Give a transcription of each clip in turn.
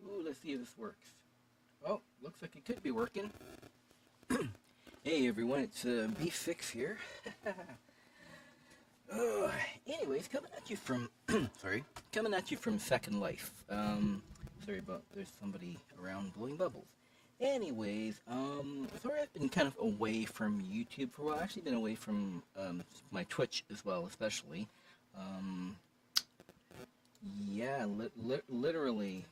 Ooh, let's see if this works. Oh, looks like it could be working. Hey everyone, it's B6 here. uh, Anyways, coming at you from sorry, coming at you from Second Life. Sorry about there's somebody around blowing bubbles. Anyways, sorry I've been kind of away from YouTube for a while. I've actually been away from my Twitch as well, especially. Um, yeah, literally.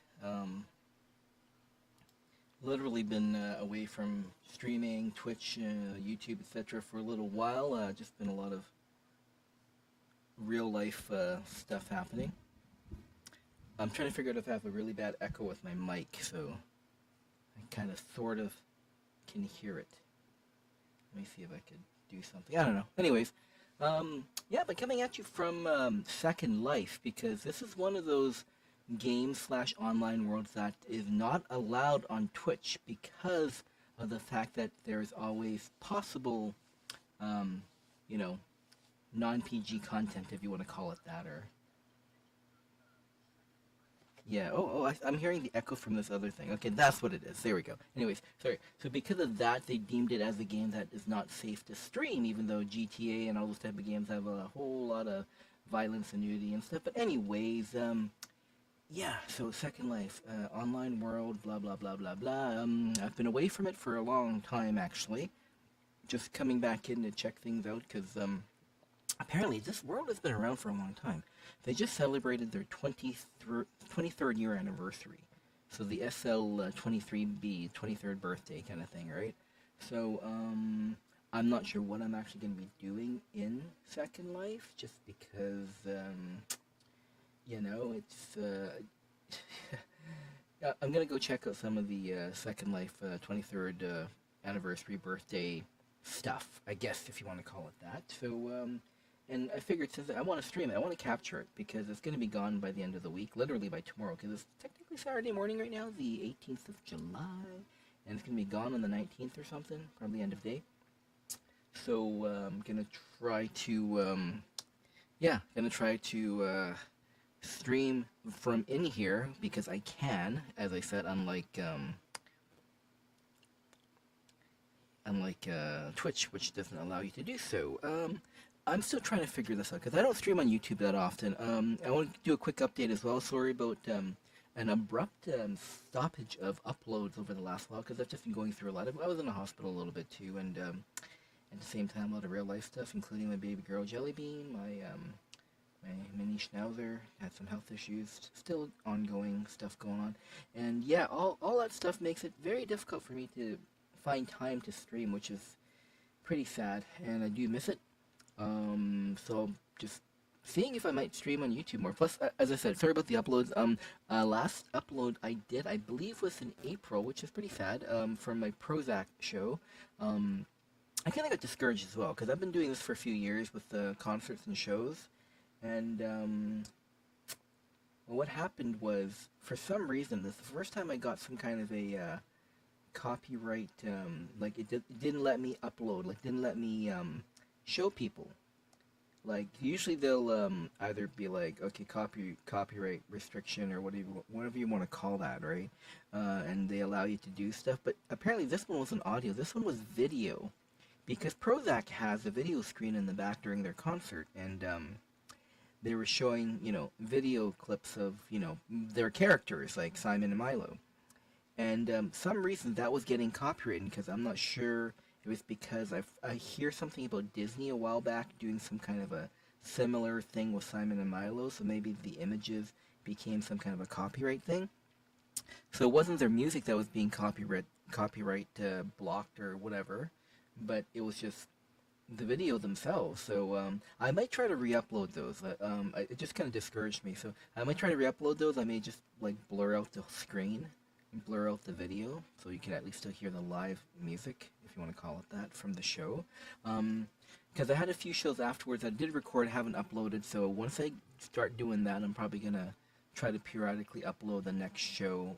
Literally been away from streaming, Twitch, YouTube, etc. for a little while. Just been a lot of real life stuff happening. I'm trying to figure out if I have a really bad echo with my mic, so I kind of sort of can hear it. Let me see if I could do something. I don't know. Anyways, yeah, but coming at you from Second Life, because this is one of those game/online worlds that is not allowed on Twitch because of the fact that there's always possible, um, you know, non-PG content, if you want to call it that, or yeah. I'm hearing the echo from this other thing. Okay, that's what it is. There we go. Anyways, sorry. So because of that, they deemed it as a game that is not safe to stream, even though GTA and all those type of games have a whole lot of violence and nudity and stuff. But anyways, yeah, so Second Life, online world, blah blah blah blah blah. I've been away from it for a long time, actually. Just coming back in to check things out, because apparently this world has been around for a long time. They just celebrated their 23rd year anniversary. So the SL23B, 23rd birthday kind of thing, right? So, I'm not sure what I'm actually going to be doing in Second Life, just because, it's I'm gonna go check out some of the Second Life 23rd anniversary birthday stuff, I guess, if you want to call it that. So, and I figured since I want to stream it, I want to capture it because it's gonna be gone by the end of the week, literally by tomorrow, because it's technically Saturday morning right now, the 18th of July, and it's gonna be gone on the 19th or something, probably end of day. So, I'm gonna try to, stream from in here because I can, as I said, unlike Twitch, which doesn't allow you to do so. I'm still trying to figure this out because I don't stream on YouTube that often. I want to do a quick update as well. Sorry about an abrupt stoppage of uploads over the last while because I've just been going through a lot of. I was in the hospital a little bit too, and at the same time, a lot of real life stuff, including my baby girl Jellybean, my mini schnauzer had some health issues, still ongoing stuff going on, and yeah, all that stuff makes it very difficult for me to find time to stream, which is pretty sad, and I do miss it. So just seeing if I might stream on YouTube more. Plus, as I said, sorry about the uploads. Last upload I did, I believe, was in April, which is pretty sad. From my Prozac show. I kind of got discouraged as well because I've been doing this for a few years with concerts and shows. And what happened was, for some reason, this is the first time I got some kind of a copyright, like it didn't let me upload, like didn't let me show people. Like usually they'll either be like, okay, copyright restriction or whatever you want to call that, right? And they allow you to do stuff. But apparently this one wasn't audio. This one was video, because Prozac has a video screen in the back during their concert, and they were showing, video clips of, their characters, like Simon and Milo. And some reason that was getting copyrighted, because I'm not sure it was because I hear something about Disney a while back doing some kind of a similar thing with Simon and Milo, so maybe the images became some kind of a copyright thing. So it wasn't their music that was being copyright blocked or whatever, but it was just the video themselves. So I might try to re-upload those. It just kind of discouraged me. So I might try to re-upload those. I may just like blur out the screen and blur out the video, so you can at least still hear the live music, if you want to call it that, from the show. Because I had a few shows afterwards I did record, haven't uploaded. So once I start doing that, I'm probably gonna try to periodically upload the next show.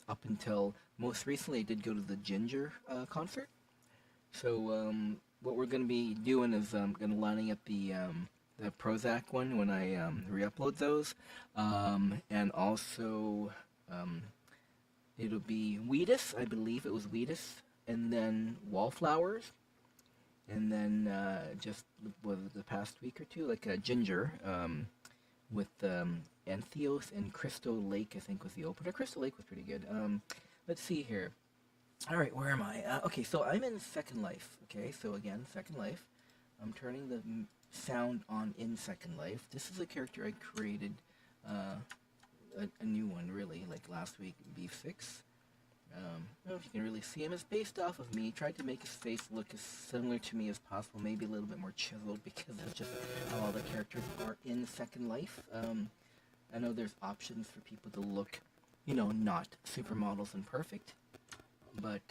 Up until most recently, I did go to the Ginger concert. So what we're going to be doing is going to lining up the Prozac one when I re-upload those, and also It'll be Wheatus, I believe it was Wheatus, and then Wallflowers, and then just was it the past week or two, like a Ginger, with Antheos and Crystal Lake, I think was the opener. Crystal Lake was pretty good. Let's see here. All right, where am I? Okay, so I'm in Second Life. Okay, so again, Second Life. I'm turning the sound on in Second Life. This is a character I created, a new one really, like last week, Beef 6. I don't know if you can really see him. It's based off of me. Tried to make his face look as similar to me as possible, maybe a little bit more chiseled because that's just how all the characters are in Second Life. I know there's options for people to look, not supermodels and perfect. But,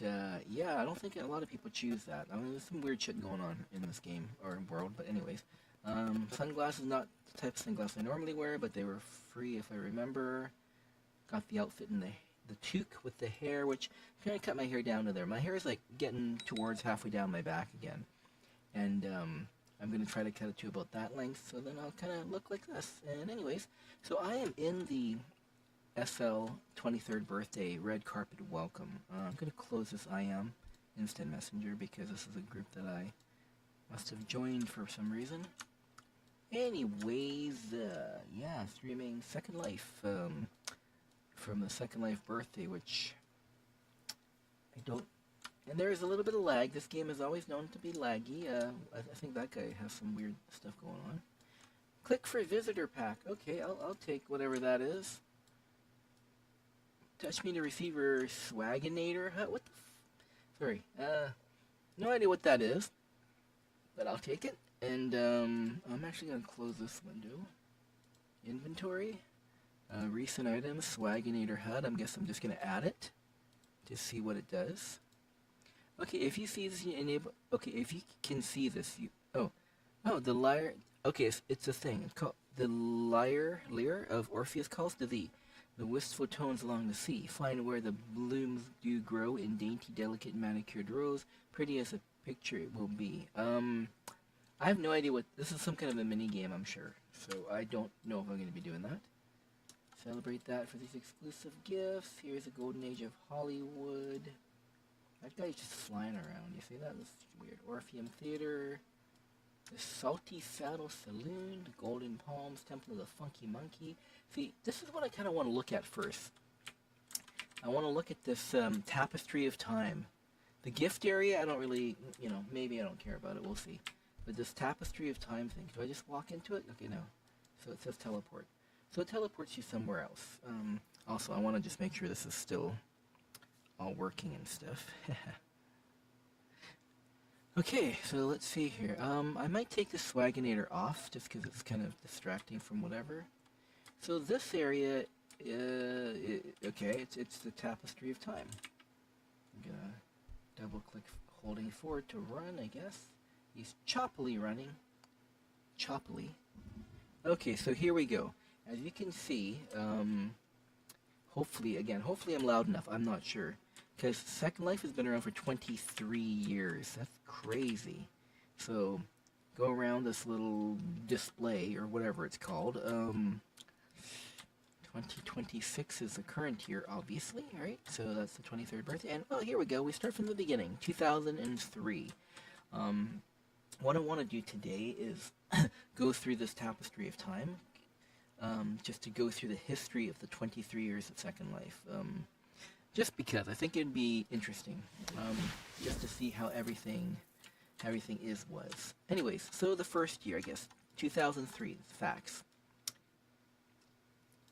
yeah, I don't think a lot of people choose that. I mean, there's some weird shit going on in this game, or world, but anyways. Sunglasses, not the type of sunglasses I normally wear, but they were free if I remember. Got the outfit in the toque with the hair, which I'm trying to cut my hair down to there. My hair is like getting towards halfway down my back again. And I'm going to try to cut it to about that length, so then I'll kind of look like this. And anyways, so I am in the SL 23rd birthday red carpet welcome. I'm going to close this IM Instant Messenger because this is a group that I must have joined for some reason. Anyways, yeah, streaming Second Life from the Second Life birthday, which I don't... And there is a little bit of lag. This game is always known to be laggy. I think that guy has some weird stuff going on. Click for visitor pack. Okay, I'll take whatever that is. Touch me to receiver Swaginator. Huh, what the sorry. No idea what that is. But I'll take it. And I'm actually going to close this window. Inventory. Recent items. Swaginator HUD. I guess I'm just going to add it. To see what it does. Okay, if you see this, you enable... Okay, if you can see this, you... Oh, the lyre... Okay, it's a thing. It's called... The lyre of Orpheus calls to thee. The wistful tones along the sea. Find where the blooms do grow in dainty, delicate, manicured rows. Pretty as a picture it will be. I have no idea what... This is some kind of a mini game, I'm sure. So I don't know if I'm going to be doing that. Celebrate that for these exclusive gifts. Here's a golden age of Hollywood. That guy's just flying around. You see that? That's weird. Orpheum Theater. The Salty Saddle Saloon. The Golden Palms. Temple of the Funky Monkey. See, this is what I kind of want to look at first. I want to look at this Tapestry of Time. The gift area, I don't really, maybe I don't care about it. We'll see. But this Tapestry of Time thing, do I just walk into it? Okay, no. So it says teleport. So it teleports you somewhere else. Also, I want to just make sure this is still all working and stuff. Okay, so let's see here. I might take the Swaginator off just because it's kind of distracting from whatever. So this area, okay, it's the Tapestry of Time. I'm gonna double click holding forward to run, I guess. He's choppily running. Choppily. Okay, so here we go. As you can see, hopefully I'm loud enough. I'm not sure. Because Second Life has been around for 23 years. That's crazy. So, go around this little display, or whatever it's called. 2026 is the current year, obviously, right? So that's the 23rd birthday. And, well, here we go. We start from the beginning. 2003. What I want to do today is go through this Tapestry of Time. Just to go through the history of the 23 years of Second Life. Just because I think it'd be interesting, just to see how everything was. Anyways, so the first year, I guess, 2003, facts.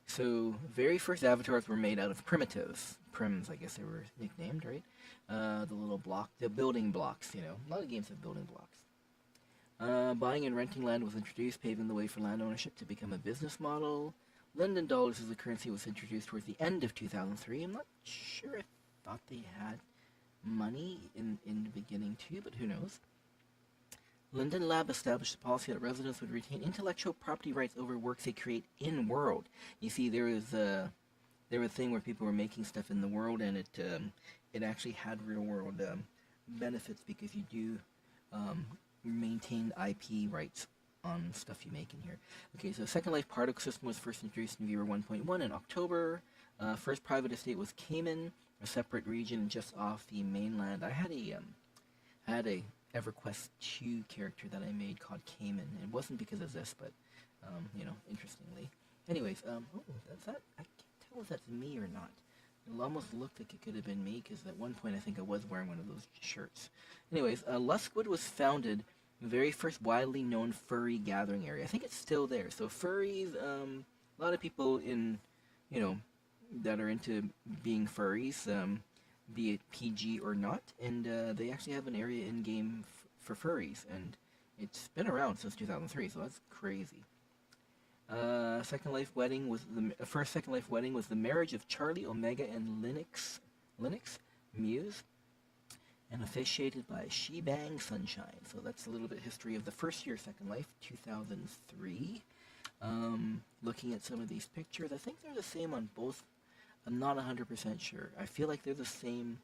So, very first avatars were made out of primitives. Prims, I guess they were nicknamed, right? The building blocks, A lot of games have building blocks. Buying and renting land was introduced, paving the way for land ownership to become a business model. London dollars as a currency was introduced towards the end of 2003. I'm not sure. I thought they had money in the beginning too, but who knows. London Lab established a policy that residents would retain intellectual property rights over works they create in-world. You see, there was a thing where people were making stuff in the world, and it actually had real-world benefits because you do maintain IP rights on stuff you make in here. Okay, so Second Life particle system was first introduced in Viewer 1.1 in October. First private estate was Cayman, a separate region just off the mainland. I had a EverQuest 2 character that I made called Cayman. It wasn't because of this, but interestingly. Anyways, oh, that's that. I can't tell if that's me or not. It almost looked like it could have been me because at one point I think I was wearing one of those shirts. Anyways, Luskwood was founded the very first widely known furry gathering area. I think it's still there. So furries, a lot of people in, that are into being furries, be it PG or not, and they actually have an area in game for furries, and it's been around since 2003, so that's crazy. Second Life wedding was the first Second Life wedding was the marriage of Charlie Omega and Linux Muse, and officiated by Shebang Sunshine. So that's a little bit history of the first year Second Life, 2003. Looking at some of these pictures, I think they're the same on both. I'm not 100% sure. I feel like they're the same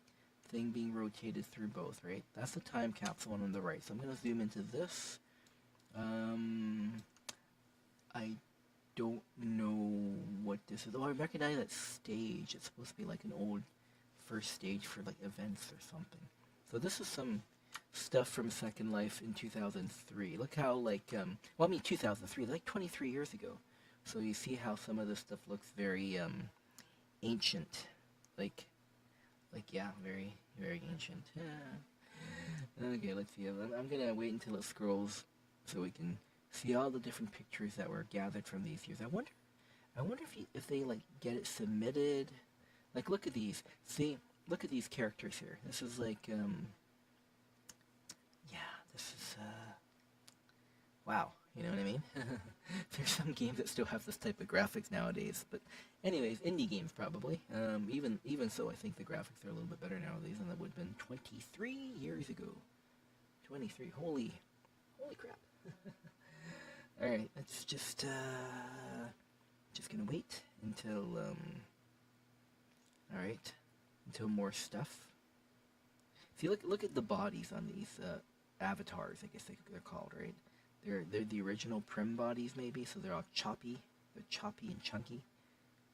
thing being rotated through both, right? That's the time capsule one on the right. So I'm going to zoom into this. I don't know what this is. Oh, I recognize that stage. It's supposed to be like an old first stage for like events or something. So this is some stuff from Second Life in 2003. Look how like, 2003, like 23 years ago. So you see how some of this stuff looks very ancient. Like yeah, very, very ancient. Okay, let's see. I'm gonna wait until it scrolls so we can see all the different pictures that were gathered from these years. I wonder if they like get it submitted. Like, look at these. See, look at these characters here. This is like, yeah, this is, wow. You know what I mean? There's some games that still have this type of graphics nowadays. But anyways, indie games probably. Even so, I think the graphics are a little bit better nowadays than that would have been 23 years ago. 23. Holy crap. Alright, let's just gonna wait until, alright, until more stuff. See, look at the bodies on these, avatars, I guess they're called, right? They're the original Prim bodies, maybe, so they're all choppy. They're choppy and chunky.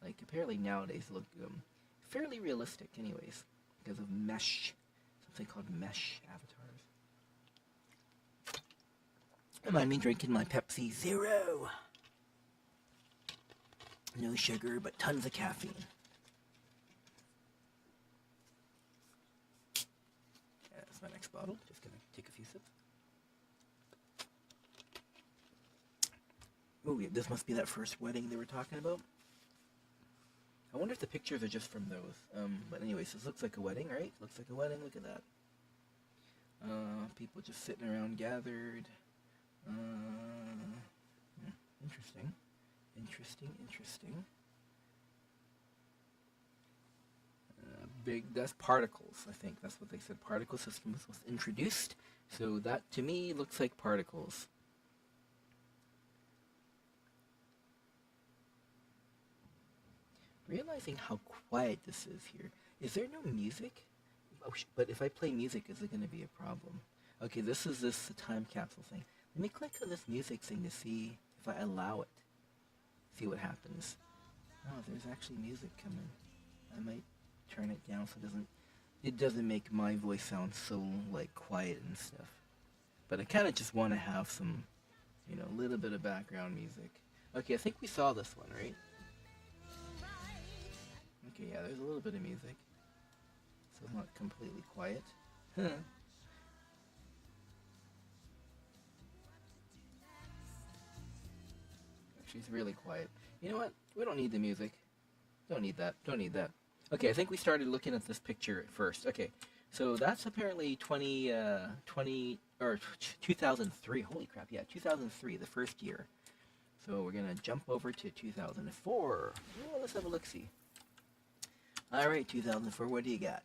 Like, apparently nowadays look fairly realistic, anyways, because of mesh, something called mesh avatars. Don't mind me drinking my Pepsi Zero. No sugar, but tons of caffeine. Yeah, that's my next bottle. Just gonna take a few sips. Oh, yeah, this must be that first wedding they were talking about. I wonder if the pictures are just from those. But anyways, this looks like a wedding, right? Looks like a wedding. Look at that. People just sitting around gathered. Interesting. That's particles, I think. That's what they said. Particle system was introduced. So that, to me, looks like particles. Realizing how quiet this is here. Is there no music? Oh, but if I play music, is it going to be a problem? Okay, this is this time capsule thing. Let me click on this music thing to see if I allow it. See what happens. Oh, there's actually music coming. I might turn it down so it doesn't make my voice sound so like quiet and stuff. But I kind of just want to have some, a little bit of background music. Okay, I think we saw this one, right? Okay, yeah, there's a little bit of music. So it's not completely quiet. She's really quiet. You know what? We don't need the music. Don't need that. Okay, I think we started looking at this picture first. Okay, so that's apparently 2003. Holy crap, yeah, 2003, the first year. So we're going to jump over to 2004. Oh, let's have a look-see. Alright, 2004, what do you got?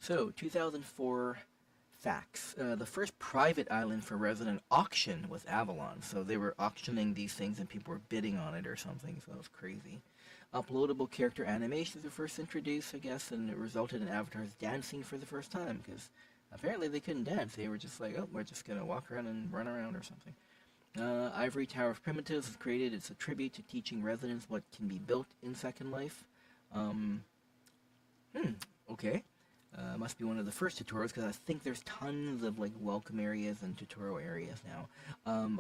So, 2004 facts. The first private island for resident auction was Avalon. So they were auctioning these things and people were bidding on it or something, so that was crazy. Uploadable character animations were first introduced, I guess, and it resulted in avatars dancing for the first time, because apparently they couldn't dance. They were just like, oh, we're just going to walk around and run around or something. Ivory Tower of Primitives was created. It's a tribute to teaching residents what can be built in Second Life. Um, okay. Must be one of the first tutorials because I think there's tons of like welcome areas and tutorial areas now.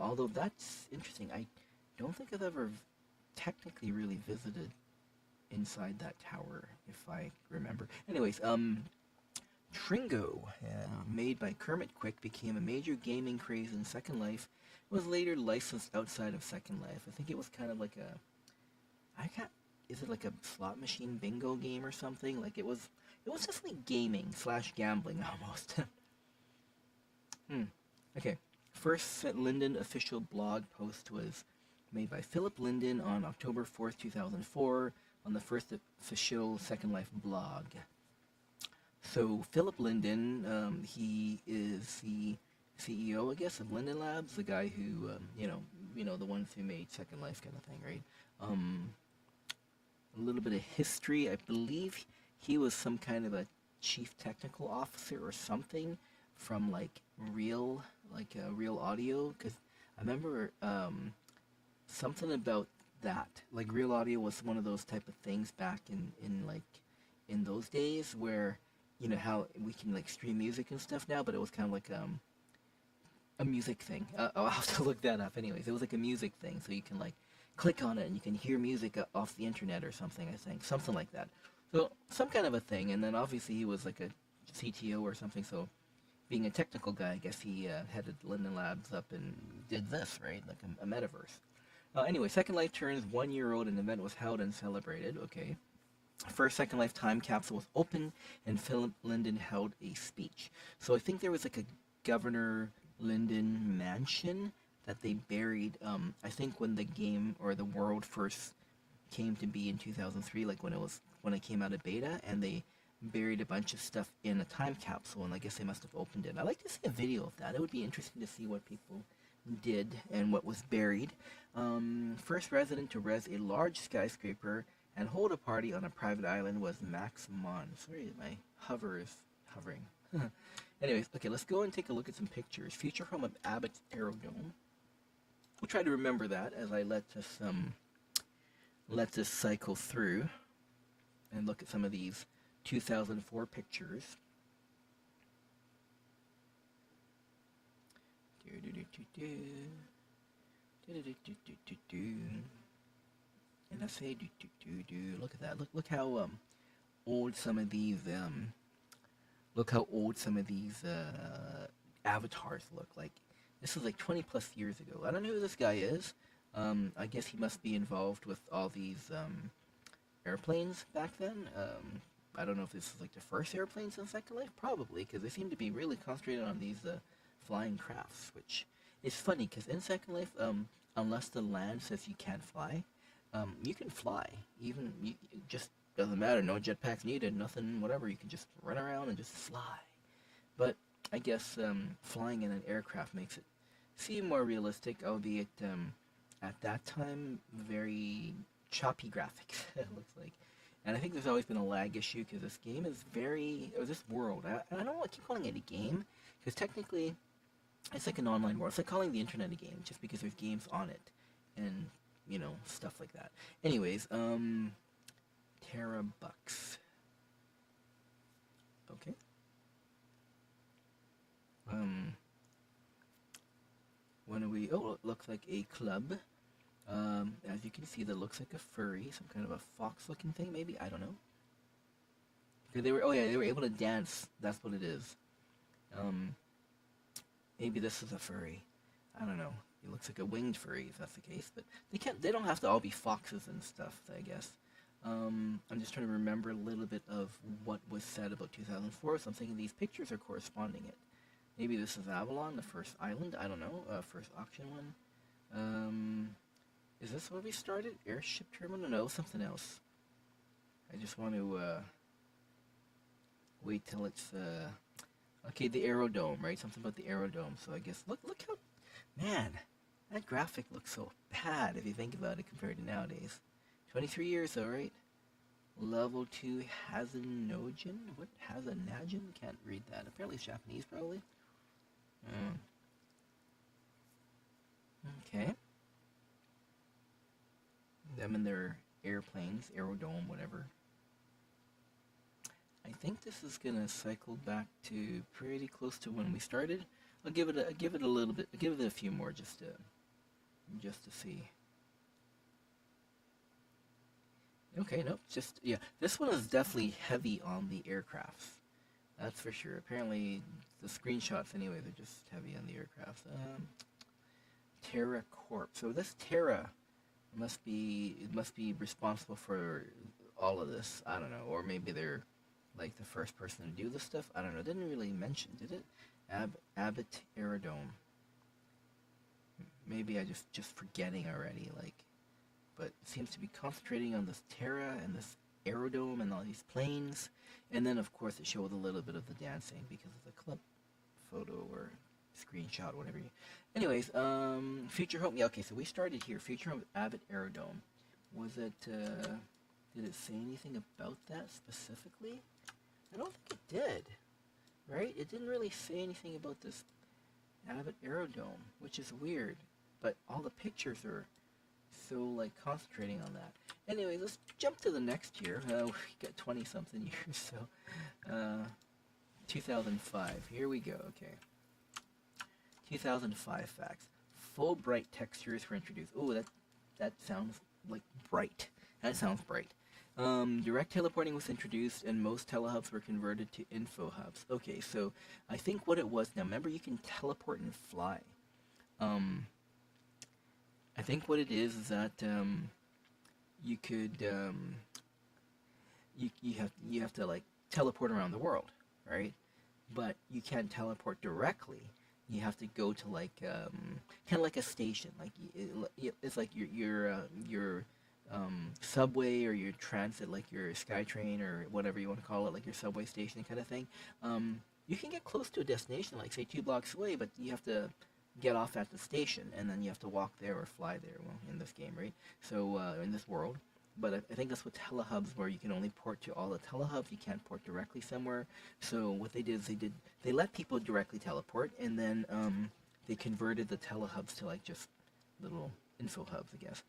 Although that's interesting. I don't think I've ever technically really visited inside that tower, if I remember. Anyways, Tringo, made by Kermit Quick, became a major gaming craze in Second Life. It was later licensed outside of Second Life. I think it was kind of like I can't, is it like a slot machine bingo game or something? Like it was just like gaming slash gambling almost. hmm. Okay. First Linden official blog post was made by Philip Linden on October 4th, 2004, on the first official Second Life blog. So Philip Linden, he is the CEO, I guess, of Linden Labs, the guy who, the ones who made Second Life kind of thing, right? Um, a little bit of history. I believe he was some kind of a chief technical officer or something from Real Audio, because I remember something about that. Like Real Audio was one of those type of things back in those days where how we can like stream music and stuff now, but it was kind of like a music thing. I'll have to look that up. Anyways, it was like a music thing, so you can like click on it and you can hear music off the internet or something. I think something like that. So some kind of a thing, and then obviously he was like a CTO or something. So being a technical guy, I guess he headed Linden Labs up and did this, right, like a metaverse. Anyway, Second Life turns 1 year old, and an event was held and celebrated. Okay. First Second Life time capsule was opened, and Philip Linden held a speech. So I think there was like a Governor Linden mansion that they buried. I think when the game or the world first came to be in 2003, like when it came out of beta, and they buried a bunch of stuff in a time capsule, and I guess they must have opened it. I'd like to see a video of that. It would be interesting to see what people did and what was buried. First resident to res a large skyscraper and hold a party on a private island was Max Mon. Sorry, my hover is hovering. Anyways, okay, let's go and take a look at some pictures. Future home of Abbott's Aerodome. We'll try to remember that as I let this cycle through and look at some of these 2004 pictures. And I say look at that. Look how old some of these avatars look like. This is like 20 plus years ago. I don't know who this guy is. I guess he must be involved with all these airplanes back then. I don't know if this is like the first airplanes in Second Life. Probably, because they seem to be really concentrated on these flying crafts, which is funny, because in Second Life, unless the land says you can't fly, you can fly. It just doesn't matter. No jetpacks needed. Nothing. Whatever. You can just run around and just fly. But I guess flying in an aircraft makes it seem more realistic, albeit at that time very choppy graphics. It looks like. And I think there's always been a lag issue because this game is this world. I don't want to keep calling it a game because technically it's like an online world. It's like calling the internet a game just because there's games on it and stuff like that. Anyways, Terabucks. Okay. When are we? Oh, it looks like a club. As you can see, that looks like a furry, some kind of a fox-looking thing, maybe. I don't know. They were. Oh yeah, they were able to dance. That's what it is. Maybe this is a furry. I don't know. It looks like a winged furry if that's the case, but they can't. They don't have to all be foxes and stuff, I guess. I'm just trying to remember a little bit of what was said about 2004. So I'm thinking these pictures are corresponding it. Maybe this is Avalon, the first island. I don't know. First auction one. Is this where we started? Airship terminal? No, something else. I just want to wait till it's okay. The Aerodome, right? Something about the Aerodome. So I guess look how, man, that graphic looks so bad if you think about it compared to nowadays. 23 years though, right? Level 2 Hazanojin? What? Hazanajin? Can't read that. Apparently it's Japanese, probably. Okay. Them and their airplanes, Aerodome, whatever. this is gonna cycle back to pretty close to when we started. I'll give it a little bit. I'll give it a few more just to see. Okay, nope. Just yeah, this one is definitely heavy on the aircrafts. That's for sure. Apparently, the screenshots anyway, they're just heavy on the aircrafts. Terra Corp. So this Terra must be responsible for all of this. I don't know, or maybe they're like the first person to do this stuff. I don't know. It didn't really mention, did it? Abbott Aerodome. Maybe I just forgetting already. Like, but it seems to be concentrating on this Terra and this Aerodome and all these planes, and then of course it showed a little bit of the dancing because of the club photo or screenshot, whatever. Anyways, Future Home. Yeah, okay. So we started here. Future Home Abbott Aerodome. Was it? Did it say anything about that specifically? I don't think it did. Right? It didn't really say anything about this Abbott Aerodome, which is weird. But all the pictures are so like concentrating on that. Anyway, let's jump to the next year. We got 20 something years, so 2005. Here we go. Okay. 2005 facts. Full bright textures were introduced. Oh, that sounds like bright. That sounds bright. Direct teleporting was introduced, and most telehubs were converted to info hubs. Okay, so I think what it was now. Remember, you can teleport and fly. I think what it is that you could you have to like teleport around the world, right? But you can't teleport directly. You have to go to like kind of like a station, like it's like your subway or your transit, like your SkyTrain or whatever you want to call it, like your subway station kind of thing. You can get close to a destination, like say 2 blocks away, but you have to get off at the station, and then you have to walk there or fly there. Well, in this game, right? So in this world. But I think that's what telehubs, where you can only port to all the telehubs. You can't port directly somewhere. So what they did is they let people directly teleport, and then they converted the telehubs to like just little info hubs, I guess.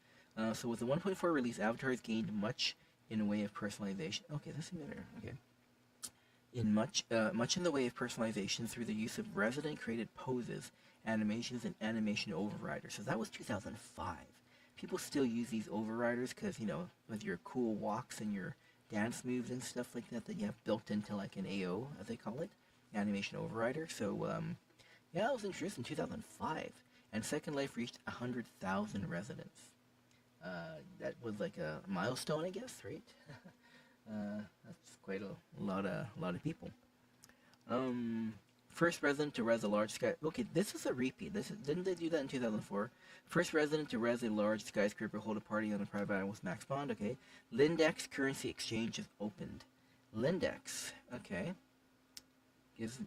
So with the 1.4 release, avatars gained much in the way of personalization. Okay, that's better. Okay. Much in the way of personalization through the use of resident-created poses, animations, and animation overriders. So that was 2005. People still use these overriders because, with your cool walks and your dance moves and stuff like that you have built into like an AO, as they call it, animation overrider. So, yeah, it was introduced in 2005. And Second Life reached 100,000 residents. That was like a milestone, I guess, right? That's quite a lot of people. First resident to res a large sky. Okay, this is a repeat. Didn't they do that in 2004? First resident to res a large skyscraper, hold a party on a private island with Max Bond. Okay. Lindex currency exchange is opened. Lindex. Okay. Is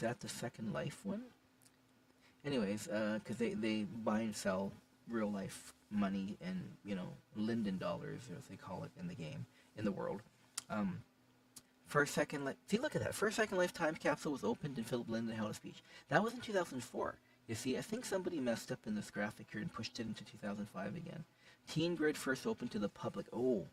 that the Second Life one? Anyways, because they buy and sell real life money and Linden dollars, as they call it in the game, in the world. First Second Life. See, look at that. First Second Life time capsule was opened and Philip Linden held a speech. That was in 2004. You see, I think somebody messed up in this graphic here and pushed it into 2005 again. Teen Grid first opened to the public. Oh,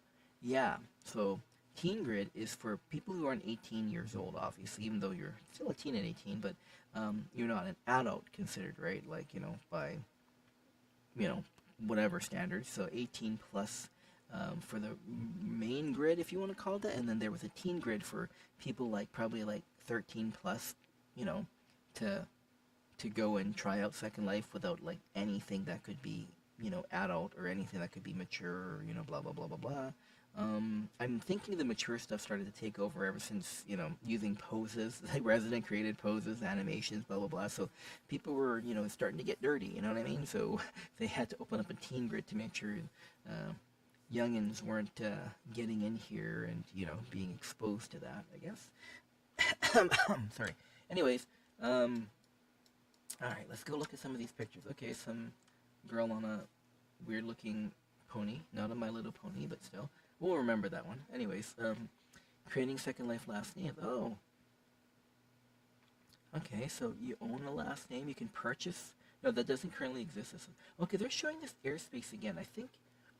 yeah. So Teen Grid is for people who aren't 18 years old, obviously, even though you're still a teen at 18, but you're not an adult considered, right? Like, by, whatever standards. So 18 plus for the main grid, if you want to call it that, and then there was a teen grid for people like probably like 13 plus, to go and try out Second Life without like anything that could be, adult or anything that could be mature, or, blah blah blah blah blah. I'm thinking the mature stuff started to take over ever since, using poses, like resident created poses, animations, blah blah blah. So people were, starting to get dirty, you know what I mean? So they had to open up a teen grid to make sure youngins weren't getting in here and being exposed to that, I guess. Sorry. Anyways, all right, let's go look at some of these pictures. Okay, some girl on a weird looking pony, not a My Little Pony, but still, we'll remember that one. Anyways, creating Second Life last name. Oh, okay, so you own a last name you can purchase. No, that doesn't currently exist. Okay, they're showing this airspace again. I think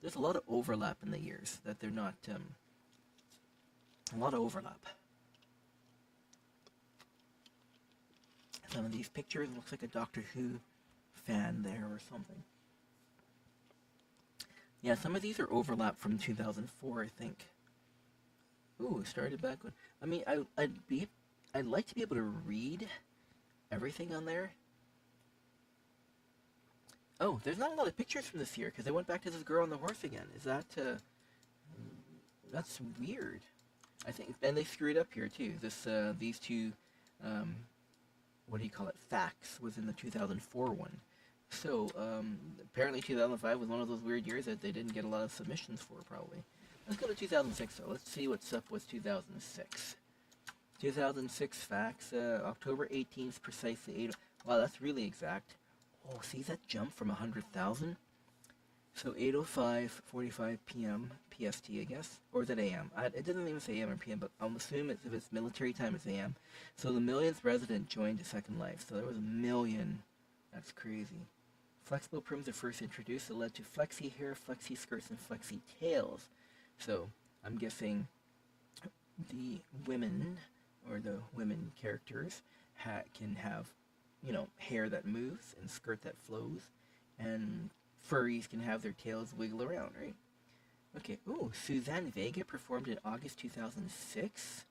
there's a lot of overlap in the years that they're not, a lot of overlap. some of these pictures. It looks like a Doctor Who fan there or something. Yeah, some of these are overlap from 2004, I think. Ooh, started back when. I mean, I'd like to be able to read everything on there. Oh, there's not a lot of pictures from this year because they went back to this girl on the horse again. Is that that's weird? I think, and they screwed up here too. These two, um, what do you call it? Facts was in the 2004 one. So apparently 2005 was one of those weird years that they didn't get a lot of submissions for. Probably. Let's go to 2006 though. Let's see what's up with 2006. 2006 facts. October 18th, precisely 8. Wow, that's really exact. Oh, see that jump from 100,000? So 8:05:45 p.m. PST, I guess, or is it AM? It doesn't even say AM or PM, but I'll assume if it's military time, it's AM. So the millionth resident joined Second Life. So there was a million. That's crazy. Flexible prims are first introduced. It led to flexi hair, flexi skirts, and flexi tails. So I'm guessing the women or the women characters can have, hair that moves and skirt that flows, and furries can have their tails wiggle around, right? Okay. Ooh, Suzanne Vega performed in August 2006.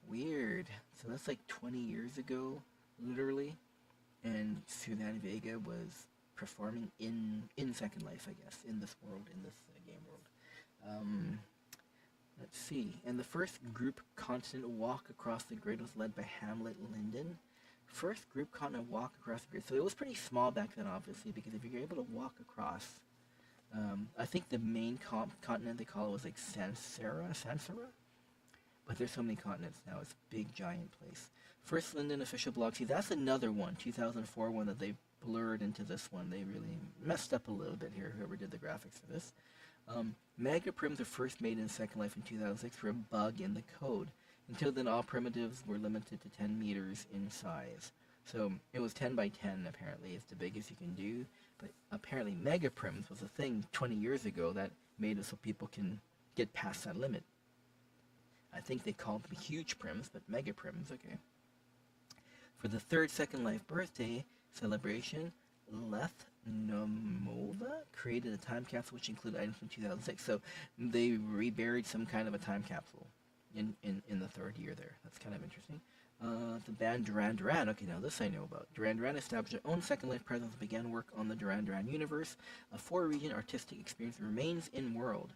Weird. So that's like 20 years ago, literally. And Suzanne Vega was performing in Second Life, I guess, in this world, in this game world. Let's see. And the first group continent walk across the grid was led by Hamlet Linden. First group continent walk across the grid. So it was pretty small back then, obviously, because if you're able to walk across, I think the main continent they call it was like Sansara, but there's so many continents now. It's a big, giant place. First Linden official blog. See, that's another one, 2004 one that they blurred into this one. They really messed up a little bit here, whoever did the graphics for this. Mega prims were first made in Second Life in 2006 for a bug in the code. Until then, all primitives were limited to 10 meters in size. So it was 10 by 10, apparently. It's the biggest you can do. But apparently mega prims was a thing 20 years ago that made it so people can get past that limit. I think they called them huge prims, but mega prims, okay. For the third Second Life birthday celebration, Leth Nomova created a time capsule which included items from 2006. So they reburied some kind of a time capsule in the third year there. That's kind of interesting. The band Duran Duran. Okay, now this I know about. Duran Duran established their own Second Life presence and began work on the Duran Duran universe. A 4-region artistic experience remains in world.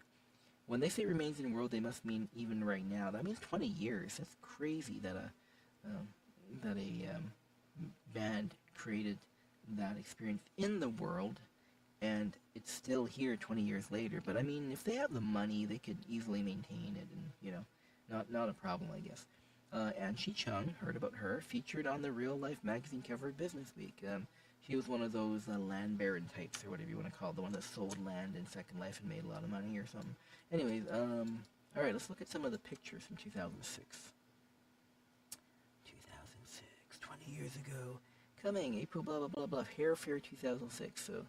When they say remains in world, they must mean even right now. That means 20 years. That's crazy that a band created that experience in the world, and it's still here 20 years later. But I mean, if they have the money, they could easily maintain it, and not a problem, I guess. Anshi Chung, heard about her, featured on the Real Life magazine cover of Business Week. She was one of those land baron types, or whatever you want to call it, the one that sold land in Second Life and made a lot of money or something. Anyways, alright, let's look at some of the pictures from 2006. 2006, 20 years ago. Coming, April, blah, blah, blah, blah, Hair Fair 2006. So,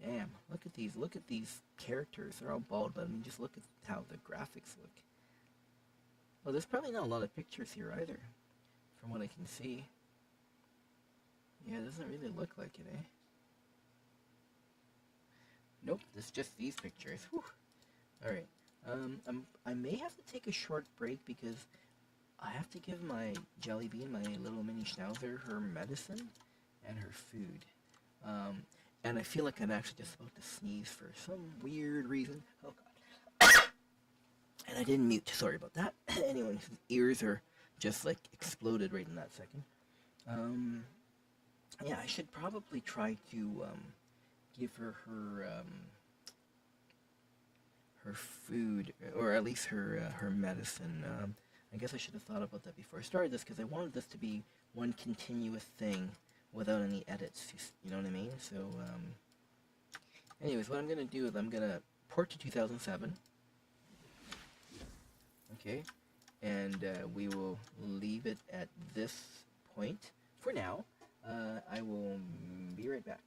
damn, look at these characters. They're all bald, but I mean, just look at how the graphics look. Well, there's probably not a lot of pictures here either, from what I can see. Yeah, it doesn't really look like it, eh? Nope, it's just these pictures. Whew. Alright, I may have to take a short break because I have to give my Jelly Bean, my little mini schnauzer, her medicine and her food. And I feel like I'm actually just about to sneeze for some weird reason. Oh god. And I didn't mute, sorry about that. Anyway, his ears are just like exploded right in that second. Yeah, I should probably try to give her her food, or at least her medicine. I guess I should have thought about that before I started this, because I wanted this to be one continuous thing without any edits. You know what I mean? So, anyways, what I'm gonna do is I'm gonna port to 2007. Okay, and we will leave it at this point for now. I will be right back.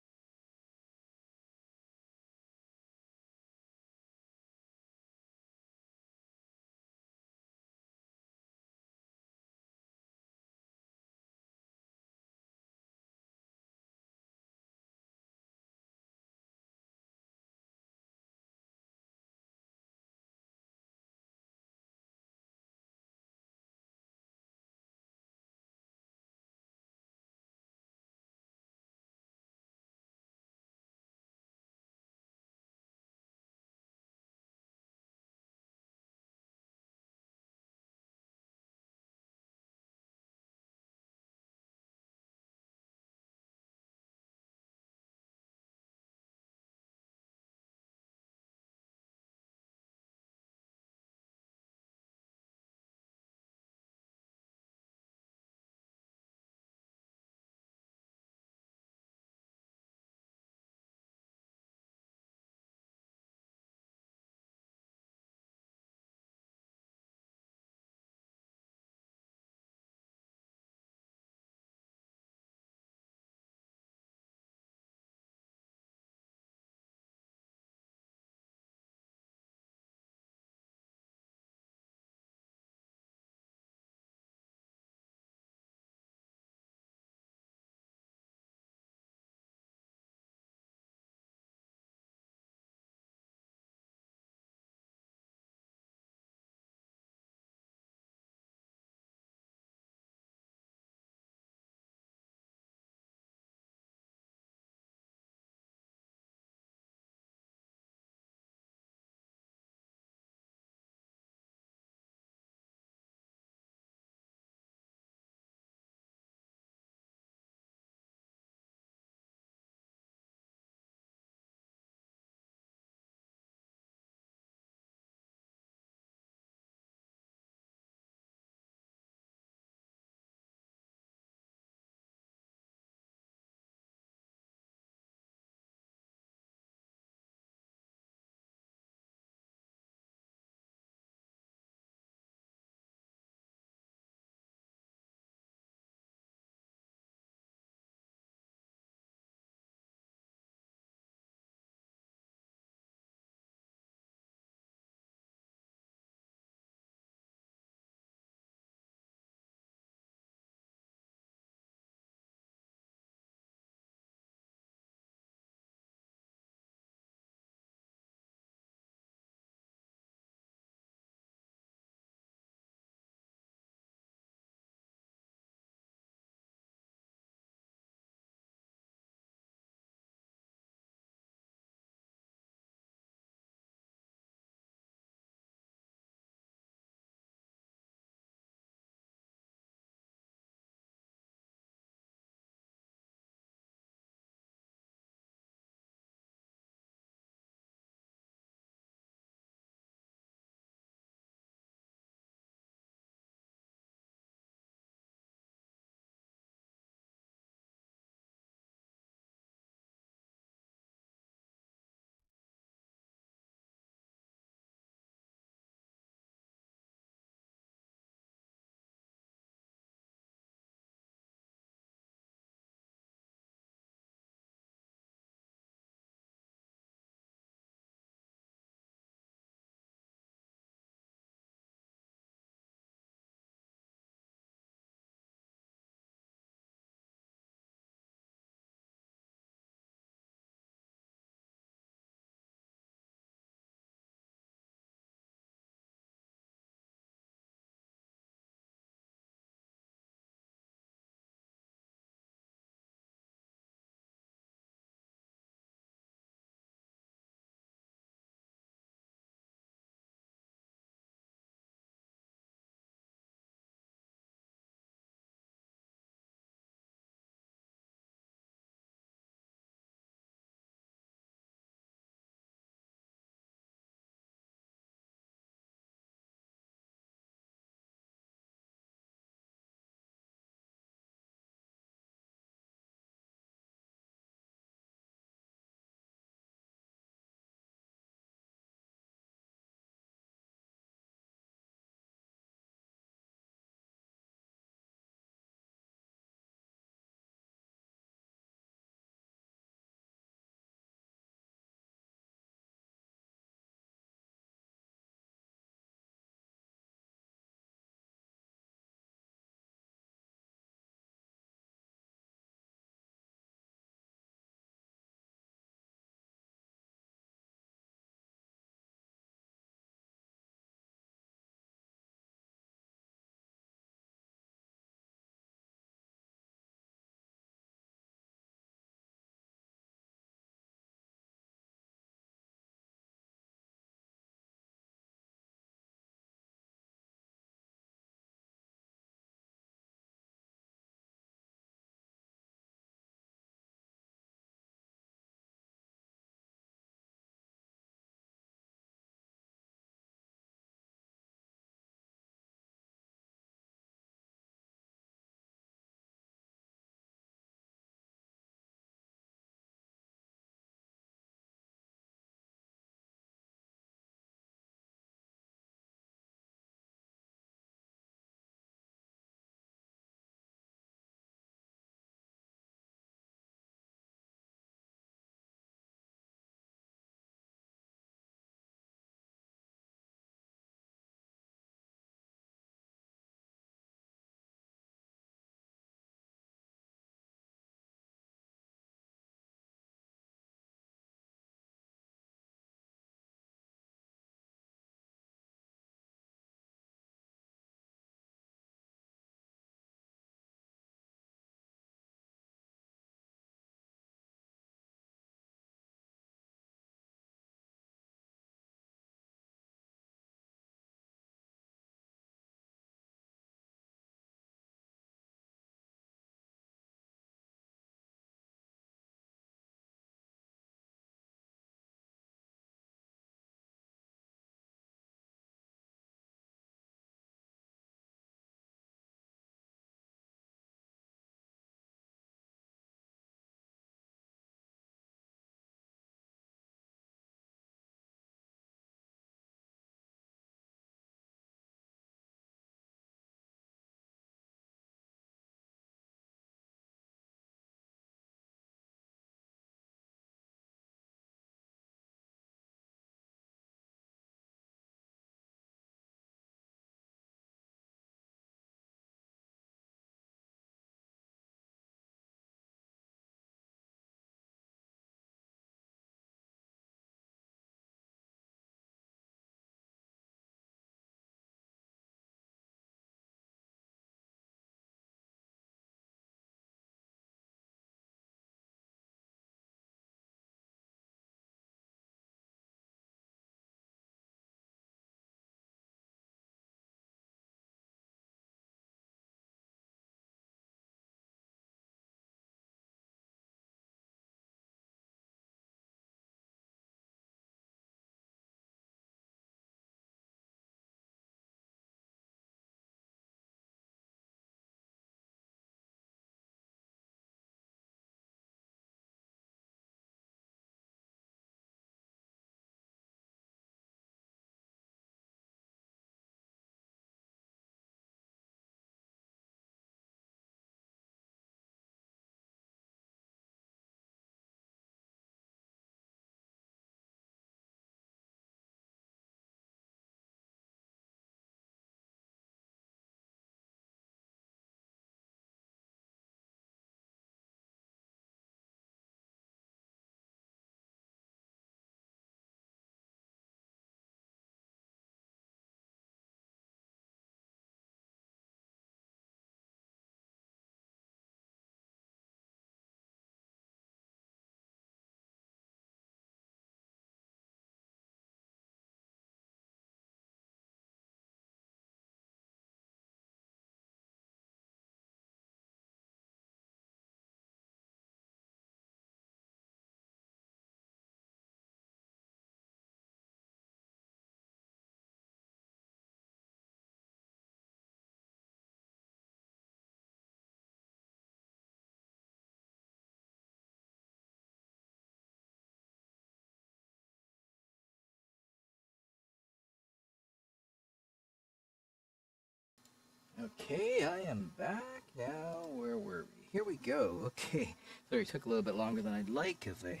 Okay, I am back now. Where were we? Here we go. Okay, sorry, it took a little bit longer than I'd like because I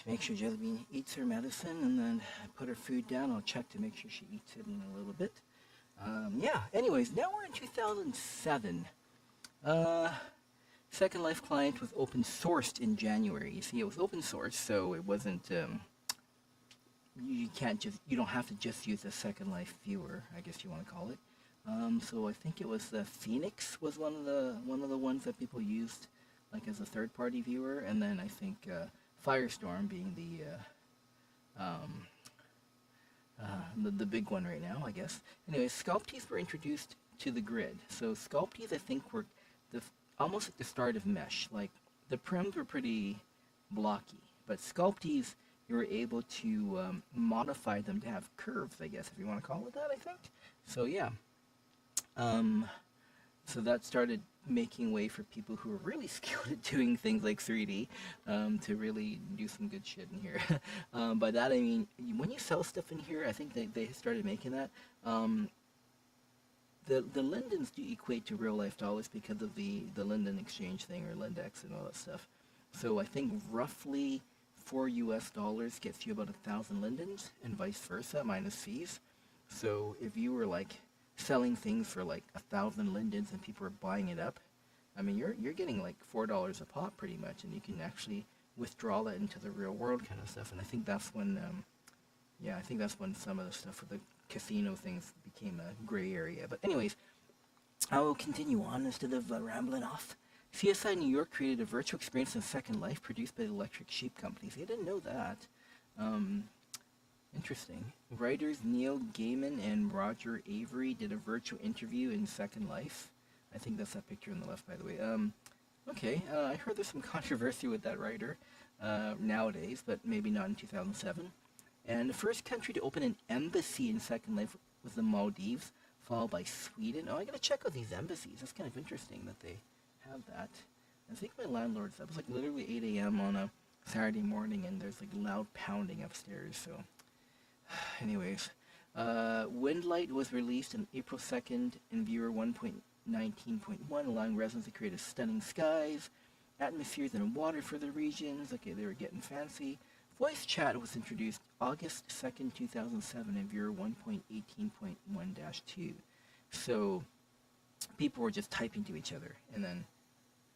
make sure Jellybean eats her medicine and then I put her food down. I'll check to make sure she eats it in a little bit. Yeah, anyways, now we're in 2007. Uh, Second Life client was open sourced in January. You see, it was open source, so it wasn't. You don't have to just use the Second Life viewer, I guess you want to call it. So I think it was the Phoenix was one of the ones that people used, like as a third-party viewer, and then I think Firestorm being the big one right now, I guess. Anyway, Sculpties were introduced to the grid. So Sculpties, I think, were almost at the start of Mesh. Like the prims were pretty blocky, but Sculpties, you were able to modify them to have curves, I guess, if you want to call it that, I think. So yeah. So that started making way for people who were really skilled at doing things like 3D to really do some good shit in here. By that I mean, when you sell stuff in here, I think they started making that. The lindens do equate to real life dollars because of the linden exchange thing, or Lindex and all that stuff. So I think roughly $4 gets you about 1,000 lindens, and vice versa, minus fees. So if you were like selling things for like 1,000 lindens and people are buying it up, I mean you're getting like $4 a pop pretty much, and you can actually withdraw that into the real world kind of stuff. And I think that's when I think that's when some of the stuff with the casino things became a gray area. But anyways, I will continue on instead of rambling off. CSI New York created a virtual experience in Second Life produced by the Electric Sheep Company. See, I didn't know that. Interesting. Writers Neil Gaiman and Roger Avery did a virtual interview in Second Life. I think that's that picture on the left, by the way. Okay, I heard there's some controversy with that writer nowadays, but maybe not in 2007. And the first country to open an embassy in Second Life was the Maldives, followed by Sweden. Oh, I gotta check out these embassies. That's kind of interesting that they have that. I think my landlord's, that was like literally 8 a.m. on a Saturday morning, and there's like loud pounding upstairs, so... Anyways, Windlight was released on April 2nd in viewer 1.19.1, allowing residents to create stunning skies, atmospheres, and water for the regions. Okay, they were getting fancy. Voice chat was introduced August 2nd, 2007 in viewer 1.18.1-2. So people were just typing to each other, and then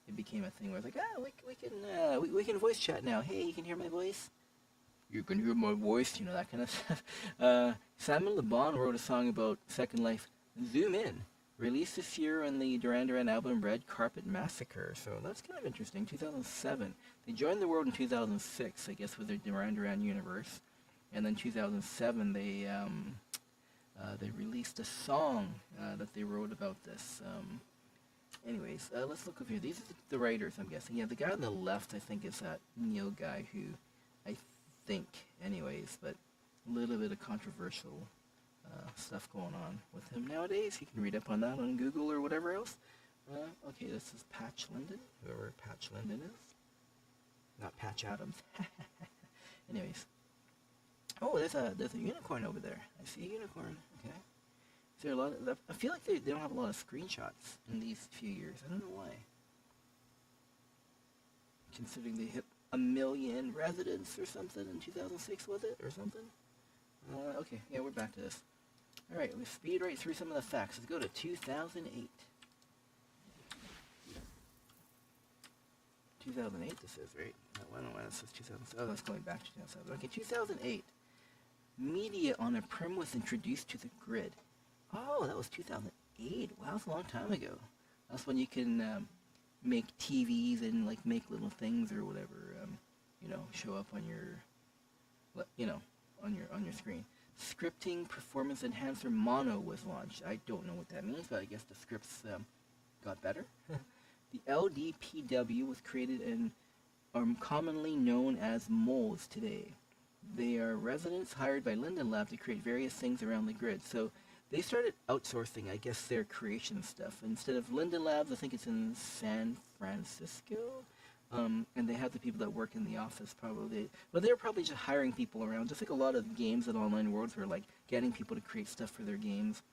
it became a thing where it's like, we can voice chat now. Hey, you can hear my voice? You can hear my voice, you know, that kind of stuff. Simon Le Bon wrote a song about Second Life, Zoom In, released this year on the Duran Duran album Red Carpet Massacre. So that's kind of interesting. 2007. They joined the world in 2006, I guess, with their Duran Duran universe. And then 2007, they released a song that they wrote about this. Anyways, let's look over here. These are the writers, I'm guessing. Yeah, the guy on the left, I think, is that Neil guy who I think, anyways, but a little bit of controversial stuff going on with him nowadays. You can read up on that on Google or whatever else. Okay, this is Patch Linden, whoever Patch Linden is. Not Patch Adams. Anyways. Oh, there's a unicorn over there. I see a unicorn. Okay. Is there a lot of, I feel like they don't have a lot of screenshots in these few years. I don't know why. Considering they hit 1 million residents or something in 2006, was it? Or something? Okay, yeah, we're back to this. Alright, let's speed right through some of the facts. Let's go to 2008. 2008 this is, right? I don't know why this says 2007. Oh, that's going back to 2007. Okay, 2008. Media on a prim was introduced to the grid. Oh, that was 2008. Wow, that's a long time ago. That's when you can make TVs and like make little things or whatever, show up on your, on your screen. Scripting Performance Enhancer Mono was launched. I don't know what that means, but I guess the scripts got better. The LDPW was created and are commonly known as moles today. They are residents hired by Linden Lab to create various things around the grid. So they started outsourcing, I guess, their creation stuff. Instead of Linden Labs, I think it's in San Francisco. And they have the people that work in the office probably. But they're probably just hiring people around. Just like a lot of games and online worlds were like getting people to create stuff for their games.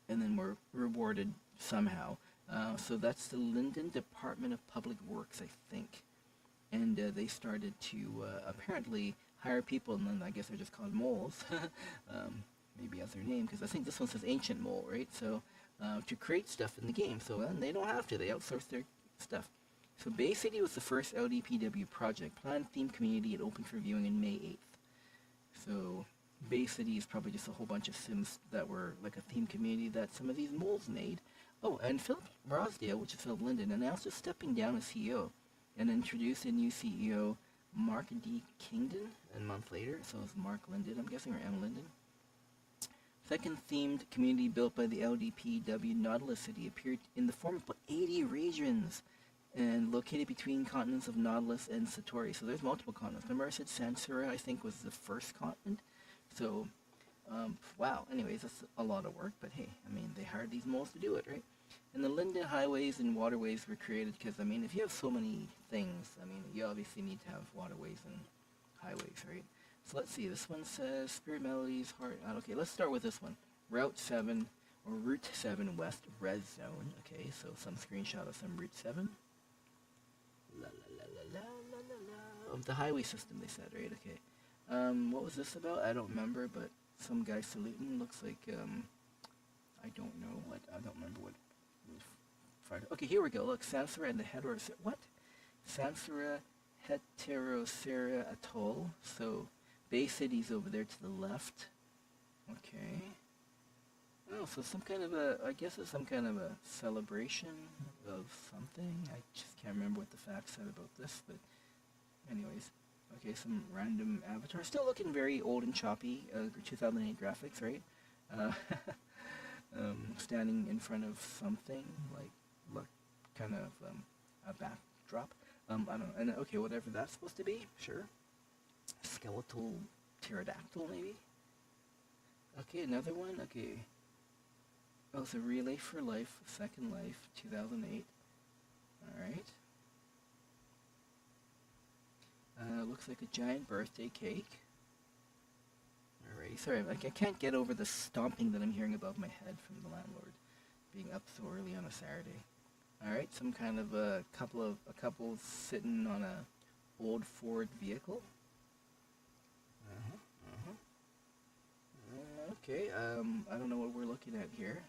and then were rewarded somehow. So that's the Linden Department of Public Works, I think. And they started to apparently hire people, and then I guess they're just called moles, maybe as their name, because I think this one says Ancient Mole, right? So to create stuff in the game. So they don't have to; they outsource their stuff. So Bay City was the first LDPW project, planned theme community, and opened for viewing on May 8th. So Bay City is probably just a whole bunch of Sims that were like a theme community that some of these moles made. Oh, and Philip Rosdale, which is Philip Linden, announced his stepping down as CEO and introduced a new CEO, Mark D. Kingdon, a month later. So it's Mark Linden, I'm guessing, or M. Linden. Second themed community built by the LDPW Nautilus City appeared in the form of about 80 regions and located between continents of Nautilus and Satori. So there's multiple continents. Remember I said Sansura, I think, was the first continent? So, wow. Anyways, that's a lot of work, but hey, I mean, they hired these moles to do it, right? And the Linden highways and waterways were created because, I mean, if you have so many things, I mean, you obviously need to have waterways and highways, right? So let's see, this one says Spirit Melodies, Heart. Okay, let's start with this one. Route 7, or Route 7 West Res Zone. Okay, so some screenshot of some Route 7. La la la la la la la. Of the highway system, they said, right? Okay. What was this about? I don't remember, but some guy saluting. Looks like, I don't know what, I don't remember what. Okay, here we go. Look, Sansara and the what? Sansara Heterocera Atoll. So, Bay City's over there to the left. Okay. Oh, so some kind of a, I guess it's some kind of a celebration of something. I just can't remember what the facts said about this, but anyways. Okay, some random avatar. Still looking very old and choppy, 2008 graphics, right? Standing in front of something, like, look, kind of a backdrop. I don't know. And okay, whatever that's supposed to be, sure. Skeletal pterodactyl, maybe? Okay, another one. Okay. Oh, it's a Relay for Life, Second Life, 2008. Alright. Looks like a giant birthday cake. Alright, sorry, like I can't get over the stomping that I'm hearing above my head from the landlord being up so early on a Saturday. Alright, some kind of a couple sitting on a old Ford vehicle. Okay, I don't know what we're looking at here.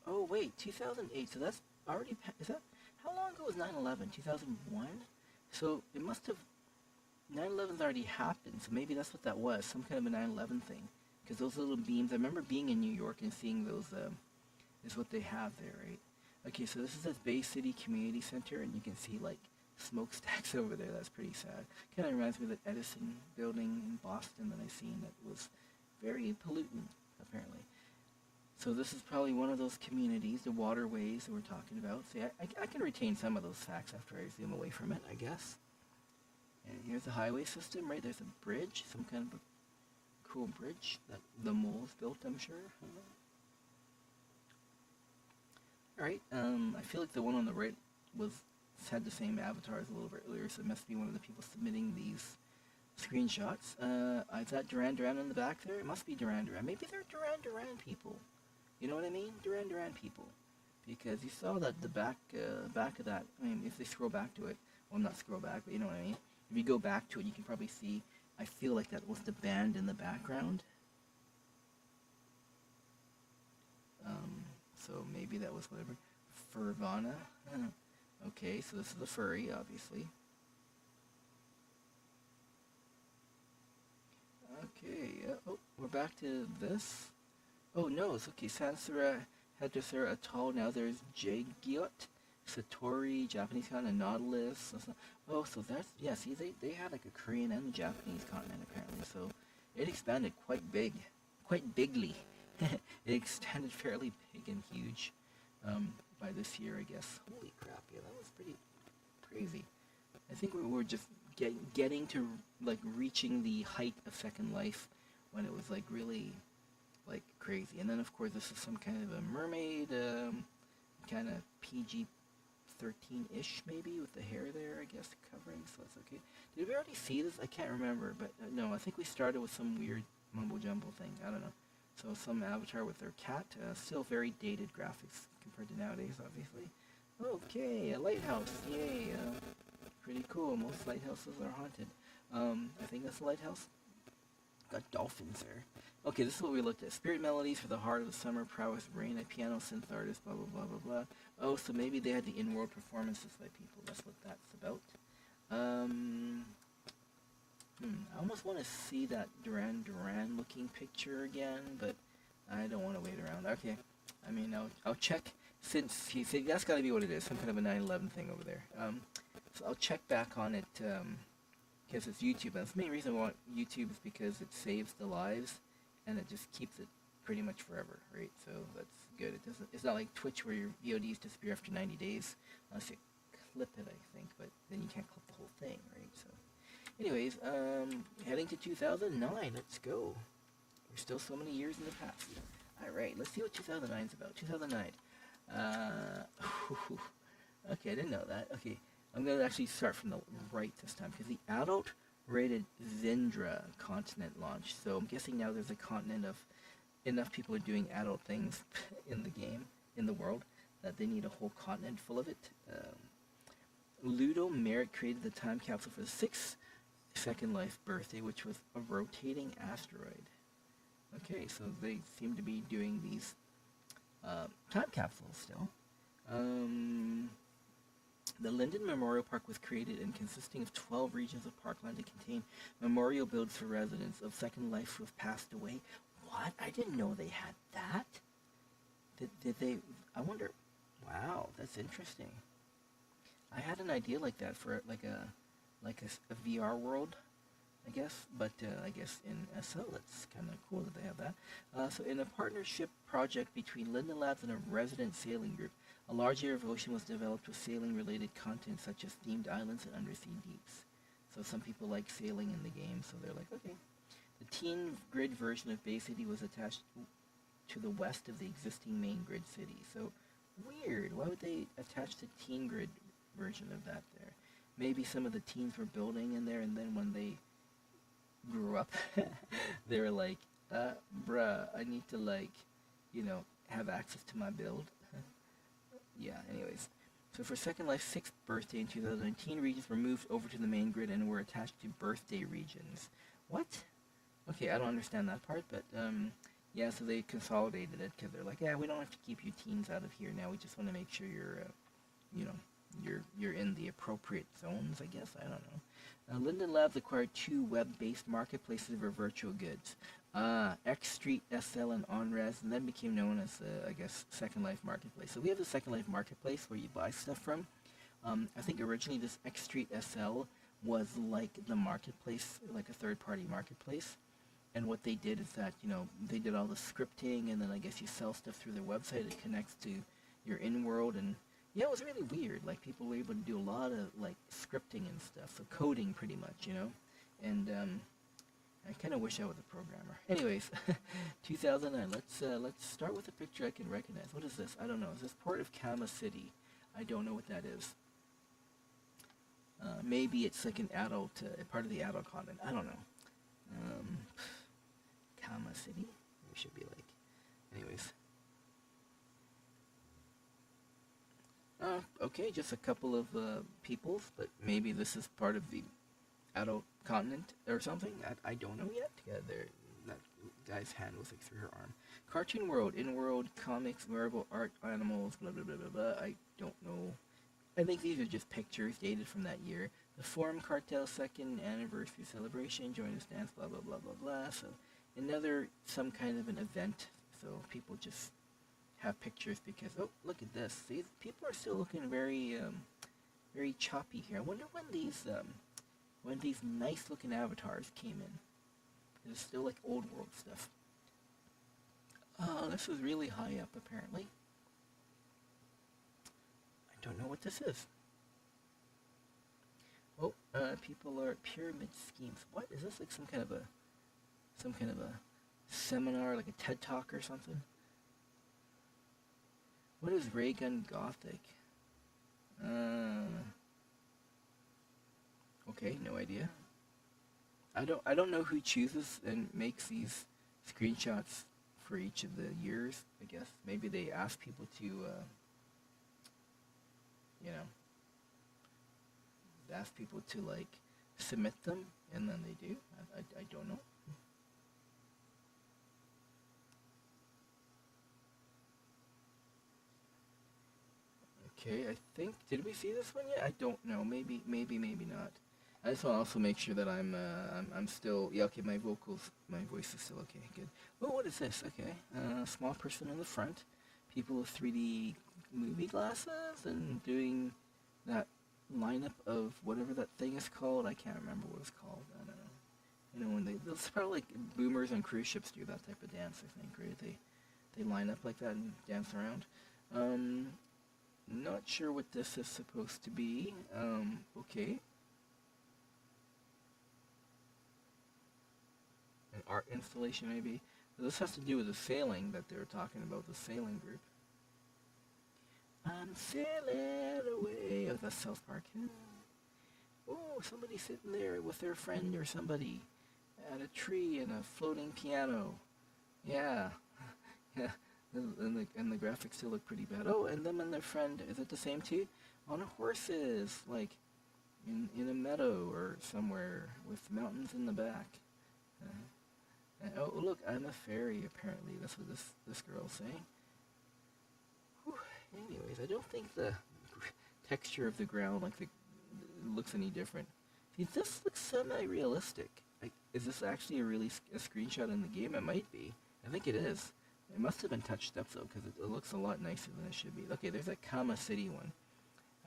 Oh wait, 2008, so that's already, is that, how long ago was 9/11? 2001? So it must have, 9/11's already happened, so maybe that's what that was, some kind of a 9/11 thing. Because those little beams, I remember being in New York and seeing those, is what they have there, right? Okay, so this is the Bay City Community Center, and you can see, like, smokestacks over there. That's pretty sad. Kind of reminds me of the Edison building in Boston that I seen that was very pollutant, apparently. So this is probably one of those communities, the waterways that we're talking about. See, I can retain some of those facts after I zoom away from it, I guess. And here's the highway system, right? There's a bridge, some kind of a cool bridge that the moles built, I'm sure. Alright, I feel like the one on the right had the same avatars a little bit earlier, so it must be one of the people submitting these screenshots. Is that Duran Duran in the back there? It must be Duran Duran. Maybe they're Duran Duran people. You know what I mean? Duran Duran people. Because you saw that the back of that, I mean, if they scroll back to it, well, not scroll back, but you know what I mean? If you go back to it, you can probably see, I feel like that was the band in the background. So maybe that was whatever. Furvana. Okay, so this is a furry, obviously. Okay, oh, we're back to this. Oh no, it's okay. Sansara Hedrosera Atoll. Now there's Jagiot, Satori, Japanese continent, Nautilus. Oh, so that's, yeah, see, they had like a Korean and a Japanese continent apparently, so it expanded quite bigly. It extended fairly big and huge by this year, I guess. Holy crap, yeah, that was pretty crazy. I think we were just getting to, like, reaching the height of Second Life when it was, like, really, like, crazy. And then, of course, this is some kind of a mermaid, kind of PG-13-ish, maybe, with the hair there, I guess, covering, so that's okay. Did we already see this? I can't remember, but no, I think we started with some weird mumbo-jumbo thing. I don't know. So some avatar with their cat. Still very dated graphics compared to nowadays, obviously. Okay, a lighthouse. Yay. Pretty cool. Most lighthouses are haunted. I think that's a lighthouse. Got dolphins there. Okay, this is what we looked at. Spirit melodies for the heart of the summer, prowess, rain, a piano, synth artist, blah, blah, blah, blah, blah. Oh, so maybe they had the in-world performances by people. That's what that's about. I almost want to see that Duran Duran looking picture again, but I don't want to wait around. Okay, I mean, I'll check, since he said that's got to be what it is, some kind of a 9/11 thing over there. So I'll check back on it, because it's YouTube. And the main reason I want YouTube is because it saves the lives, and it just keeps it pretty much forever, right? So that's good. It doesn't. It's not like Twitch where your VODs disappear after 90 days, unless you clip it, I think. But then you can't clip the whole thing, right? So, anyways, heading to 2009. Let's go. We're still so many years in the past. All right, let's see what 2009 is about. 2009. Okay, I didn't know that. Okay, I'm going to actually start from the right this time, because the adult-rated Zindra continent launched. So I'm guessing now there's a continent of enough people are doing adult things in the game, in the world, that they need a whole continent full of it. Ludo Merritt created the time capsule for the 6th Second Life birthday, which was a rotating asteroid. Okay, so they seem to be doing these time capsules still. The Linden Memorial Park was created and consisting of 12 regions of parkland to contain memorial builds for residents of Second Life who have passed away. What? I didn't know they had that. Did they? I wonder. Wow, that's interesting. I had an idea like that for like a VR world, I guess. But I guess in SL, it's kind of cool that they have that. So in a partnership project between Linden Labs and a resident sailing group, a large area of ocean was developed with sailing-related content such as themed islands and undersea deeps. So some people like sailing in the game, so they're like, okay. The Teen Grid version of Bay City was attached to the west of the existing main grid city. So weird. Why would they attach the Teen Grid version of that there? Maybe some of the teens were building in there, and then when they grew up, they were like, bruh, I need to, like, have access to my build. Yeah, anyways. So for Second Life's 6th birthday in 2019, regions were moved over to the main grid and were attached to birthday regions. What? Okay, I don't understand that part, but, yeah, so they consolidated it, because they're like, yeah, we don't have to keep you teens out of here now, we just want to make sure you're in the appropriate zones, I guess, I don't know. Linden Labs acquired 2 web-based marketplaces for virtual goods. X Street SL and OnRes, and then became known as, I guess, Second Life Marketplace. So we have the Second Life Marketplace where you buy stuff from. I think originally this X Street SL was like the marketplace, like a third-party marketplace. And what they did is that, they did all the scripting, and then I guess you sell stuff through their website. It connects to your in-world, and yeah, it was really weird. Like, people were able to do a lot of, like, scripting and stuff, so coding pretty much, And, I kind of wish I was a programmer. Anyways, 2009. Let's start with a picture I can recognize. What is this? I don't know. Is this Port of Kama City? I don't know what that is. Maybe it's like an adult, part of the adult continent. I don't know. Kama City? We should be like. Anyways. Okay, just a couple of peoples, but maybe this is part of the adult continent or something. I don't know yet. Yeah, that guy's hand was like through her arm. Cartoon World, in-world comics, wearable art, animals, blah blah blah blah blah. I don't know. I think these are just pictures dated from that year. The Forum Cartel 2nd anniversary celebration, join us dance, blah blah blah blah blah. So some kind of an event. So people just have pictures because, oh, look at this. These people are still looking very very choppy here. I wonder when these nice looking avatars came in. It's still like old world stuff. This was really high up apparently. I don't know what this is. Oh, people are pyramid schemes. What is this? Like some kind of a seminar, like a TED Talk or something? What is Raygun Gothic? Okay, no idea. I don't know who chooses and makes these screenshots for each of the years, I guess. Maybe they ask people to, you know, ask people to, like, submit them, and then they do. I don't know. Okay, I think, did we see this one yet? I don't know. Maybe not. I just want to also make sure that I'm still, yeah, okay, my voice is still okay, good. Oh, what is this? Okay, small person in the front, people with 3D movie glasses, and doing that lineup of whatever that thing is called. I can't remember what it's called. I don't know. You know, when it's probably like boomers on cruise ships do that type of dance, I think, right? They line up like that and dance around. Not sure what this is supposed to be. Okay. An art installation, maybe. This has to do with the sailing that they were talking about, the sailing group. I'm sailing away. Oh, that's South Park. Oh, somebody sitting there with their friend or somebody at a tree and a floating piano. Yeah. Yeah. And the graphics still look pretty bad. Oh, and them and their friend, is it the same too? On horses, like in a meadow or somewhere with mountains in the back. Oh, look, I'm a fairy, apparently. That's what this girl's saying. Whew. Anyways, I don't think the texture of the ground looks any different. See, this looks semi-realistic. Like, is this actually a screenshot in the game? It might be. I think it is. It must have been touched up, though, because it looks a lot nicer than it should be. Okay, there's a Kama City one.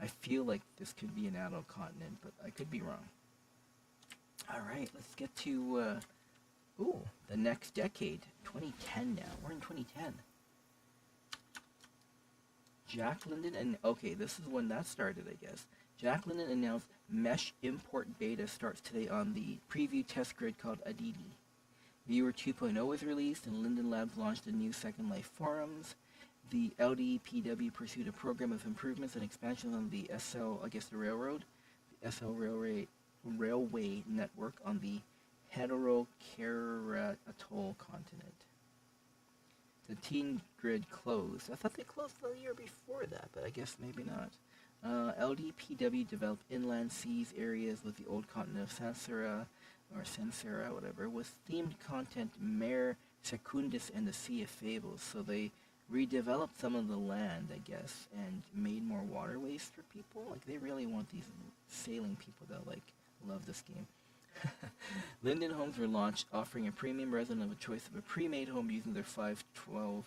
I feel like this could be an adult continent, but I could be wrong. Alright, let's get to, the next decade. 2010 now. We're in 2010. Jack London, and okay, this is when that started, I guess. Jack London announced Mesh Import Beta starts today on the preview test grid called Aditi. Viewer 2.0 was released, and Linden Labs launched a new Second Life forums. The LDPW pursued a program of improvements and expansions on the SL, I guess the railroad, the SL railway network on the Heterokarat Atoll continent. The teen grid closed. I thought they closed the year before that, but I guess maybe not. LDPW developed inland seas areas with the old continent of Sansera, or Sensera, whatever, with themed content Mare Secundus and the Sea of Fables. So they redeveloped some of the land, I guess, and made more waterways for people. Like, they really want these sailing people that, like, love this game. Linden Homes were launched, offering a premium resident of a choice of a pre-made home using their 512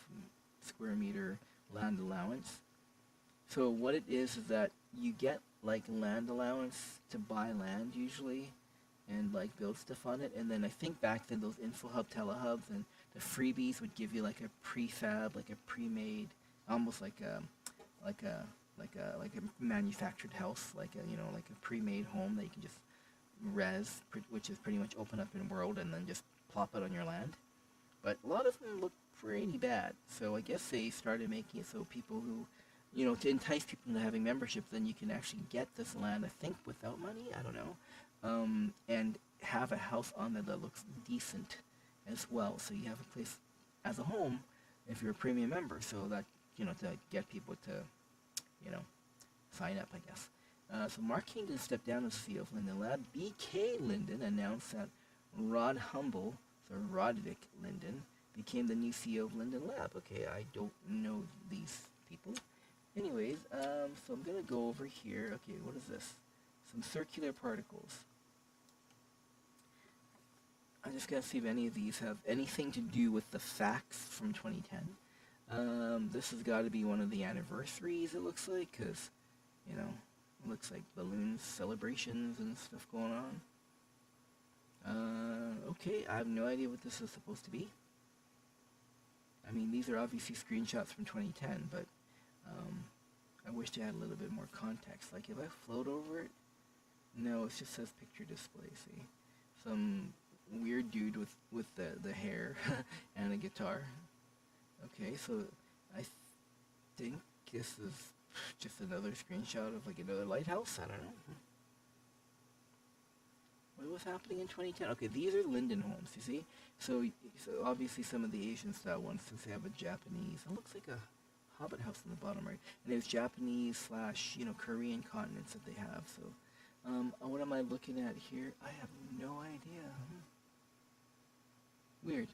square meter land allowance. So what it is that you get, like, land allowance to buy land, usually, and like build stuff on it, and then I think back then those InfoHub telehubs and the freebies would give you like a prefab, like a pre-made, almost like a manufactured house, like a pre-made home that you can just which is pretty much open up in world and then just plop it on your land. But a lot of them look pretty bad, so I guess they started making it so people who, to entice people into having memberships, then you can actually get this land, I think, without money. I don't know. And have a house on there that looks decent as well. So you have a place as a home if you're a premium member, so that, to get people to, sign up, I guess. So Mark Kingdon stepped down as CEO of Linden Lab. BK Linden announced that Rod Humble, so Rodvik Linden, became the new CEO of Linden Lab. Okay, I don't know these people. Anyways, so I'm going to go over here. Okay, what is this? Some circular particles. I'm just going to see if any of these have anything to do with the facts from 2010. This has got to be one of the anniversaries, it looks like, because, it looks like balloons, celebrations, and stuff going on. Okay, I have no idea what this is supposed to be. I mean, these are obviously screenshots from 2010, but I wish they had a little bit more context. Like, if I float over it, no, it just says picture display, see? Some weird dude with the hair and a guitar. Okay, so I think this is just another screenshot of, like, another lighthouse? I don't know. What was happening in 2010? Okay, these are Linden homes, you see? So obviously some of the Asian style ones, since they have a Japanese, it looks like a Hobbit house in the bottom right. And there's Japanese slash, Korean continents that they have. So, what am I looking at here? I have no idea. Weird.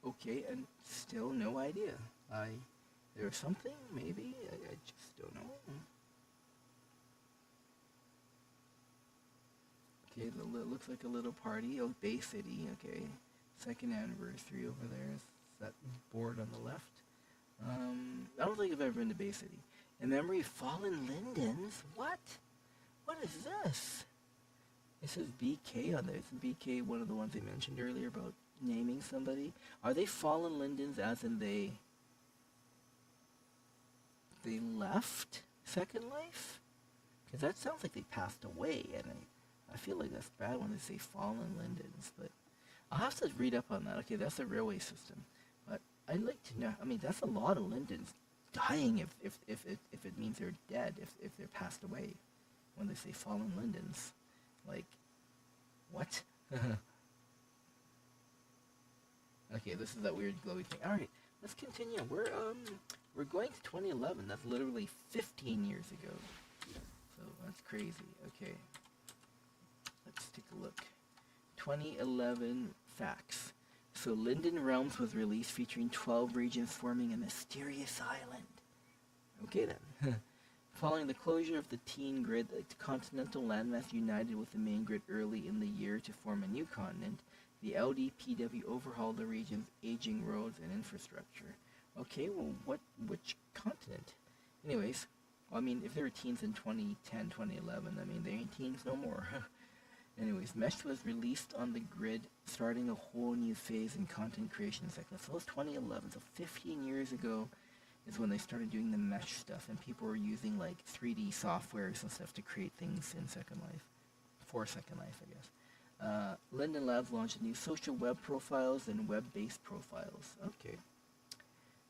Okay, and still no idea. There's something, maybe? I just don't know. Okay, it looks like a little party. Oh, Bay City, okay. Second anniversary over there. Is that board on the left? I don't think I've ever been to Bay City. In memory of Fallen Lindens? What? What is this? It says BK on there. It's BK, one of the ones I mentioned earlier about naming somebody. Are they Fallen Lindens as in they left Second Life? Because that sounds like they passed away, and I feel like that's bad when they say Fallen Lindens, but I'll have to read up on that. Okay, that's the railway system. But I'd like to know, I mean, that's a lot of Lindens dying if it means they're dead, if they're passed away, when they say Fallen Lindens. Like, what? Okay, this is that weird glowy thing. Alright, let's continue. We're going to 2011. That's literally 15 years ago. So that's crazy. Okay. Let's take a look. 2011 facts. So Linden Realms was released featuring 12 regions forming a mysterious island. Okay then. Following the closure of the Teen Grid, the continental landmass united with the main grid early in the year to form a new continent. The LDPW overhauled the region's aging roads and infrastructure. Okay, well, which continent? Anyways, I mean, if there were teens in 2010, 2011, I mean, they ain't teens no more. Anyways, Mesh was released on the grid, starting a whole new phase in content creation cycle. So it was 2011, so 15 years ago is when they started doing the Mesh stuff, and people were using, like, 3D softwares and stuff to create things in Second Life. For Second Life, I guess. Linden Labs launched new social web profiles and web-based profiles. Okay.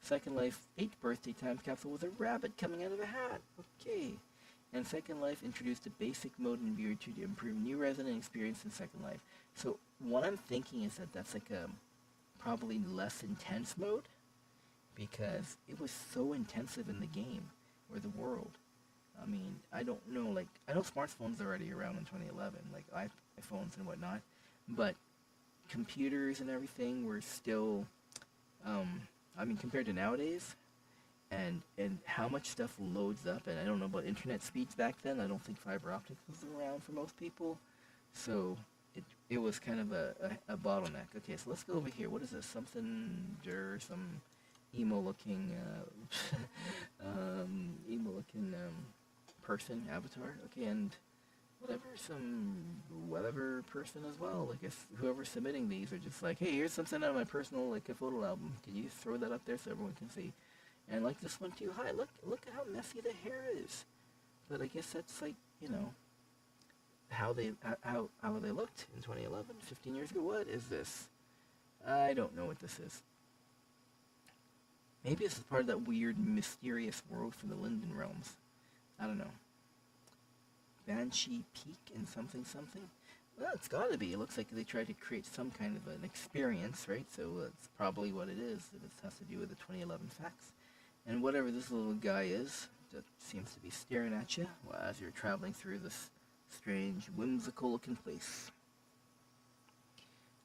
Second Life 8th birthday time capsule with a rabbit coming out of a hat. Okay. And Second Life introduced a basic mode in Viewer 2 to improve new resident experience in Second Life. So what I'm thinking is that that's like a probably less intense mode, because it was so intensive in the game or the world. I mean, I don't know, like, I know smartphones are already around in 2011, like iPhones and whatnot, but computers and everything were still, I mean, compared to nowadays, and how much stuff loads up, and I don't know about internet speeds back then. I don't think fiber optics was around for most people, so it was kind of a bottleneck. Okay, so let's go over here. What is this? Some emo-looking, person, avatar. Okay, and whatever person as well. I guess whoever's submitting these are just like, hey, here's something out of my personal, like, a photo album. Can you throw that up there so everyone can see? And like this one too. Hi, look at how messy the hair is. But I guess that's like, how they looked in 2011, 15 years ago. What is this? I don't know what this is. Maybe this is part of that weird, mysterious world from the Linden Realms. I don't know. Banshee Peak and something. Well, it's gotta be. It looks like they tried to create some kind of an experience, right? So that's probably what it is. It has to do with the 2011 facts. And whatever this little guy is, that seems to be staring at you as you're traveling through this strange, whimsical looking place.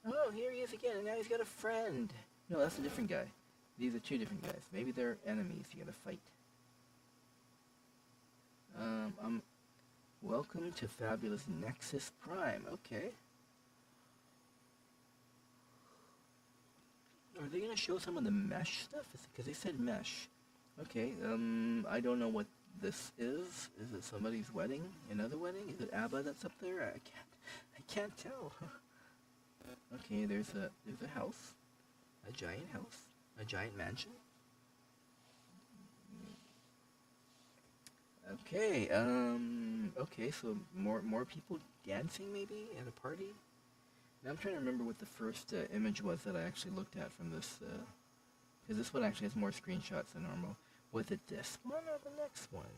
Oh, here he is again, and now he's got a friend. No, that's a different guy. These are two different guys. Maybe they're enemies you gotta fight. Welcome to Fabulous Nexus Prime. Okay. Are they gonna show some of the Mesh stuff? Because they said Mesh. Okay, I don't know what this is. Is it somebody's wedding? Another wedding? Is it ABBA that's up there? I can't tell. Okay, there's a house. A giant house. A giant mansion. Okay, okay, so more people dancing maybe at a party? Now I'm trying to remember what the first image was that I actually looked at from this, because this one actually has more screenshots than normal. Was it this one or the next one?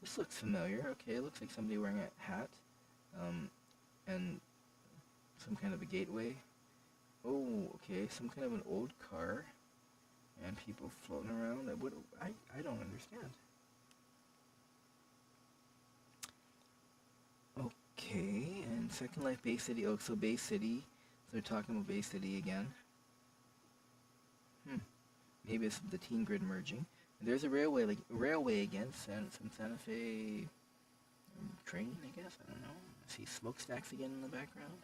This looks familiar. Okay, it looks like somebody wearing a hat. Um, and some kind of a gateway. Oh, okay, some kind of an old car, and people floating around. I don't understand. Okay, and Second Life Bay City. Oh, so Bay City. So they're talking about Bay City again. Hmm. Maybe it's the Teen Grid merging. And there's a railway again. Some Santa Fe train, I guess. I don't know. I see smokestacks again in the background.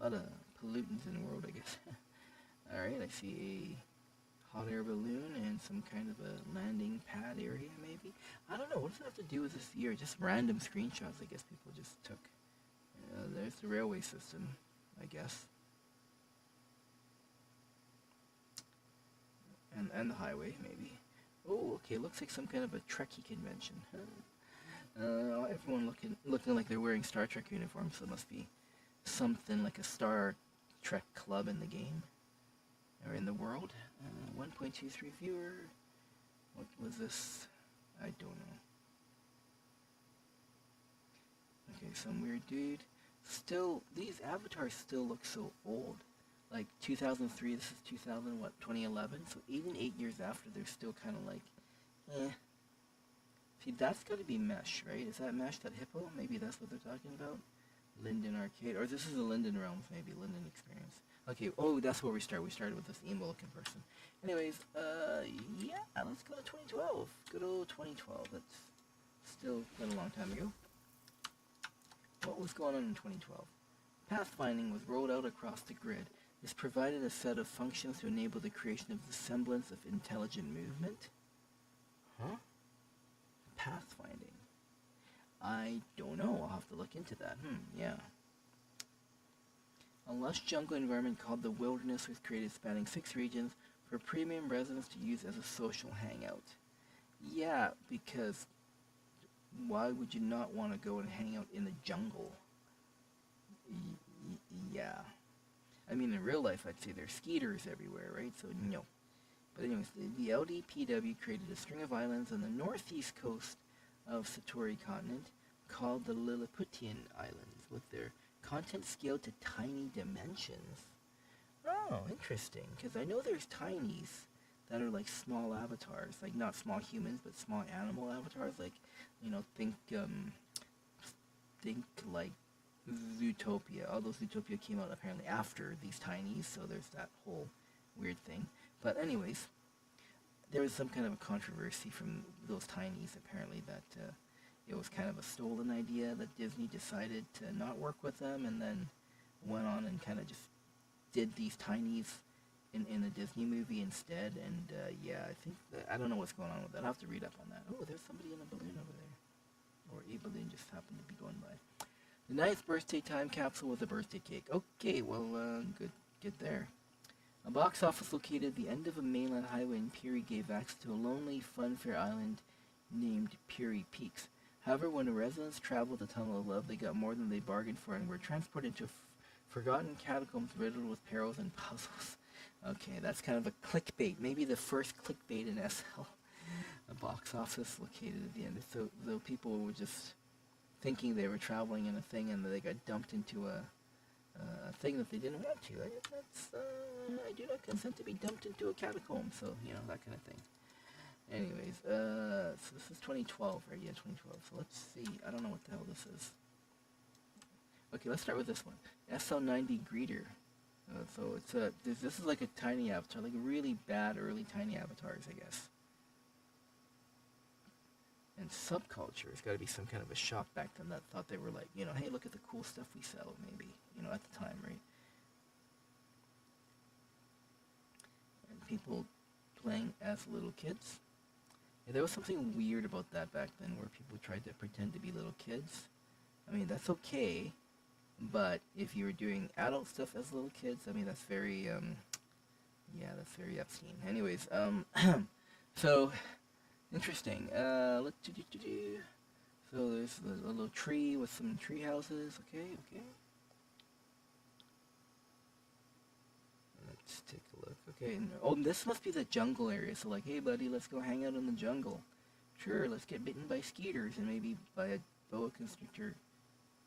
A lot of pollutants in the world, I guess. Alright, I see a hot air balloon and some kind of a landing pad area, maybe. I don't know. What does it have to do with this year? Just random screenshots, I guess people just took. There's the railway system, I guess. And the highway, maybe. Oh, okay, looks like some kind of a Trekkie convention. Everyone looking like they're wearing Star Trek uniforms, so it must be something like a Star Trek club in the game. Or in the world. 1.23 viewer. What was this? I don't know. Okay, some weird dude. Still, these avatars still look so old. Like 2003, this is 2011. So even 8 years after, they're still kind of like, eh. See, that's got to be Mesh, right? Is that Mesh, that hippo? Maybe that's what they're talking about? Linden Arcade. Or this is the Linden Realms, maybe. Linden Experience. Okay, oh, that's where we start. We started with this emo-looking person. Anyways, yeah, let's go to 2012. Good old 2012. That's still been a long time ago. What was going on in 2012? Pathfinding was rolled out across the grid. This provided a set of functions to enable the creation of the semblance of intelligent movement. Huh? Pathfinding. I don't know. I'll have to look into that. Yeah. A lush jungle environment called the Wilderness was created, spanning 6 regions for premium residents to use as a social hangout. Yeah, because why would you not want to go and hang out in the jungle? Yeah. I mean, in real life, I'd say there's skeeters everywhere, right? So, no. But anyways, the LDPW created a string of islands on the northeast coast of Satori continent called the Lilliputian Islands, with their content scaled to tiny dimensions. Oh, interesting. Because I know there's tinies that are like small avatars, like not small humans, but small animal avatars. Like, think like Zootopia. Although Zootopia came out apparently after these tinies, so there's that whole weird thing. But anyways, there was some kind of a controversy from those tinies, apparently, that it was kind of a stolen idea, that Disney decided to not work with them, and then went on and kind of just did these tinies in a Disney movie instead. And yeah, I think I don't know what's going on with that. I'll have to read up on that. Oh, there's somebody in a balloon over there. Or a balloon just happened to be going by. The 9th birthday time capsule with a birthday cake. Okay, well, good there. A box office located at the end of a mainland highway in Peary gave access to a lonely funfair island named Peary Peaks. However, when the residents traveled the Tunnel of Love, they got more than they bargained for and were transported to forgotten catacombs riddled with perils and puzzles. Okay, that's kind of a clickbait. Maybe the first clickbait in SL. A box office located at the end. So the people were just thinking they were traveling in a thing, and they got dumped into a thing that they didn't want to. I do not consent to be dumped into a catacomb. So that kind of thing. Anyways, so this is 2012, right? Yeah, 2012. So let's see. I don't know what the hell this is. Okay, let's start with this one. SL90 Greeter. So it's this is like a tiny avatar, like really bad early tiny avatars, I guess. And Subculture, it's got to be some kind of a shop back then that thought they were like, hey, look at the cool stuff we sell, maybe, at the time, right? And people playing as little kids. Yeah, there was something weird about that back then, where people tried to pretend to be little kids. I mean, that's okay, but if you were doing adult stuff as little kids, I mean, that's very, that's very obscene. Anyways, so, interesting. So there's a little tree with some tree houses. Okay. Let's take a look. Okay. Oh, this must be the jungle area. So like, hey buddy, let's go hang out in the jungle. Sure, let's get bitten by skeeters and maybe by a boa constrictor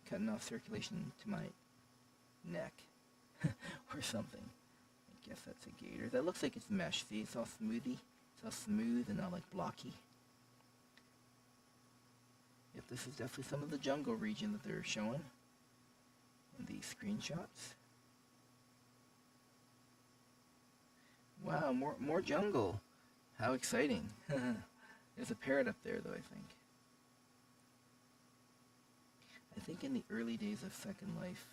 cutting off circulation to my neck or something. I guess that's a gator. That looks like it's mesh. See, it's all smoothie. It's all smooth and not like blocky. Yep, this is definitely some of the jungle region that they're showing in these screenshots. Wow, more jungle. How exciting. There's a parrot up there, though, I think. I think in the early days of Second Life...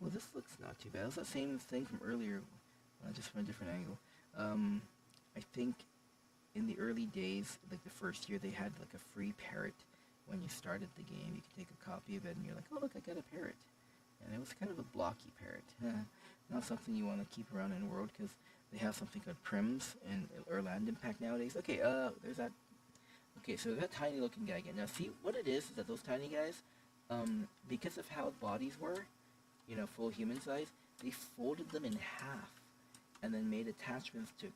Well, this looks not too bad. It's the same thing from earlier, just from a different angle. I think in the early days, like the first year, they had like a free parrot. When you started the game, you could take a copy of it, and you're like, oh, look, I got a parrot. And it was kind of a blocky parrot. Not something you want to keep around in the world, because they have something called prims or land impact nowadays. Okay, there's that. Okay, so that tiny looking guy again. Now, see, what it is that those tiny guys, because of how bodies were, you know, full human size, they folded them in half and then made attachments to,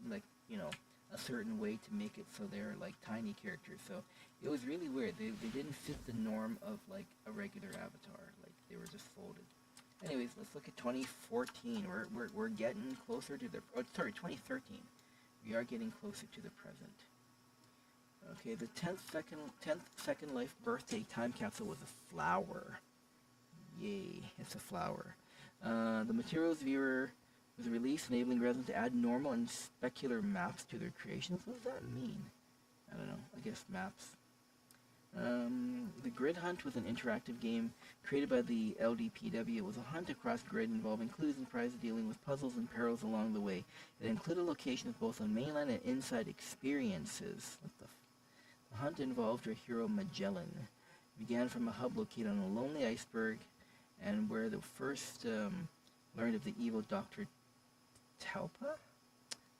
like, you know, a certain way to make it so they're like tiny characters. So it was really weird. They didn't fit the norm of like a regular avatar. Like they were just folded. Anyways, let's look at 2014. We're getting closer to the 2013. We are getting closer to the present. Okay, the 10th Second Life birthday time capsule was a flower. Yay, it's a flower. The materials viewer was released, enabling residents to add normal and specular maps to their creations. What does that mean? I don't know. I guess maps. The Grid Hunt was an interactive game created by the LDPW. It was a hunt across grid involving clues and prizes dealing with puzzles and perils along the way. It included locations both on mainland and inside experiences. The hunt involved our hero Magellan. It began from a hub located on a lonely iceberg, and where the first learned of the evil Dr. Talpa?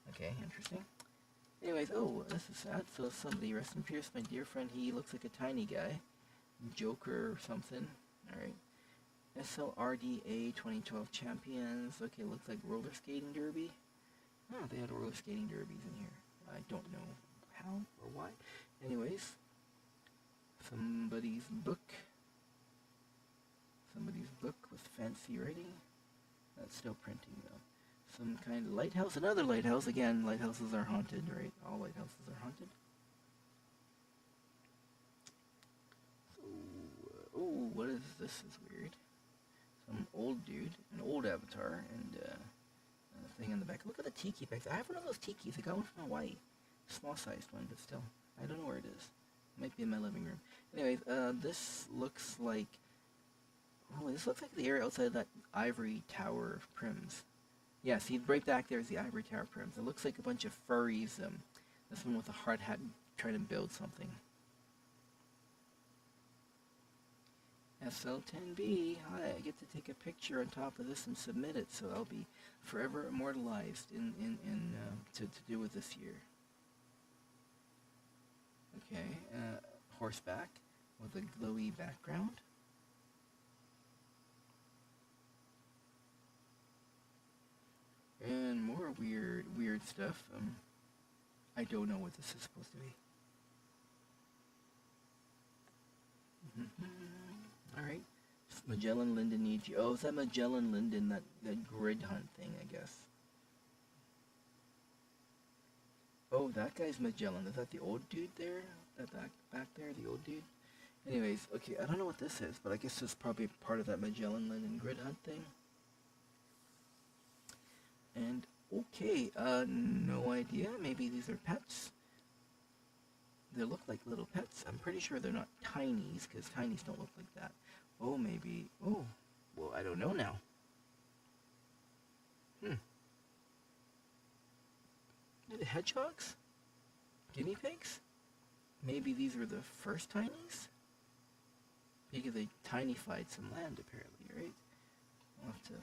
Okay, interesting. Anyways, oh, this is sad. So somebody, rest in peace, my dear friend. He looks like a tiny guy. Joker or something. Alright. SLRDA 2012 champions. Okay, looks like roller skating derby. Oh, they had roller skating derbies in here. I don't know how or why. Anyways, somebody's book. Somebody's book with fancy writing. That's still printing though. Some kind of lighthouse. Another lighthouse. Again, lighthouses are haunted, right? All lighthouses are haunted. So, oh, what is this? Is weird. Some old dude, an old avatar, and a thing in the back. Look at the tiki bags. I have one of those tikis. I got one from Hawaii. Small-sized one, but still. I don't know where it is. It might be in my living room. Anyways, this looks like... Oh, this looks like the area outside that ivory tower of prims. Yeah, see, right back there is the ivory tower of prims. It looks like a bunch of furries. This one with a hard hat trying to build something. SL10B. Hi, I get to take a picture on top of this and submit it, so I'll be forever immortalized to do with this year. Okay, horseback with a glowy background. And more weird stuff. I don't know what this is supposed to be. Alright. Magellan Linden needs you. Oh, is that Magellan Linden, that grid hunt thing, I guess. Oh, that guy's Magellan. Is that the old dude there? That back there, the old dude? Anyways, okay, I don't know what this is, but I guess it's probably part of that Magellan Linden grid hunt thing. And, okay, no idea. Maybe these are pets. They look like little pets. I'm pretty sure they're not tinies, because tinies don't look like that. Oh, maybe... Oh, well, I don't know now. Are they hedgehogs? Guinea pigs? Maybe these were the first tinies? Because they tinified some land, apparently, right? I'll have to...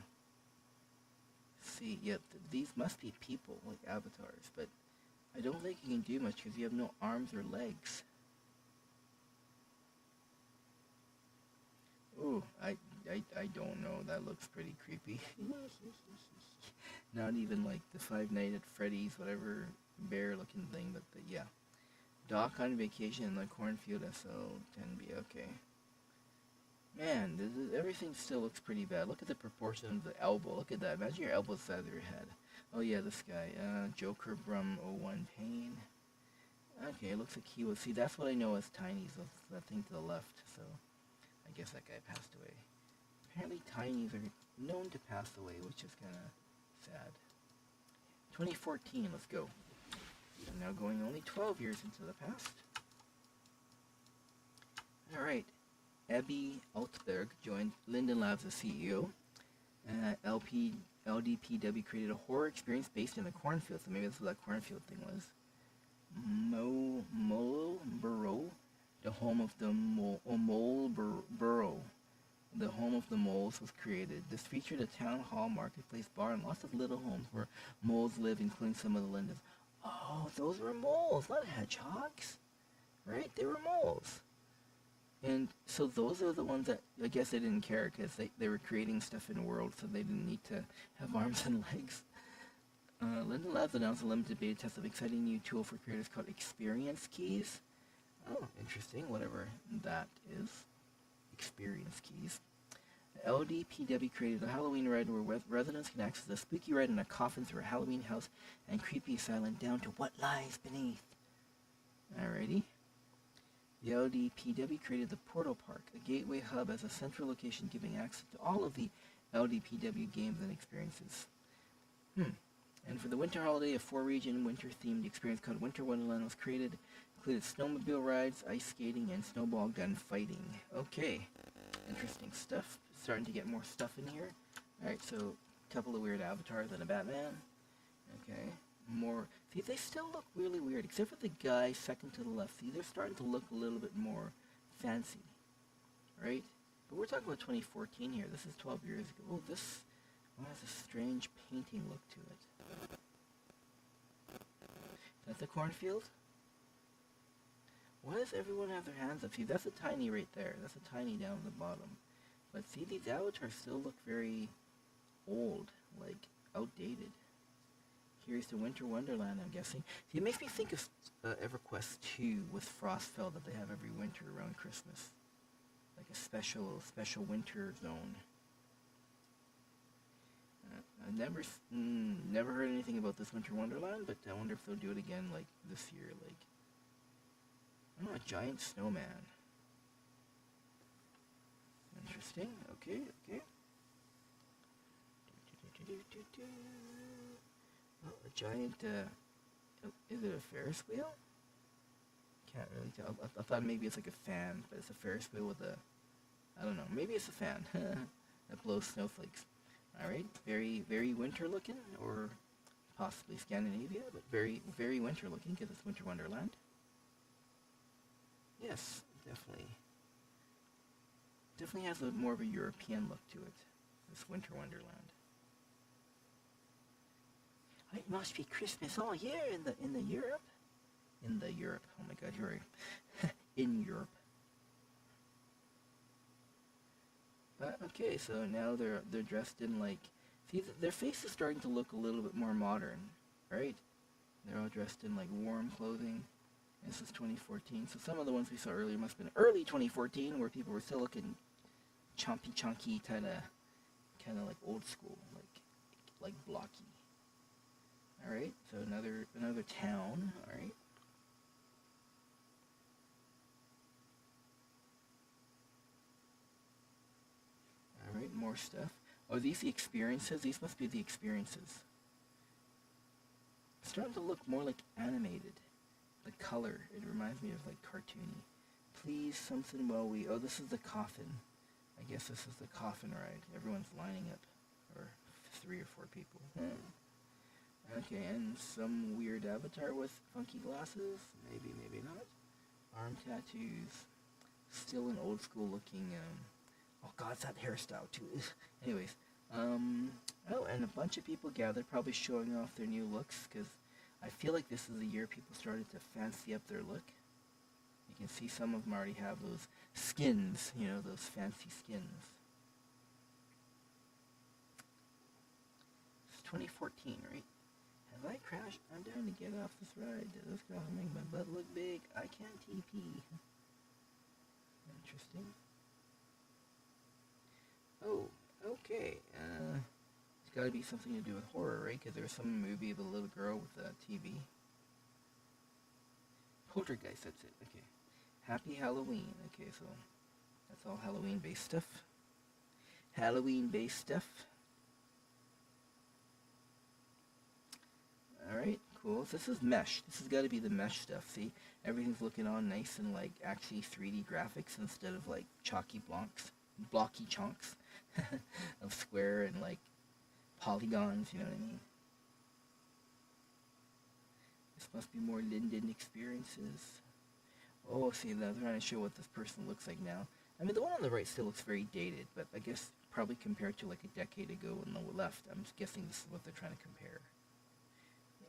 see, yep, these must be people, like avatars, but I don't think you can do much because you have no arms or legs. Ooh, I don't know, that looks pretty creepy. Not even like the Five Nights at Freddy's, whatever bear looking thing, but yeah. Doc on vacation in the cornfield, SL10B, okay. Man, everything still looks pretty bad. Look at the proportion of the elbow. Look at that. Imagine your elbow the size of your head. Oh yeah, this guy. Joker Brum 01 Pain. Okay, it looks like he was. See, that's what I know as Tiny. So that thing to the left. So I guess that guy passed away. Apparently, Tinies are known to pass away, which is kind of sad. 2014. Let's go. I'm now going only 12 years into the past. All right. Abby Altberg joined Linden Labs as CEO. LDPW created a horror experience based in the cornfield, so maybe that's what that cornfield thing was. Moleborough, the home of the Moleborough, the home of the moles, was created. This featured a town hall, marketplace, bar, and lots of little homes where moles live, including some of the Lindens. Oh, those were moles, not hedgehogs, right? They were moles. And so those are the ones that I guess they didn't care because they were creating stuff in the world, so they didn't need to have arms and legs. Linden Labs announced a limited beta test of an exciting new tool for creators called Experience Keys. Oh, interesting, whatever that is. Experience Keys. LDPW created a Halloween ride where residents can access a spooky ride in a coffin through a Halloween house and creepy asylum down to what lies beneath. Alrighty. The LDPW created the Portal Park, a gateway hub as a central location giving access to all of the LDPW games and experiences. And for the winter holiday, a 4-region winter-themed experience called Winter Wonderland was created. Included snowmobile rides, ice skating, and snowball gun fighting. Okay, interesting stuff. Starting to get more stuff in here. Alright, so a couple of weird avatars and a Batman. Okay, more. See, they still look really weird, except for the guy second to the left. See, they're starting to look a little bit more fancy, right? But we're talking about 2014 here. This is 12 years ago. Oh, this one has a strange painting look to it. Is that the cornfield? Why does everyone have their hands up? See, that's a Tiny right there. That's a Tiny down the bottom. But see, these avatars still look very old, like outdated. Here's the Winter Wonderland, I'm guessing. See, it makes me think of EverQuest 2 with Frostfell that they have every winter around Christmas. Like a special winter zone. I've never heard anything about this Winter Wonderland, but I wonder if they'll do it again, like, this year, like... Oh, a giant snowman. Interesting. Okay. Oh, a giant, is it a Ferris wheel? Can't really tell. I thought maybe it's like a fan, but it's a Ferris wheel with a... I don't know. Maybe it's a fan that blows snowflakes. Alright, very, very winter looking, or possibly Scandinavia, but very, very winter looking because it's Winter Wonderland. Yes, definitely. Definitely has more of a European look to it, this Winter Wonderland. It must be Christmas all year in the Europe. In the Europe. Oh my God, here I in Europe. But okay, so now they're dressed in like, see, their face is starting to look a little bit more modern, right? They're all dressed in like warm clothing. This is 2014, so some of the ones we saw earlier must have been early 2014, where people were still looking chunky, kind of like old school, like blocky. All right, so another town. All right. All right, more stuff. Oh, these the experiences? These must be the experiences. It's starting to look more like animated. The color, it reminds me of like cartoony. Please, something while we... Oh, this is the coffin. I guess this is the coffin ride. Everyone's lining up. Or 3 or 4 people. Okay, and some weird avatar with funky glasses. Maybe, maybe not. Arm tattoos. Still an old school looking... Oh God, it's that hairstyle too. Anyways. Oh, and a bunch of people gathered, probably showing off their new looks, because I feel like this is the year people started to fancy up their look. You can see some of them already have those skins, you know, those fancy skins. It's 2014, right? Have I crashed? I'm down to get off this ride. This gonna make my butt look big. I can't TP. Interesting. Okay, it's got to be something to do with horror, right? Because there's some movie of a little girl with a TV. Poltergeist, that's it. Okay. Happy Halloween. Okay, so that's all Halloween-based stuff. Halloween-based stuff. Alright, cool. So this is mesh. This has got to be the mesh stuff. See? Everything's looking all nice and like actually 3D graphics instead of like chalky blocky chunks of square and like polygons, you know what I mean? This must be more Linden experiences. Oh, see, they're trying to show what this person looks like now. I mean, the one on the right still looks very dated, but I guess probably compared to like a decade ago on the left, I'm just guessing this is what they're trying to compare.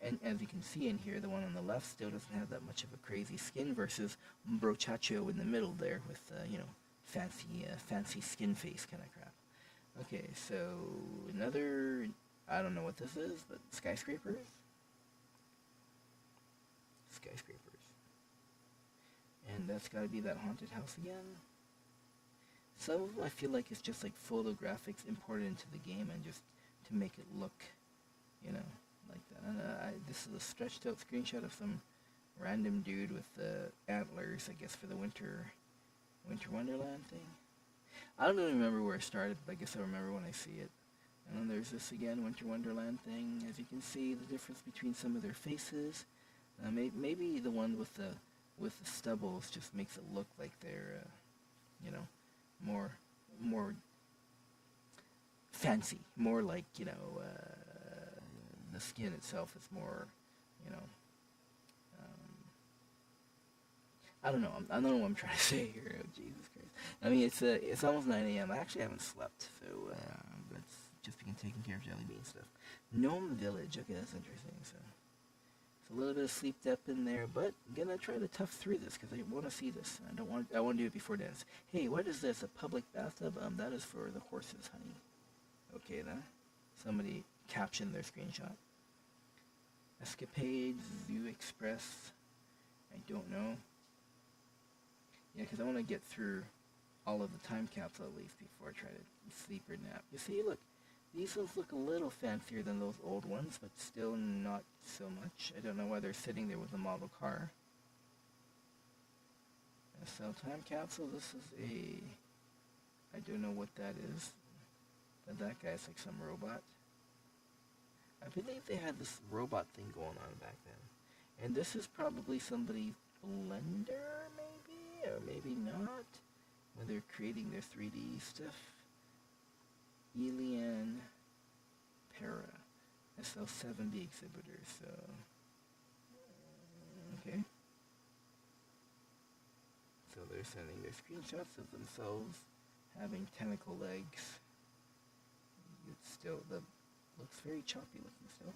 And as you can see in here, the one on the left still doesn't have that much of a crazy skin versus Brochacho in the middle there with, you know, fancy skin face kind of crap. Okay, so another, I don't know what this is, but skyscrapers? Skyscrapers. And that's gotta be that haunted house again. Some of them I feel like it's just like photographics imported into the game and just to make it look, you know, like that. And this is a stretched out screenshot of some random dude with antlers, I guess, for the Winter Wonderland thing. I don't really remember where it started, but I guess I remember when I see it. And then there's this again, Winter Wonderland thing. As you can see, the difference between some of their faces. Maybe the one with the stubbles just makes it look like they're, you know, more fancy, more like, you know, the skin itself is more, you know, I don't know. I don't know what I'm trying to say here. Oh, Jesus Christ! I mean, it's almost 9 a.m. I actually haven't slept, so that's just been taking care of jelly bean stuff. Gnome Village. Okay, that's interesting. So it's a little bit of sleep depth in there, but I'm gonna try to tough through this because I want to see this. I want to do it before dance. Hey, what is this? A public bathtub? That is for the horses, honey. Okay, then. Somebody captioned their screenshot. Escapades, Zoo Express. I don't know. Yeah, because I want to get through all of the time capsule at least before I try to sleep or nap. You see, look, these ones look a little fancier than those old ones, but still not so much. I don't know why they're sitting there with a model car. So time capsule, this is I don't know what that is, but that guy's like some robot. I believe they had this robot thing going on back then. And this is probably somebody's Blender, maybe? Or maybe not. When they're creating their 3D stuff. Elian Para. SL7B exhibitor, so... Okay. So they're sending their screenshots of themselves having tentacle legs. It's still, that looks very choppy looking still.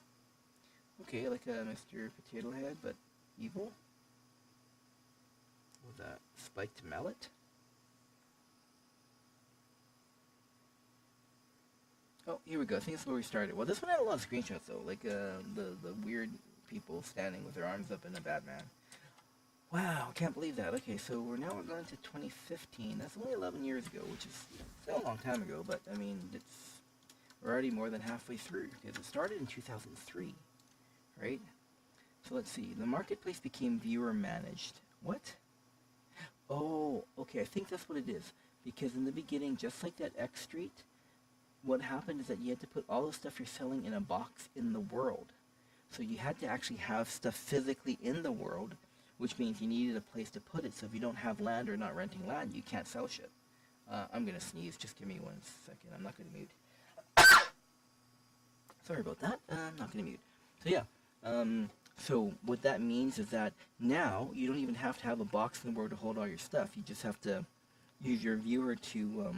Okay, like a Mr. Potato Head, but evil. With a spiked mallet. Oh, here we go. I think this is where we started. Well, this one had a lot of screenshots though, like the weird people standing with their arms up in a Batman. Wow, can't believe that. Okay, so we're going to 2015. That's only 11 years ago, which is still a long time ago, but I mean, we're already more than halfway through because it started in 2003, right? So let's see. The marketplace became viewer managed. What? Oh, okay. I think that's what it is. Because in the beginning, just like that X Street, what happened is that you had to put all the stuff you're selling in a box in the world. So you had to actually have stuff physically in the world, which means you needed a place to put it. So if you don't have land or not renting land, you can't sell shit. I'm going to sneeze. Just give me 1 second. I'm not going to mute. Sorry about that. I'm not going to mute. So yeah. So what that means is that now you don't even have to have a box in the world to hold all your stuff. You just have to use your viewer to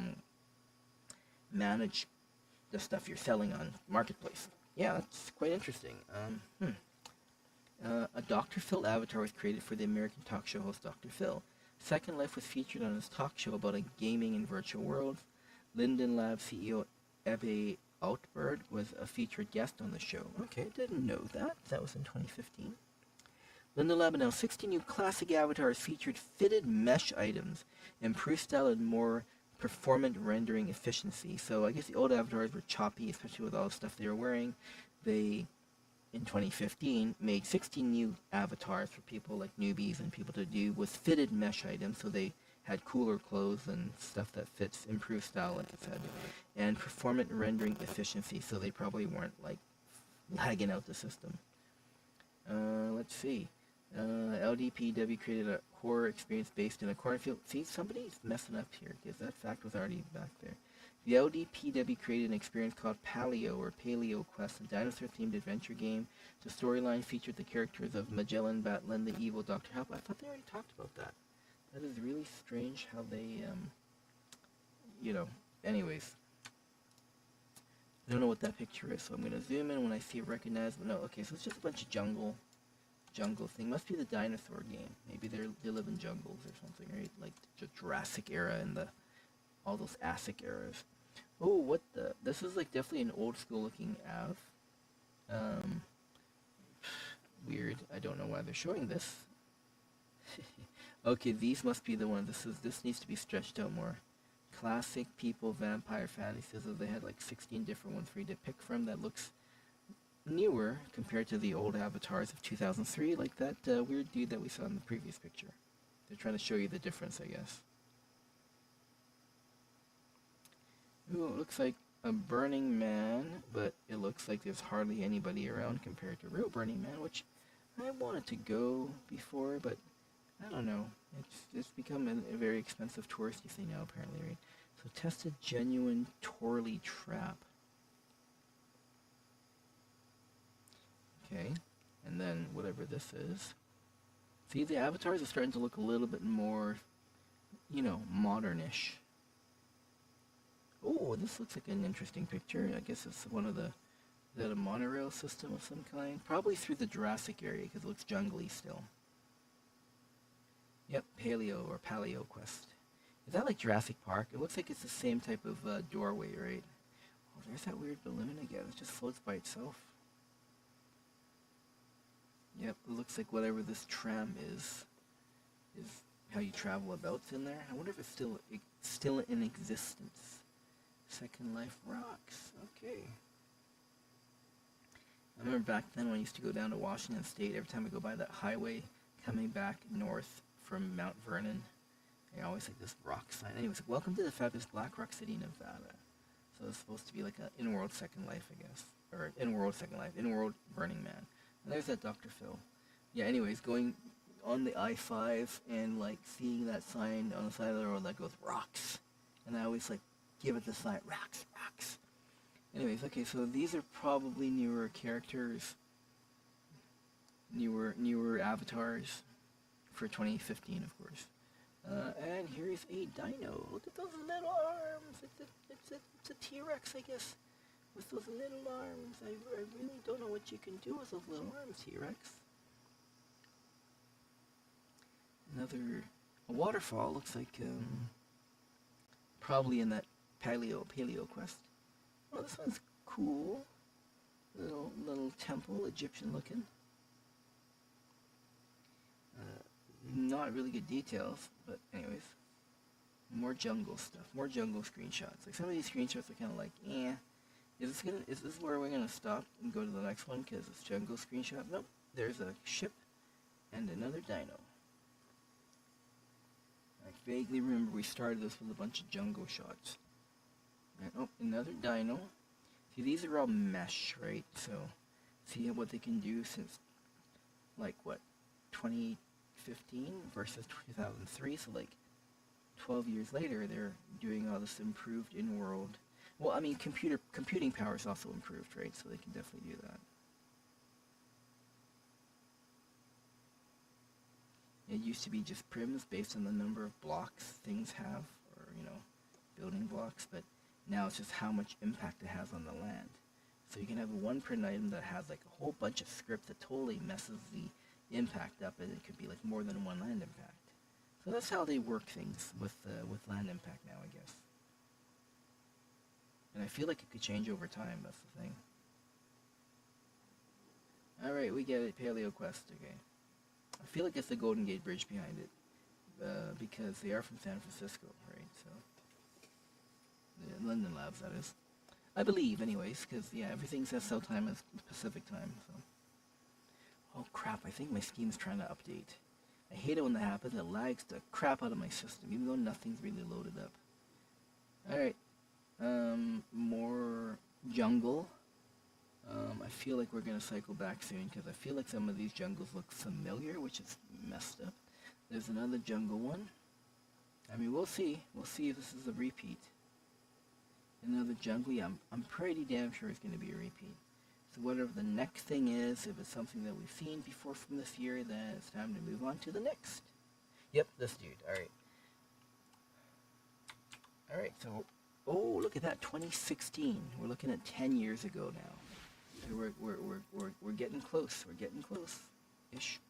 manage the stuff you're selling on Marketplace. Yeah, that's quite interesting. A Dr. Phil avatar was created for the American talk show host Dr. Phil. Second Life was featured on his talk show about a gaming and virtual worlds. Linden Lab CEO Ebbe Outbird was a featured guest on the show. Okay, didn't know that. That was in 2015. Linden Lab announced 60 new classic avatars featured fitted mesh items, improved style, and more performant rendering efficiency. So I guess the old avatars were choppy, especially with all the stuff they were wearing. They, in 2015, made 16 new avatars for people like newbies and people to do with fitted mesh items. So they had cooler clothes and stuff that fits, improved style, like I said, and performant rendering efficiency. So they probably weren't like lagging out the system. Let's see. LDPW created a horror experience based in a cornfield. See, somebody's messing up here because that fact was already back there. The LDPW created an experience called Paleo or Paleo Quest, a dinosaur-themed adventure game. The storyline featured the characters of Magellan, Battlen, the evil Dr. Help. I thought they already talked about that. That is really strange how they, anyways. I don't know what that picture is, so I'm going to zoom in when I see it recognized. No, okay, so it's just a bunch of jungle thing. Must be the dinosaur game. Maybe they live in jungles or something, right? Like the Jurassic era and all those Asic eras. Oh, what the? This is like definitely an old school looking Av. Weird. I don't know why they're showing this. Okay, these must be the ones. This needs to be stretched out more. Classic people vampire fantasy. So they had like 16 different ones for you to pick from. That looks newer compared to the old avatars of 2003, like that weird dude that we saw in the previous picture. They're trying to show you the difference, I guess. Ooh, it looks like a Burning Man, but it looks like there's hardly anybody around compared to real Burning Man, which I wanted to go before, but I don't know. It's become a very expensive touristy thing now, apparently, right? So tested genuine Torley trap. Okay, and then whatever this is. See, the avatars are starting to look a little bit more, modernish. Oh, this looks like an interesting picture. I guess it's one of a monorail system of some kind? Probably through the Jurassic area, because it looks jungly still. Yep, Paleo or Paleo Quest. Is that like Jurassic Park? It looks like it's the same type of doorway, right? Oh, there's that weird balloon again. It just floats by itself. Yep, it looks like whatever this tram is how you travel about in there. I wonder if it's still in existence. Second Life Rocks. Okay. I remember back then when I used to go down to Washington State, every time I go by that highway coming back north from Mount Vernon, I always like this rock sign. Anyways, welcome to the fabulous Black Rock City, Nevada. So it's supposed to be like an in-world Second Life, I guess. Or in-world Second Life, in-world Burning Man. And there's that Dr. Phil. Yeah, anyways, going on the I-5 and like seeing that sign on the side of the road that goes rocks. And I always like give it the sign, rocks, rocks. Anyways, okay, so these are probably newer characters, newer avatars for 2015, of course. And here's a dino. Look at those little arms. It's a T-Rex, I guess, with those little arms. I really don't know what you can do with those little arms, T-Rex. Another waterfall. Looks like probably in that Paleo Quest. Oh, this one's cool. Little temple, Egyptian looking. Not really good details, but anyways. More jungle stuff, more jungle screenshots. Like some of these screenshots are kind of like, is this where we're gonna stop and go to the next one because it's jungle screenshot? Nope. There's a ship and another dino. I vaguely remember we started this with a bunch of jungle shots. And, oh, another dino. See, these are all mesh, right? So, see what they can do since, like, what, 2015 versus 2003? So, like, 12 years later, they're doing all this improved in-world. Well, I mean, computing power is also improved, right? So they can definitely do that. It used to be just prims based on the number of blocks things have, or, building blocks, but now it's just how much impact it has on the land. So you can have one print item that has like a whole bunch of script that totally messes the impact up, and it could be like more than one land impact. So that's how they work things with land impact now, I guess. And I feel like it could change over time, that's the thing. Alright, we get it, Paleo Quest, okay. I feel like it's the Golden Gate Bridge behind it, because they are from San Francisco, right, so. Yeah, London Labs, that is. I believe, anyways, because, yeah, everything says cell time is Pacific time, so. Oh, crap, I think my Steam's trying to update. I hate it when that happens. It lags the crap out of my system, even though nothing's really loaded up. Alright, more jungle. I feel like we're going to cycle back soon, because I feel like some of these jungles look familiar, which is messed up. There's another jungle one. I mean, we'll see. We'll see if this is a repeat. Another jungle, yeah, I'm pretty damn sure it's going to be a repeat. So whatever the next thing is, if it's something that we've seen before from this year, then it's time to move on to the next. Yep, this dude. Alright. Alright, so, oh, look at that, 2016. We're looking at 10 years ago now. So we're getting close. We're getting close. Ish.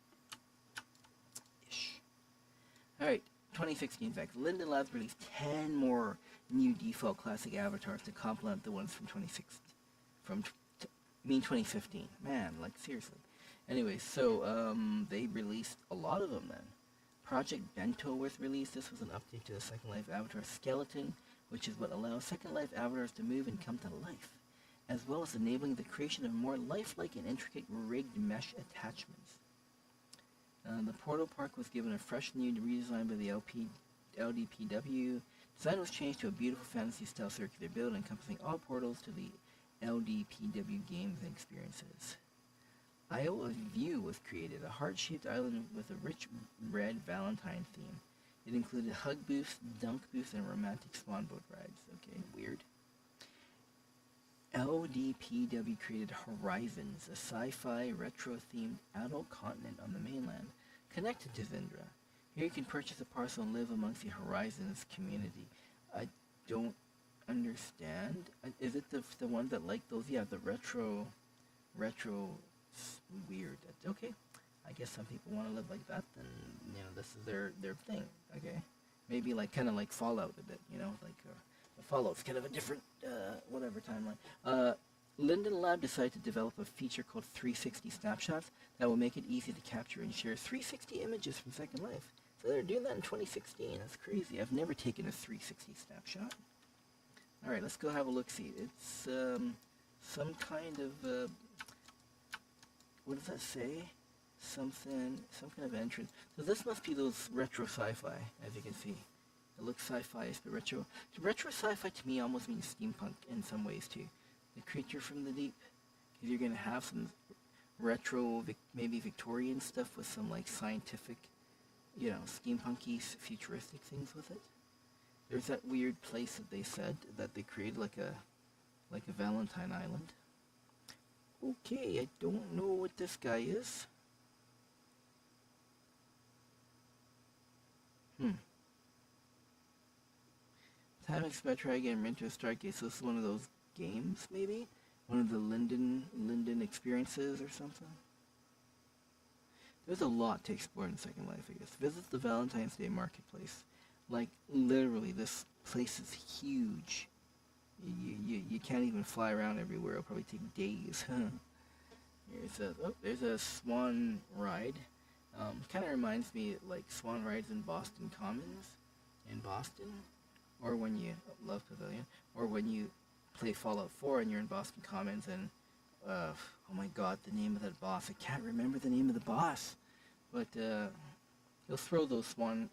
Alright, 2016. In fact, Linden Labs released 10 more new default classic avatars to complement the ones from 2015. Man, like, seriously. Anyway, so they released a lot of them then. Project Bento was released. This was an update to the Second Life avatar skeleton, which is what allows Second Life avatars to move and come to life, as well as enabling the creation of more lifelike and intricate rigged mesh attachments. The Portal Park was given a fresh new redesign by the LDPW. Design was changed to a beautiful fantasy-style circular build encompassing all portals to the LDPW games and experiences. Iowa View was created, a heart-shaped island with a rich red Valentine theme. It included hug booths, dunk booths, and romantic swan boat rides. Okay, weird. LDPW created Horizons, a sci-fi retro-themed adult continent on the mainland, connected to Zindra. Here you can purchase a parcel and live amongst the Horizons community. I don't understand. Is it the ones that like those? Yeah, the retro, weird. Okay, I guess some people want to live like that. Then this is their thing. Okay, maybe like kind of like Fallout a bit. Like. Fallout's kind of a different, whatever timeline. Linden Lab decided to develop a feature called 360 Snapshots that will make it easy to capture and share 360 images from Second Life. So they're doing that in 2016. That's crazy. I've never taken a 360 snapshot. Alright, let's go have a look-see. It's some kind of, what does that say? Some kind of entrance. So this must be those retro sci-fi, as you can see. It looks sci-fi, but retro. Retro sci-fi to me almost means steampunk in some ways too. The creature from the deep, because you're gonna have some retro, maybe Victorian stuff with some like scientific, steampunky, futuristic things with it. There's that weird place that they said that they created like a Valentine Island. Okay, I don't know what this guy is. Time Expect Try Again, Rent Stargate, so this is one of those games, maybe? One of the Linden experiences or something? There's a lot to explore in Second Life, I guess. Visit the Valentine's Day Marketplace. Like, literally, this place is huge. You can't even fly around everywhere. It'll probably take days. There's a swan ride. Kind of reminds me like swan rides in Boston Commons in Boston. Or when you love Pavilion, or when you play Fallout 4 and you're in Boston Commons and, oh my god, the name of that boss. I can't remember the name of the boss. But, he'll throw those swan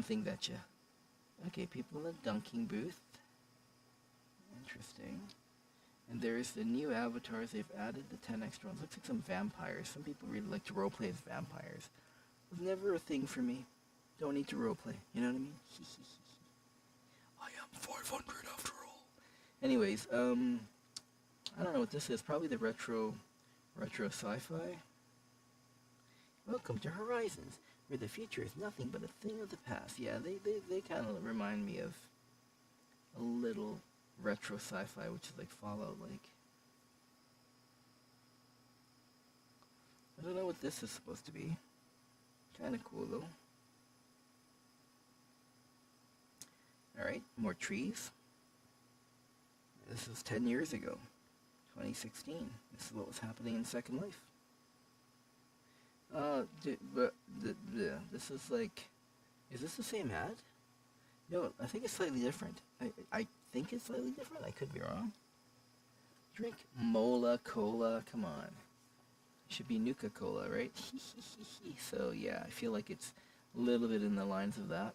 things at you. Okay, people in the dunking booth. Interesting. And there's the new avatars. They've added the 10 extra ones. Looks like some vampires. Some people really like to roleplay as vampires. It was never a thing for me. Don't need to roleplay, you know what I mean? I am 500 after all. Anyways, I don't know what this is. Probably the retro sci-fi. Welcome to Horizons, where the future is nothing but a thing of the past. Yeah, they kind of remind me of a little retro sci-fi, which is like Fallout, like. I don't know what this is supposed to be. Kind of cool though. Alright, more trees. This is 10 years ago, 2016. This is what was happening in Second Life. This is like, is this the same ad? No, I think it's slightly different. I think it's slightly different. I could be wrong. Drink Mola Cola. Come on. It should be Nuka Cola, right? So yeah, I feel like it's a little bit in the lines of that.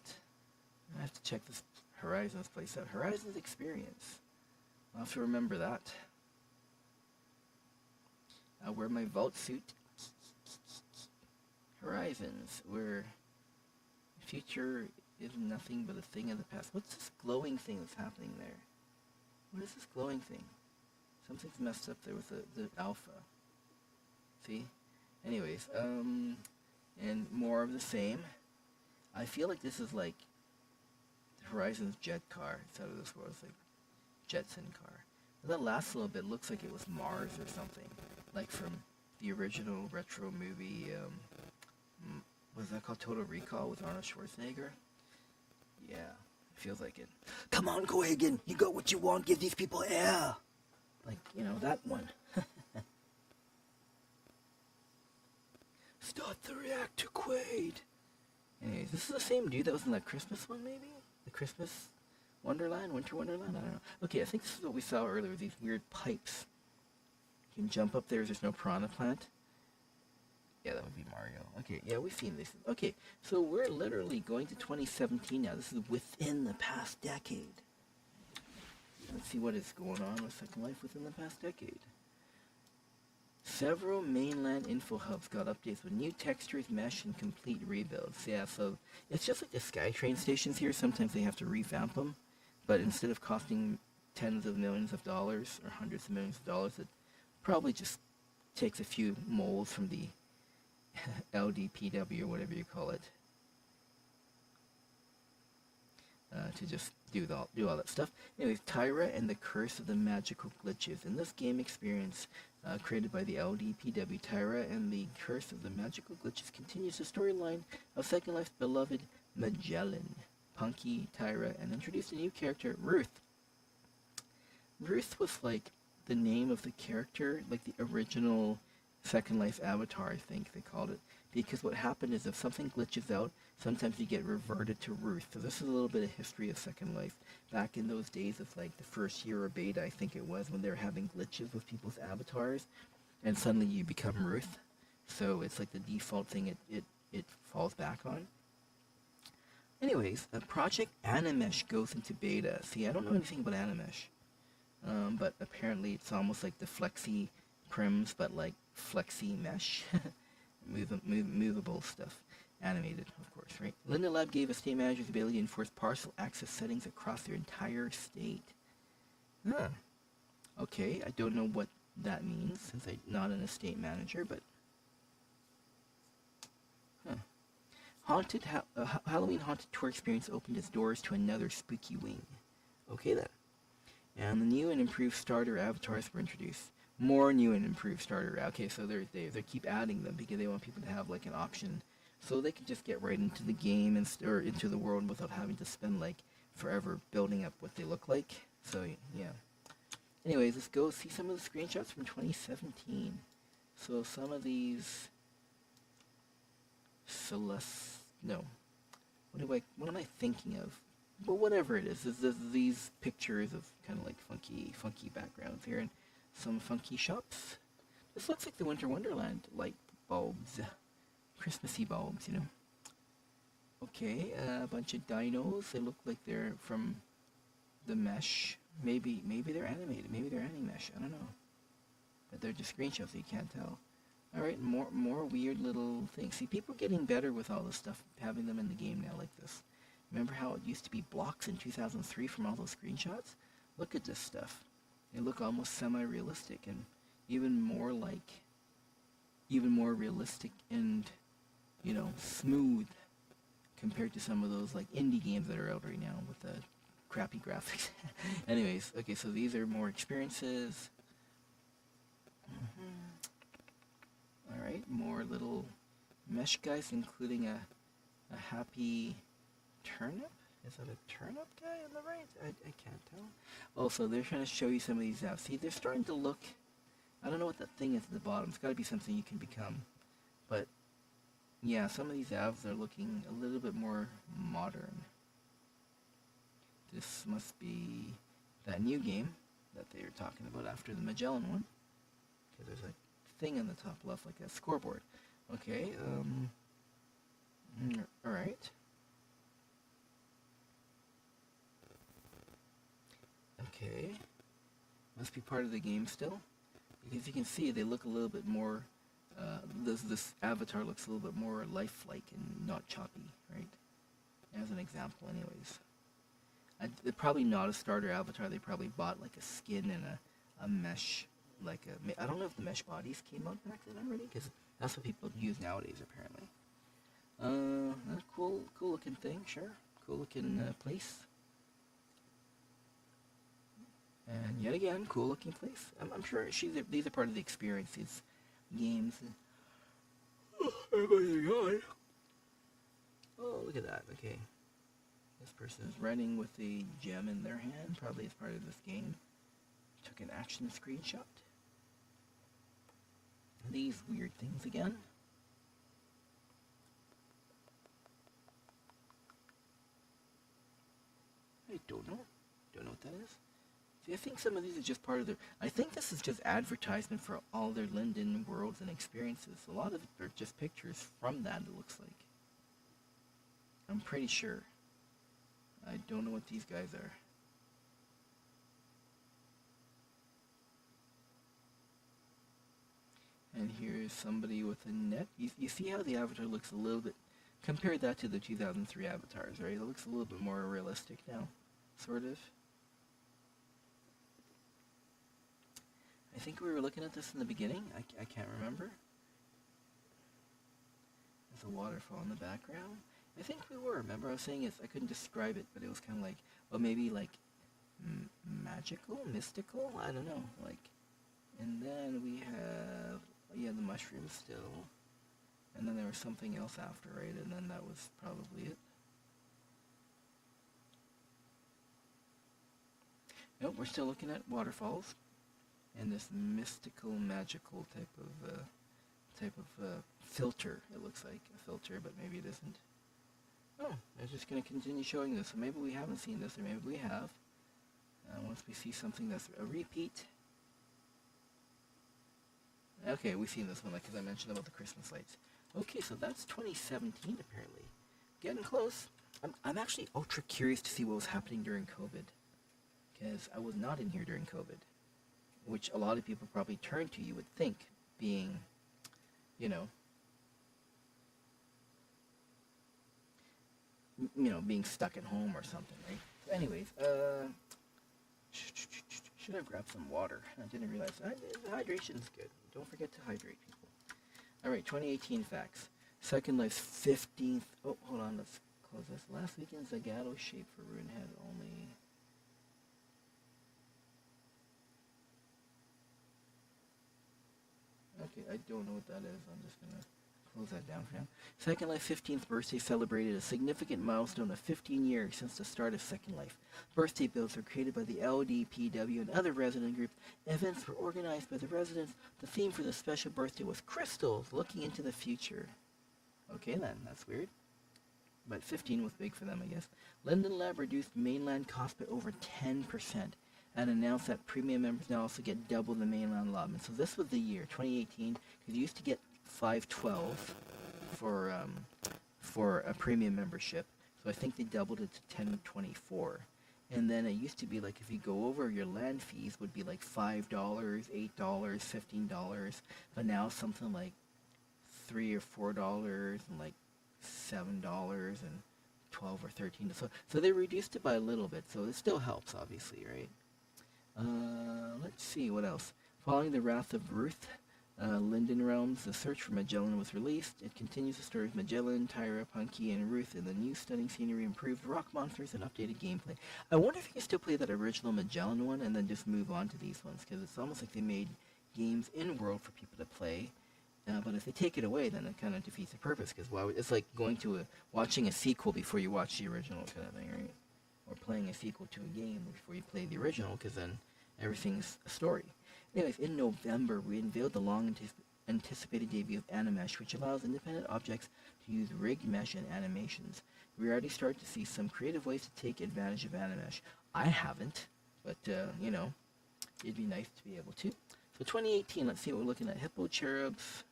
I have to check this Horizons place out. Horizons Experience. I'll have to remember that. I'll wear my vault suit. Horizons, where future is nothing but a thing of the past. What's this glowing thing that's happening there? What is this glowing thing? Something's messed up there with the alpha. See? Anyways, and more of the same. I feel like this is like Horizon's jet car. It's out of this world. It's like Jetson car. But that last little bit looks like it was Mars or something. Like from the original retro movie, was that called Total Recall with Arnold Schwarzenegger? Yeah, feels like it. Come on, Cohagen, you got what you want, give these people air! Like, you know, that one. Start the reactor, Quaid! Anyways, this is the same dude that was in that Christmas one, maybe? The Christmas Wonderland? Winter Wonderland? I don't know. Okay, I think this is what we saw earlier, with these weird pipes. You can jump up there, there's no piranha plant. Yeah, that would be Mario. Okay, yeah, we've seen this. Okay, so we're literally going to 2017 now. This is within the past decade. Let's see what is going on with Second Life within the past decade. Several mainland info hubs got updates with new textures, mesh, and complete rebuilds. Yeah, so it's just like the SkyTrain stations here. Sometimes they have to revamp them, but instead of costing tens of millions of dollars or hundreds of millions of dollars, it probably just takes a few molds from the LDPW or whatever you call it, to just do all that stuff. Anyways, Tyra and the Curse of the Magical Glitches. In this game experience created by the LDPW, Tyra and the Curse of the Magical Glitches continues the storyline of Second Life's beloved Magellan, Punky, Tyra, and introduced a new character, Ruth. Ruth was like the name of the character, like the original Second Life avatar, I think they called it. Because what happened is if something glitches out, sometimes you get reverted to Ruth. So this is a little bit of history of Second Life. Back in those days of like the first year of beta, I think it was, when they were having glitches with people's avatars, and suddenly you become Ruth. So it's like the default thing it falls back on. Anyways, Project Animesh goes into beta. See, I don't know anything about Animesh. But apparently it's almost like the Flexi Prims, but like Flexi Mesh. Movable stuff. Animated, of course, right? Linda Lab gave a state manager the ability to enforce parcel access settings across their entire state. Huh. Okay, I don't know what that means, since I'm not an estate manager, but... Huh. Halloween Haunted Tour Experience opened its doors to another spooky wing. Okay, then. And the new and improved starter avatars were introduced. More new and improved starter. Okay, so they keep adding them because they want people to have like an option, so they can just get right into the game or into the world without having to spend like forever building up what they look like. So yeah. Anyways, let's go see some of the screenshots from 2017. So some of these what am I thinking of? But whatever it is these pictures of kind of like funky backgrounds here and some funky shops. This looks like the Winter Wonderland light bulbs, Christmassy bulbs, you know. Okay, a bunch of dinos. They look like they're from the mesh. Maybe they're animated. Maybe they're Animesh. I don't know. But they're just screenshots, so you can't tell. All right, more weird little things. See, people are getting better with all this stuff, having them in the game now like this. Remember how it used to be blocks in 2003 from all those screenshots? Look at this stuff. They look almost semi-realistic and even more realistic and, you know, smooth compared to some of those like indie games that are out right now with the crappy graphics. Anyways, okay, so these are more experiences. Alright, more little mesh guys, including a happy turnip? Is that a turnip guy on the right? I can't tell. Also, they're trying to show you some of these apps. See, they're starting to look... I don't know what that thing is at the bottom. It's got to be something you can become. But, yeah, some of these apps are looking a little bit more modern. This must be that new game that they were talking about after the Magellan one. Because there's a thing in the top left, like a scoreboard. Okay, alright. Okay. Must be part of the game still. Because you can see they look a little bit more, this avatar looks a little bit more lifelike and not choppy, right? As an example, anyways. They're probably not a starter avatar. They probably bought like a skin and a mesh, like a, I don't know if the mesh bodies came out back then already, because that's what people use nowadays apparently. Cool looking thing, sure. Cool looking place. And yet again, cool looking place. I'm sure these are part of the experience, these games. Oh, look at that, okay. This person is running with a gem in their hand, probably as part of this game. Took an action screenshot. These weird things again. I don't know. Don't know what that is. See, I think some of these are just part of their... I think this is just advertisement for all their Linden worlds and experiences. A lot of it are just pictures from that, it looks like. I'm pretty sure. I don't know what these guys are. And here's somebody with a net. You see how the avatar looks a little bit... Compare that to the 2003 avatars, right? It looks a little bit more realistic now, sort of. I think we were looking at this in the beginning. I can't remember. There's a waterfall in the background. I think we were. Remember I was saying I couldn't describe it, but it was kind of like, well, maybe like magical, mystical? I don't know. Like, and then we have, yeah, the mushrooms still. And then there was something else after, right? And then that was probably it. Nope, we're still looking at waterfalls. And this mystical, magical type of filter. It looks like a filter, but maybe it isn't. Oh, they're just going to continue showing this. So maybe we haven't seen this, or maybe we have. Once we see something that's a repeat. Okay, we've seen this one, like, because I mentioned about the Christmas lights. Okay, so that's 2017, apparently. Getting close. I'm actually ultra curious to see what was happening during COVID. Because I was not in here during COVID. Which a lot of people probably turn to, you would think, being, you know, being stuck at home or something, right? So anyways, should have grabbed some water. I didn't realize. Hydration is good. Don't forget to hydrate, people. All right, 2018 facts. Second Life's 15th. Oh, hold on. Let's close this. Last weekend's Zagato shape for Rune had only. Okay, I don't know what that is. I'm just going to close that down for now. Second Life 15th birthday celebrated a significant milestone of 15 years since the start of Second Life. Birthday builds were created by the LDPW and other resident groups. Events were organized by the residents. The theme for the special birthday was crystals, looking into the future. Okay then, that's weird. But 15 was big for them, I guess. Linden Lab reduced mainland cost by over 10%. And announced that premium members now also get double the mainland allotment. So this was the year, 2018, because you used to get $5.12 for a premium membership. So I think they doubled it to $10.24. And then it used to be like if you go over, your land fees would be like $5, $8, $15. But now something like $3 or $4 and like $7 and 12 or 13. So they reduced it by a little bit. So it still helps, obviously, right? Let's see, what else? Following the Wrath of Ruth, Linden Realms, The Search for Magellan was released. It continues the story of Magellan, Tyra, Punky, and Ruth in the new stunning scenery, improved rock monsters, and updated gameplay. I wonder if you can still play that original Magellan one and then just move on to these ones, because it's almost like they made games in-world for people to play. But if they take it away, then it kind of defeats the purpose, because it's like going to watching a sequel before you watch the original kind of thing, right? Or playing a sequel to a game before you play the original, because then everything's a story. Anyways, in November, we unveiled the anticipated debut of Animesh, which allows independent objects to use rig mesh and animations. We already start to see some creative ways to take advantage of Animesh. I haven't, but it'd be nice to be able to. So 2018, let's see what we're looking at. Hippo Cherubs.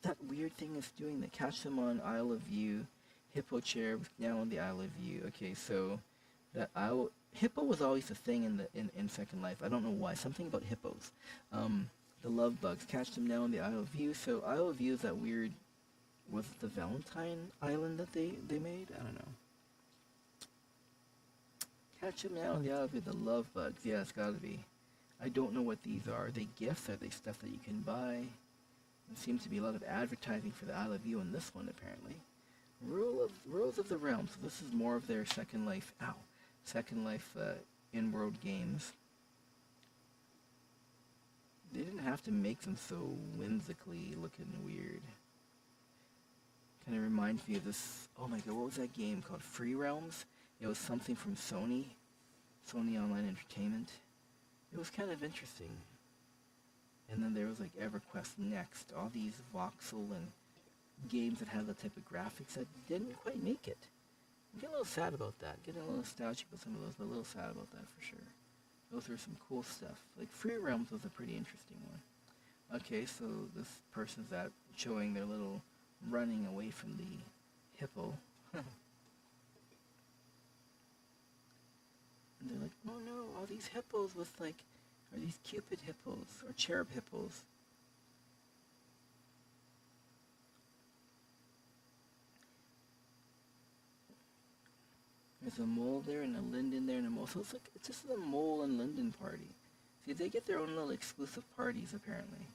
That weird thing is doing that. Catch them on Isle of View. Hippo Cherubs now on the Isle of View. Okay, so that Hippo was always a thing in Second Life. I don't know why. Something about hippos. The love bugs. Catch them now on the Isle of View. So Isle of View is that weird. Was it the Valentine Island that they made? I don't know. Catch them now on the Isle of View. The love bugs. Yeah, it's gotta be. I don't know what these are. Are they gifts? Are they stuff that you can buy? There seems to be a lot of advertising for the Isle of View in this one, apparently. Rules of the Realm. So this is more of their Second Life. Second Life in-world games. They didn't have to make them so whimsically looking weird. Kind of reminds me of this. Oh my god, what was that game called? Free Realms? It was something from Sony Online Entertainment. It was kind of interesting. And then there was like EverQuest Next. All these voxel and games that had that type of graphics that didn't quite make it. I'm getting a little sad about that. Getting a little nostalgic with some of those, but a little sad about that for sure. Those are some cool stuff. Like Free Realms was a pretty interesting one. Okay, so this person's showing their little running away from the hippo. And they're like, oh no, all these hippos with like, are these Cupid hippos or cherub hippos? There's a mole there and a linden there and a mole. So it's just a mole and linden party. See, they get their own little exclusive parties apparently.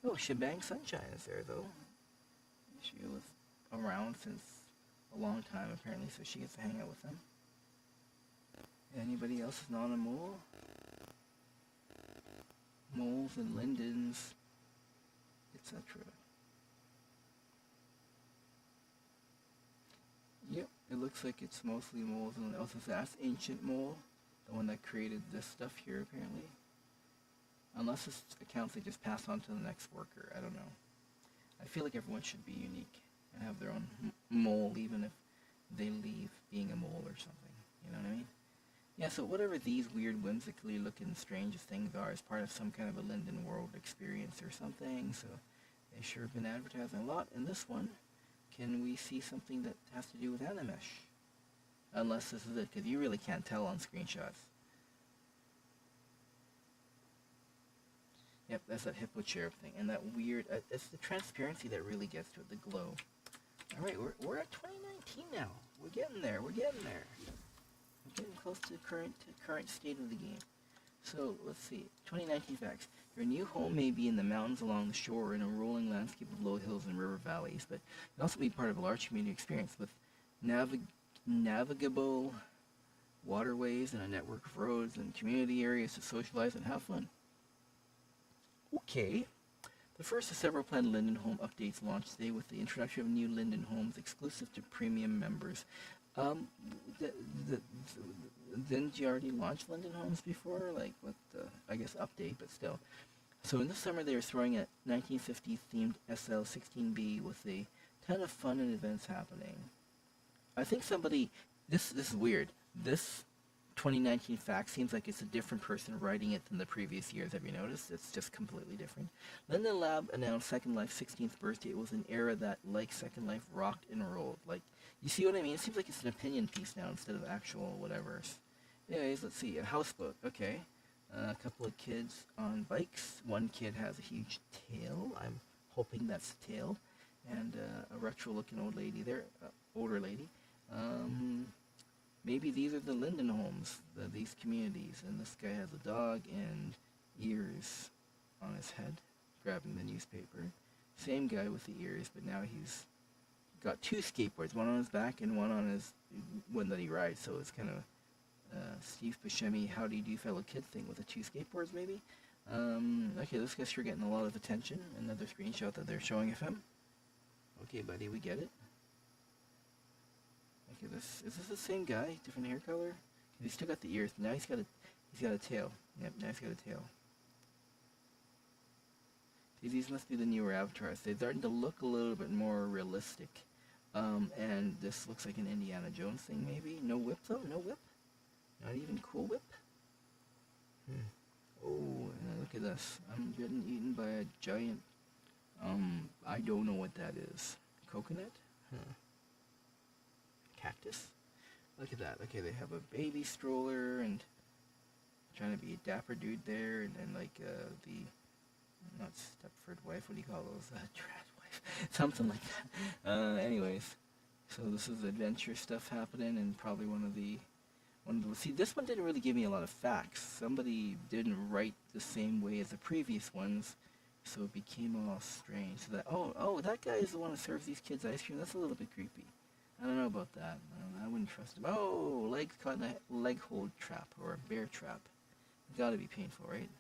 Oh, Shebang Sunshine is there though. She was around since a long time apparently, so she gets to hang out with them. Anybody else is not a mole? Moles and lindens, etc. Yep, it looks like it's mostly moles and also that's Ancient Mole, the one that created this stuff here apparently. Unless this accounts they just pass on to the next worker, I don't know. I feel like everyone should be unique and have their own mole even if they leave being a mole or something, you know what I mean? Yeah, so whatever these weird whimsically looking strange things are is part of some kind of a Linden World experience or something, so they sure have been advertising a lot. In this one, can we see something that has to do with Animesh? Unless this is it, because you really can't tell on screenshots. Yep, that's that hippo cherub thing, and that weird, it's the transparency that really gets to it, the glow. Alright, we're at 2019 now. We're getting there. We're getting close to the current state of the game. So, let's see. 2019 facts. Your new home may be in the mountains along the shore in a rolling landscape of low hills and river valleys, but it can also be part of a large community experience with navigable waterways and a network of roads and community areas to socialize and have fun. Okay. The first of several planned Linden Home updates launched today with the introduction of new Linden Homes exclusive to premium members. Didn't you already launch Linden Homes before? Like, with the, I guess, update, but still. So in the summer, they are throwing a 1950s themed SL16B with a ton of fun and events happening. I think somebody, this is weird. This 2019 fact seems like it's a different person writing it than the previous years. Have you noticed? It's just completely different. Linden Lab announced Second Life's 16th birthday. It was an era that, like Second Life, rocked and rolled. Like, you see what I mean? It seems like it's an opinion piece now instead of actual whatever. Anyways, let's see. A houseboat. Okay. A couple of kids on bikes. One kid has a huge tail. I'm hoping that's the tail. And a retro-looking old lady there. Older lady. Maybe these are the Linden Homes, these communities. And this guy has a dog and ears on his head, grabbing the newspaper. Same guy with the ears, but now he's got two skateboards, one on his back and one on his one that he rides. So it's kind of Steve Buscemi, how do you do fellow kid thing with the two skateboards maybe. Okay, this guy's sure getting a lot of attention. Another screenshot that they're showing of him. Okay, buddy, we get it. Okay, is this the same guy? Different hair color? He's still got the ears. Now he's got a tail. Yep, now he's got a tail. These must be the newer avatars. They're starting to look a little bit more realistic. And this looks like an Indiana Jones thing, maybe. No whip though. No whip. Not even cool whip. Oh, look at this. I'm getting eaten by a giant. I don't know what that is. Coconut? Huh. Cactus? Look at that. Okay, they have a baby stroller and trying to be a dapper dude there, and then like the not Stepford wife. What do you call those? Trash wife, something like that. Anyways, so this is adventure stuff happening, and probably one of the. See, this one didn't really give me a lot of facts. Somebody didn't write the same way as the previous ones, so it became all strange. So that that guy is the one who serves these kids ice cream. That's a little bit creepy. I don't know about that. I wouldn't trust him. Oh, legs caught in a leg hold trap or a bear trap. It's got to be painful, right?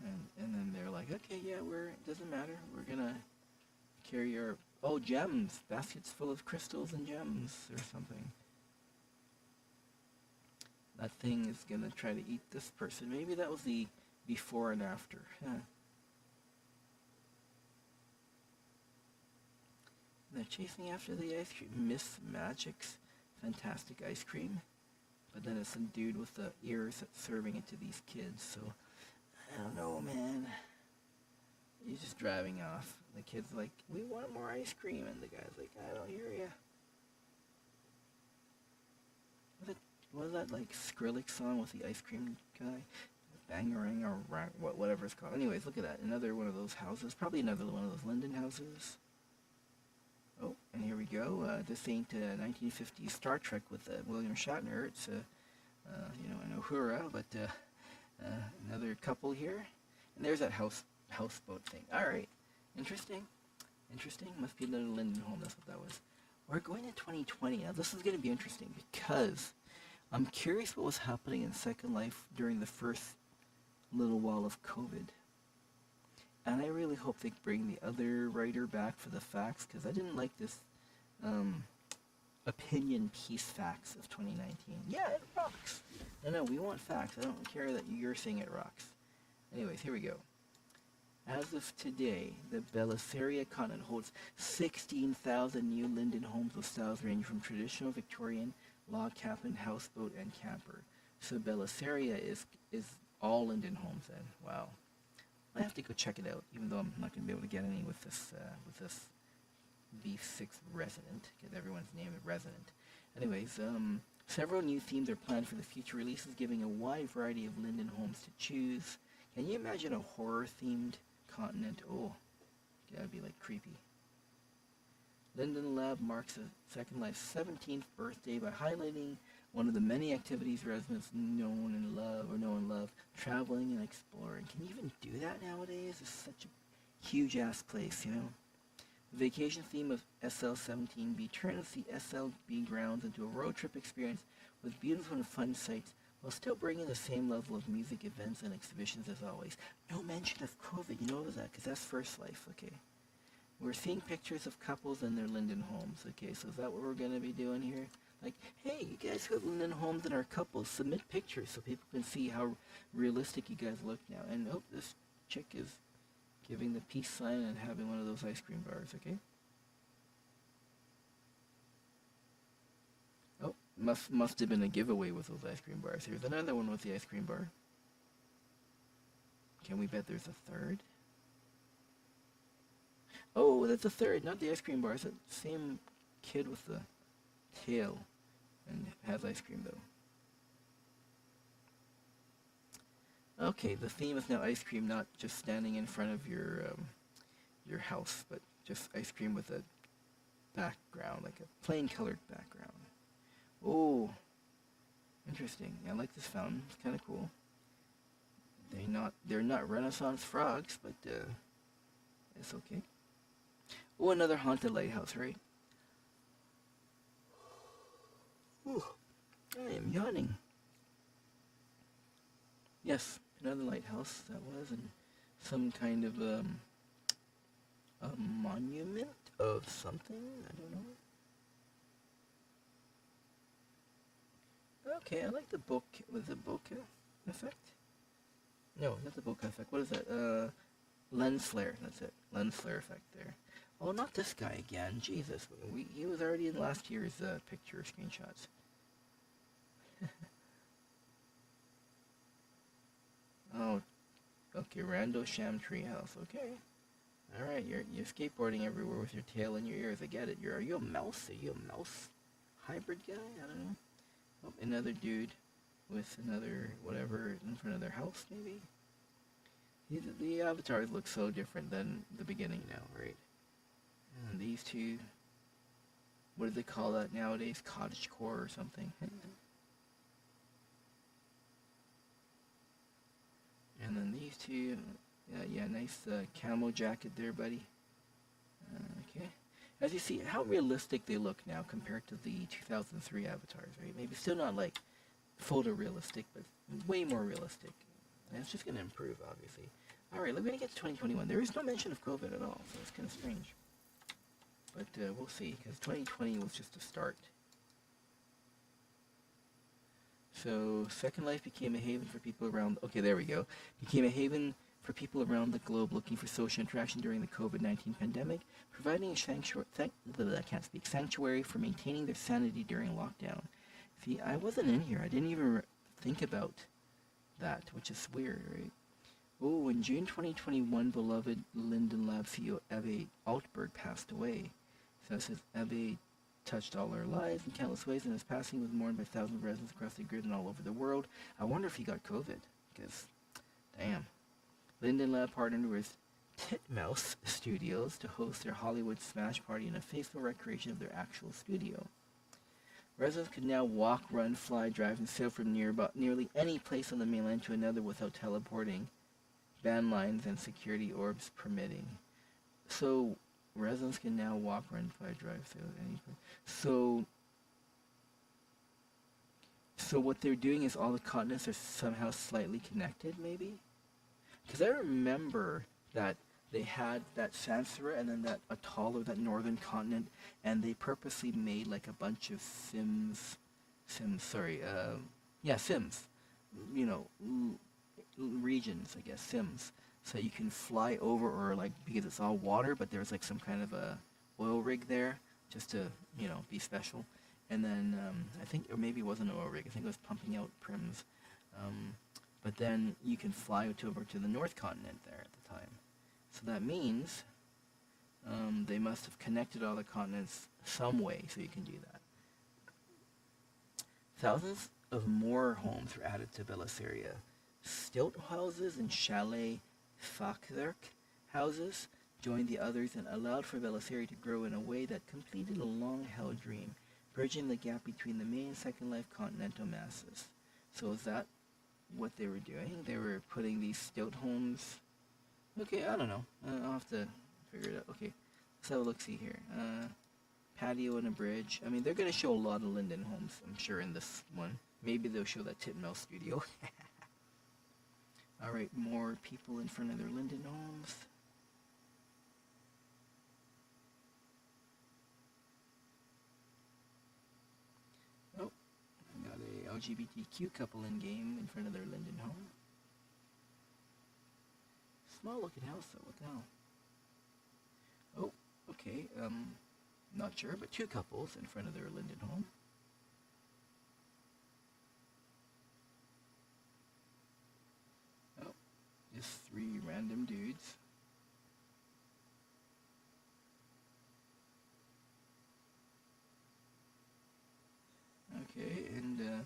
And then they're like, okay, yeah, it doesn't matter. We're gonna carry our gems, baskets full of crystals and gems or something. That thing is gonna try to eat this person. Maybe that was the before and after. Huh. They're chasing after the ice cream. Miss Magic's fantastic ice cream. But then it's some dude with the ears that's serving it to these kids. So, I don't know, man. He's just driving off. The kid's like, we want more ice cream. And the guy's like, I don't hear ya. Was that like Skrillex song with the ice cream guy? Bangarang or whatever it's called. Anyways, look at that. Another one of those houses. Probably another one of those Linden houses. Oh, and here we go. This ain't 1950s Star Trek with William Shatner. It's, an Uhura, but another couple here. And there's that houseboat thing. All right. Interesting. Must be another Linden home. That's what that was. We're going to 2020. Now, this is going to be interesting because I'm curious what was happening in Second Life during the first little while of COVID. And I really hope they bring the other writer back for the facts, because I didn't like this opinion piece facts of 2019. Yeah, it rocks. No, we want facts. I don't care that you're saying it rocks. Anyways, here we go. As of today, the Belissaria continent holds 16,000 new Linden homes with styles ranging from traditional Victorian, log cabin, houseboat, and camper. So Belissaria is all Linden homes then. Wow. I have to go check it out, even though I'm not going to be able to get any with this B6 Resident, because everyone's named it Resident. Anyways, several new themes are planned for the future releases, giving a wide variety of Linden homes to choose. Can you imagine a horror-themed continent? Oh, that'd be like creepy. Linden Lab marks a Second Life's 17th birthday by highlighting one of the many activities residents know and love, traveling and exploring. Can you even do that nowadays? It's such a huge-ass place, you know? The vacation theme of SL17B turns the SLB grounds into a road trip experience with beautiful and fun sights, while still bringing the same level of music, events, and exhibitions as always. No mention of COVID, you know that, because that's First Life, okay? We're seeing pictures of couples in their Linden homes, okay? So is that what we're going to be doing here? Like, hey, you guys who have Linden homes and are couples, submit pictures so people can see how realistic you guys look now. And, this chick is giving the peace sign and having one of those ice cream bars, okay? Oh, must have been a giveaway with those ice cream bars. Here's another one with the ice cream bar. Can we bet there's a third? Oh, that's a third, not the ice cream bar. It's the same kid with the tail and has ice cream though. Okay, the theme is now ice cream, not just standing in front of your house, but just ice cream with a background, like a plain colored background. Oh, interesting. I like this fountain. It's kind of cool. They're not Renaissance frogs, but it's okay. Oh, another haunted lighthouse, right? Ooh, I am yawning. Yes, another lighthouse that was, and some kind of a monument of something. I don't know. Okay, I like the bokeh with the bokeh effect. No, not the bokeh effect. What is that? Lens flare. That's it. Lens flare effect there. Oh, not this guy again. Jesus, he was already in last year's picture screenshots. Oh, okay. Rando Sham Treehouse. Okay. All right. You're skateboarding everywhere with your tail in your ears. I get it. Are you a mouse? Are you a mouse hybrid guy? I don't know. Oh, another dude with another whatever in front of their house, maybe. The avatars look so different than the beginning now, right? And these two, what do they call that nowadays? Cottagecore or something. And then these two, yeah, nice camo jacket there, buddy. Okay. As you see, how realistic they look now compared to the 2003 avatars, right? Maybe still not like photorealistic, but way more realistic. And it's just going to improve, obviously. All right, we're going to get to 2021. There is no mention of COVID at all, so it's kind of strange. But we'll see, because 2020 was just a start. So, Second Life became a haven for people around... Okay, there we go. Became a haven for people around the globe looking for social interaction during the COVID-19 pandemic, providing a sanctuary for maintaining their sanity during lockdown. See, I wasn't in here. I didn't even think about that, which is weird, right? Oh, in June 2021, beloved Linden Lab CEO Eve Altberg passed away. So it says Eve touched all our lives in countless ways, and his passing was mourned by thousands of residents across the grid and all over the world. I wonder if he got COVID, because, damn. Linden Lab partnered with Titmouse Studios to host their Hollywood Smash Party in a faithful recreation of their actual studio. Residents could now walk, run, fly, drive, and sail from nearly any place on the mainland to another without teleporting, ban lines, and security orbs permitting. So, residents can now walk, run, fly, drive, sail, any place. So what they're doing is all the continents are somehow slightly connected, maybe? Because I remember that they had that Sansara and then that atoll or that northern continent, and they purposely made like a bunch of Sims, you know, regions, I guess, Sims, so you can fly over, or like, because it's all water, but there's like some kind of a oil rig there, just to, you know, be special. And then, I think, or maybe it wasn't an oil rig, I think it was pumping out prims. But then you can fly over to the North Continent there at the time. So that means they must have connected all the continents some way so you can do that. Thousands of more homes were added to Belisaria. Stilt houses and chalet Fachwerk houses joined the others and allowed for Belisaria to grow in a way that completed a long-held dream, bridging the gap between the main and Second Life continental masses. So is that what they were doing? They were putting these stilt homes... Okay, I don't know. I'll have to figure it out. Okay, let's have a look-see here. Patio and a bridge. I mean, they're going to show a lot of Linden homes, I'm sure, in this one. Maybe they'll show that Titmouse studio. Alright, more people in front of their Linden homes. Oh, we got a LGBTQ couple in game in front of their Linden home. Small looking house though, what the hell? Oh, okay, not sure, but two couples in front of their Linden home. Oh, just three random dudes. Okay, and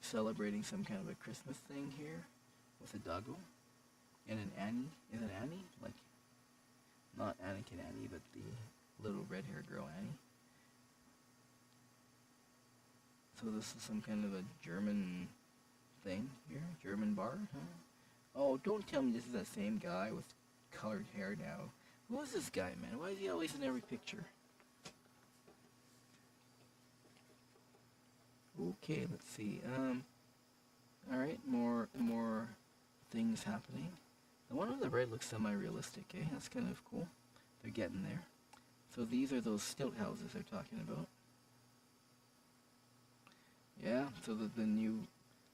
celebrating some kind of a Christmas thing here with a doggo and an Annie. Is it Annie? Like, not Anakin Annie, but the little red-haired girl Annie. So this is some kind of a German thing here? German bar? Huh? Oh, don't tell me this is that same guy with colored hair now. Who is this guy, man? Why is he always in every picture? Okay, let's see. Alright, more things happening. The one on the right looks semi-realistic, eh? That's kind of cool. They're getting there. So these are those stilt houses they're talking about. Yeah, so the new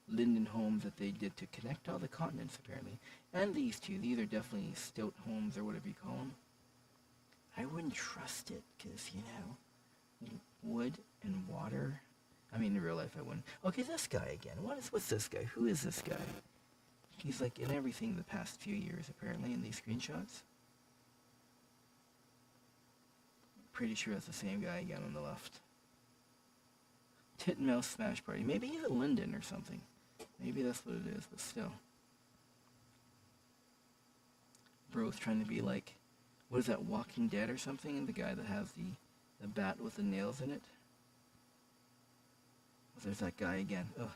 linden homes that they did to connect all the continents, apparently. And these two, these are definitely stout homes, or whatever you call them. I wouldn't trust it, because, wood and water. I mean, in real life, I wouldn't. Okay, this guy again. What's this guy? Who is this guy? He's like in everything the past few years, apparently, in these screenshots. Pretty sure that's the same guy again on the left. Titmouse Smash Party. Maybe he's a Linden or something. Maybe that's what it is, but still. Bro's trying to be like, what is that, Walking Dead or something? And the guy that has the bat with the nails in it. There's that guy again. Ugh.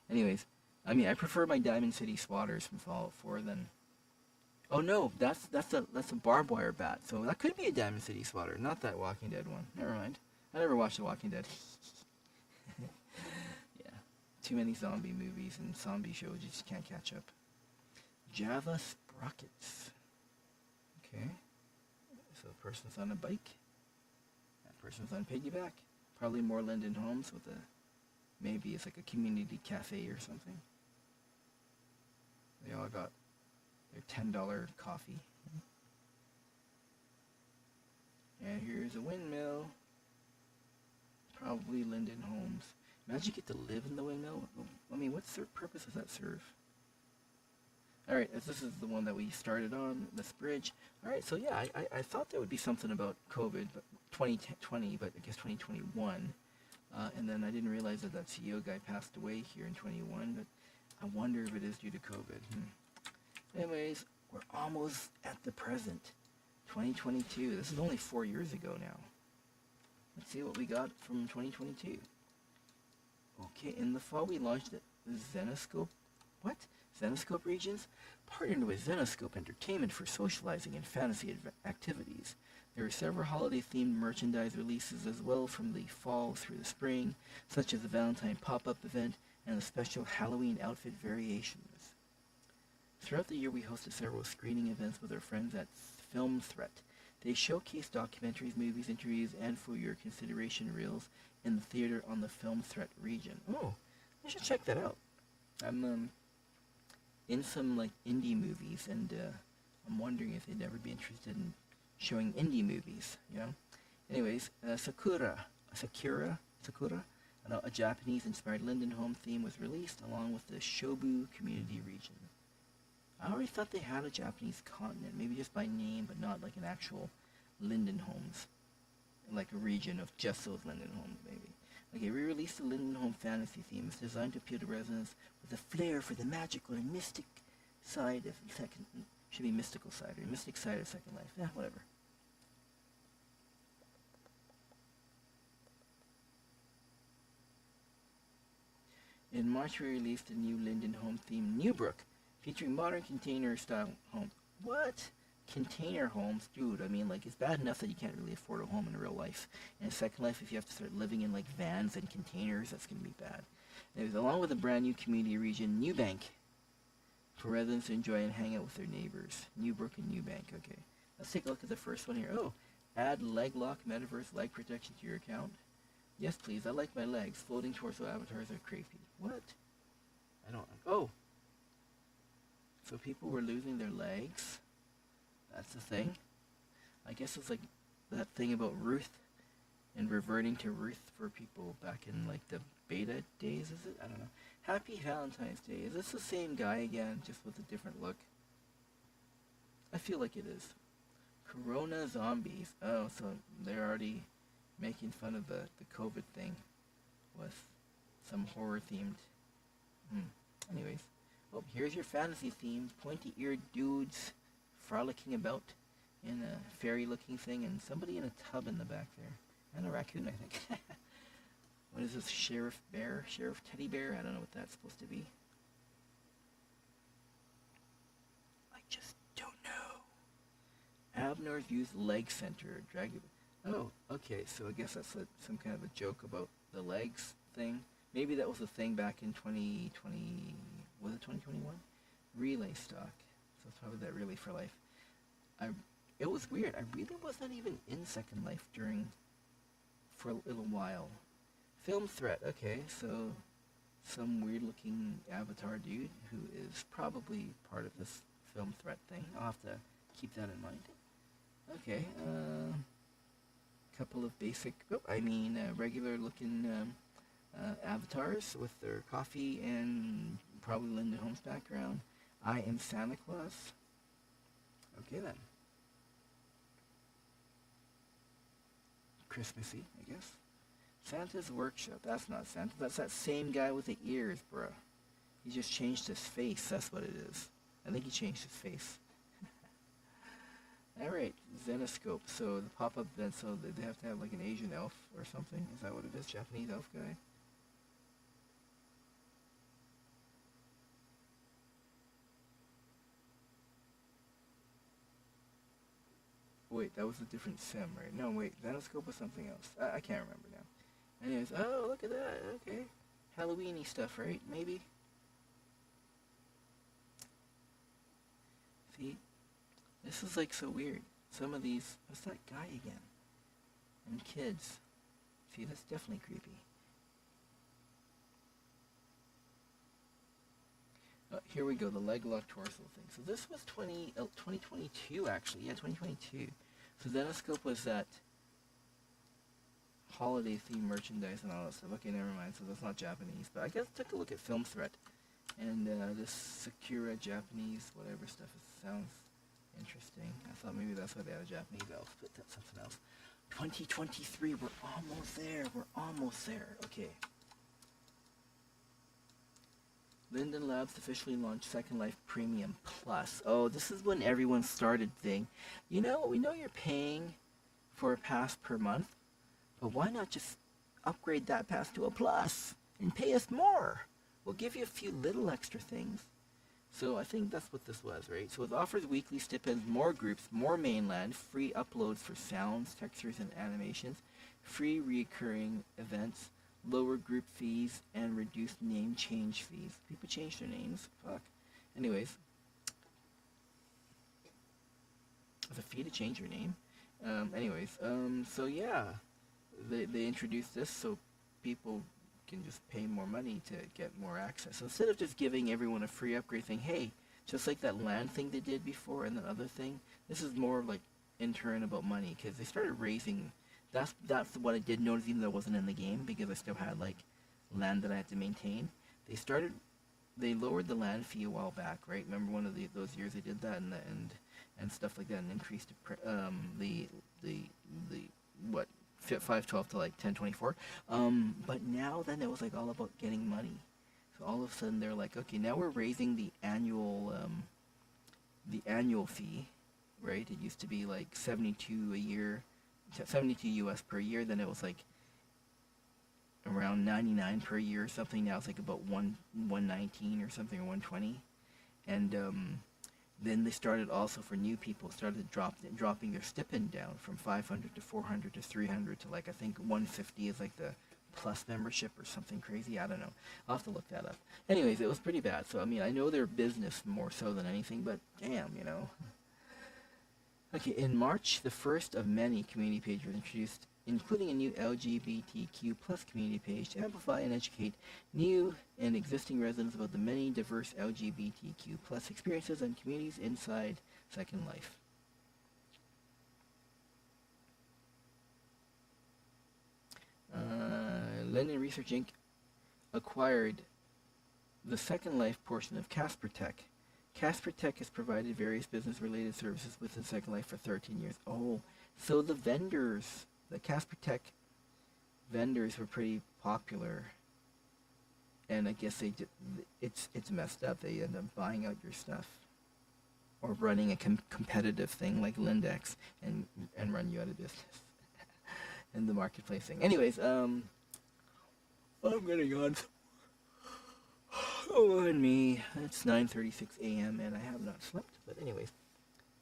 Anyways, I mean, I prefer my Diamond City Swatters from Fallout 4 than... Oh no, that's a barbed wire bat. So that could be a Diamond City Swatter, not that Walking Dead one. Never mind. I never watched The Walking Dead. Yeah. Too many zombie movies and zombie shows, you just can't catch up. Java Sprockets. Okay. So the person's on a bike. That person's on piggyback. Probably more Linden Homes with a... Maybe it's like a community cafe or something. They all got their $10 coffee. And here's a windmill. Probably Linden Homes. Imagine you get to live in the windmill. I mean, what purpose does that serve? Alright, this is the one that we started on, this bridge. Alright, so yeah, I thought there would be something about COVID, but 2020, but I guess 2021. And then I didn't realize that CEO guy passed away here in 21, but I wonder if it is due to COVID. Anyways, we're almost at the present. 2022. This is only 4 years ago now. Let's see what we got from 2022. Okay, in the fall we launched the Zenescope. What? Zenescope regions? Partnered with Zenescope Entertainment for socializing and fantasy activities. There are several holiday-themed merchandise releases as well from the fall through the spring, such as the Valentine pop-up event and the special Halloween outfit variations. Throughout the year, we hosted several screening events with our friends at Film Threat. They showcase documentaries, movies, interviews, and for your consideration reels in the theater on the Film Threat region. Oh, I should check that out. I'm in some like indie movies, and I'm wondering if they'd ever be interested in showing indie movies, Anyways, Sakura, a Japanese-inspired Linden Home theme was released along with the Shobu community region. I already thought they had a Japanese continent, maybe just by name, but not like an actual Linden Homes, like a region of just those Linden Homes, maybe. Okay, we released the Linden Home fantasy theme. It's designed to appeal to residents with a flair for the magical and mystic side of second. Should be mystical side or mystic side of Second Life. Yeah, whatever. In March, we released a new Linden Home theme, Newbrook, featuring modern container-style homes. What? Container homes? Dude, I mean, like, it's bad enough that you can't really afford a home in real life. In Second Life, if you have to start living in, like, vans and containers, that's going to be bad. Anyways, along with a brand new community region, Newbank, for residents to enjoy and hang out with their neighbors. Newbrook and Newbank, okay. Let's take a look at the first one here. Oh, add leg lock metaverse leg protection to your account. Yes, please. I like my legs. Floating torso avatars are creepy. What? I don't... Oh! So people were losing their legs? That's the thing? I guess it's like that thing about Ruth and reverting to Ruth for people back in like the beta days, is it? I don't know. Happy Valentine's Day. Is this the same guy again, just with a different look? I feel like it is. Corona zombies. Oh, so they're already making fun of the COVID thing with some horror-themed... Anyways. Oh, here's your fantasy-themed pointy-eared dudes frolicking about in a fairy-looking thing, and somebody in a tub in the back there. And a raccoon, I think. What is this, Sheriff Bear? Sheriff Teddy Bear? I don't know what that's supposed to be. I just don't know. Abnor's used leg center. Drag it. Oh, okay, so I guess that's some kind of a joke about the legs thing. Maybe that was a thing back in 2020, was it 2021? Relay stock. So it's probably that Relay for Life. It was weird. I really wasn't even in Second Life for a little while. Film Threat, okay, so some weird looking avatar dude who is probably part of this film threat thing. I'll have to keep that in mind. Okay, couple of basic, regular looking avatars with their coffee and probably Linda Holmes background. I am Santa Claus. Okay then. Christmassy, I guess. Santa's Workshop. That's not Santa. That's that same guy with the ears, bruh. He just changed his face. That's what it is. I think he changed his face. Alright, Zenoscope. So the pop-up event, so they have to have like an Asian elf or something. Is that what it is? Japanese elf guy? Wait, that was a different sim, right? No, wait, Zenoscope was something else. I can't remember now. Anyways, oh, look at that. Okay. Halloweeny stuff, right? Maybe? See? This is like so weird. Some of these... What's that guy again? And kids. See, that's definitely creepy. Here we go, the leg lock torso thing. So this was 2022, actually. Yeah, 2022. So Zenoscope was that holiday themed merchandise and all that stuff. Okay, never mind. So that's not Japanese. But I guess took a look at Film Threat. And this Sakura Japanese whatever stuff sounds interesting. I thought maybe that's why they had a Japanese elf, but that's something else. 2023, we're almost there. We're almost there. Okay. Linden Labs officially launched Second Life Premium Plus. Oh, this is when everyone started thing. You know, we know you're paying for a pass per month, but why not just upgrade that pass to a plus and pay us more? We'll give you a few little extra things. So I think that's what this was, right? So it offers weekly stipends, more groups, more mainland, free uploads for sounds, textures, and animations, free recurring events, lower group fees, and reduced name change fees. People change their names. Fuck. Anyways. It's a fee to change your name. So yeah. They introduced this so people can just pay more money to get more access. So instead of just giving everyone a free upgrade thing, hey, just like that land thing they did before and that other thing, this is more like in turn about money, because they started raising... That's what I did notice, even though it wasn't in the game, because I still had like land that I had to maintain. They lowered the land fee a while back, right? Remember one of those years they did that, and stuff like that, and increased the 512 to like 1024. But now then it was like all about getting money. So all of a sudden they're like, okay, now we're raising the annual fee, right? It used to be like 72 a year. 72 US per year, then it was like around 99 per year or something. Now it's like about 119 or something, or 120. And then they started also for new people, started dropping their stipend down from 500 to 400 to 300 to like, I think 150 is like the plus membership or something crazy. I don't know. I'll have to look that up. Anyways, it was pretty bad. So I mean, I know their business more so than anything, but damn, you know. Okay, in March, the first of many community pages were introduced, including a new LGBTQ plus community page to amplify and educate new and existing residents about the many diverse LGBTQ plus experiences and communities inside Second Life. Linden Research Inc. acquired the Second Life portion of Casper Tech. Casper Tech has provided various business-related services within Second Life for 13 years. Oh, so the vendors, the Casper Tech vendors were pretty popular. And I guess it's messed up. They end up buying out your stuff. Or running a competitive thing like Lindex and run you out of business. And the marketplace thing. Anyways, I'm gonna yawn. Oh, and me. It's 9:36 a.m. and I have not slept. But anyways,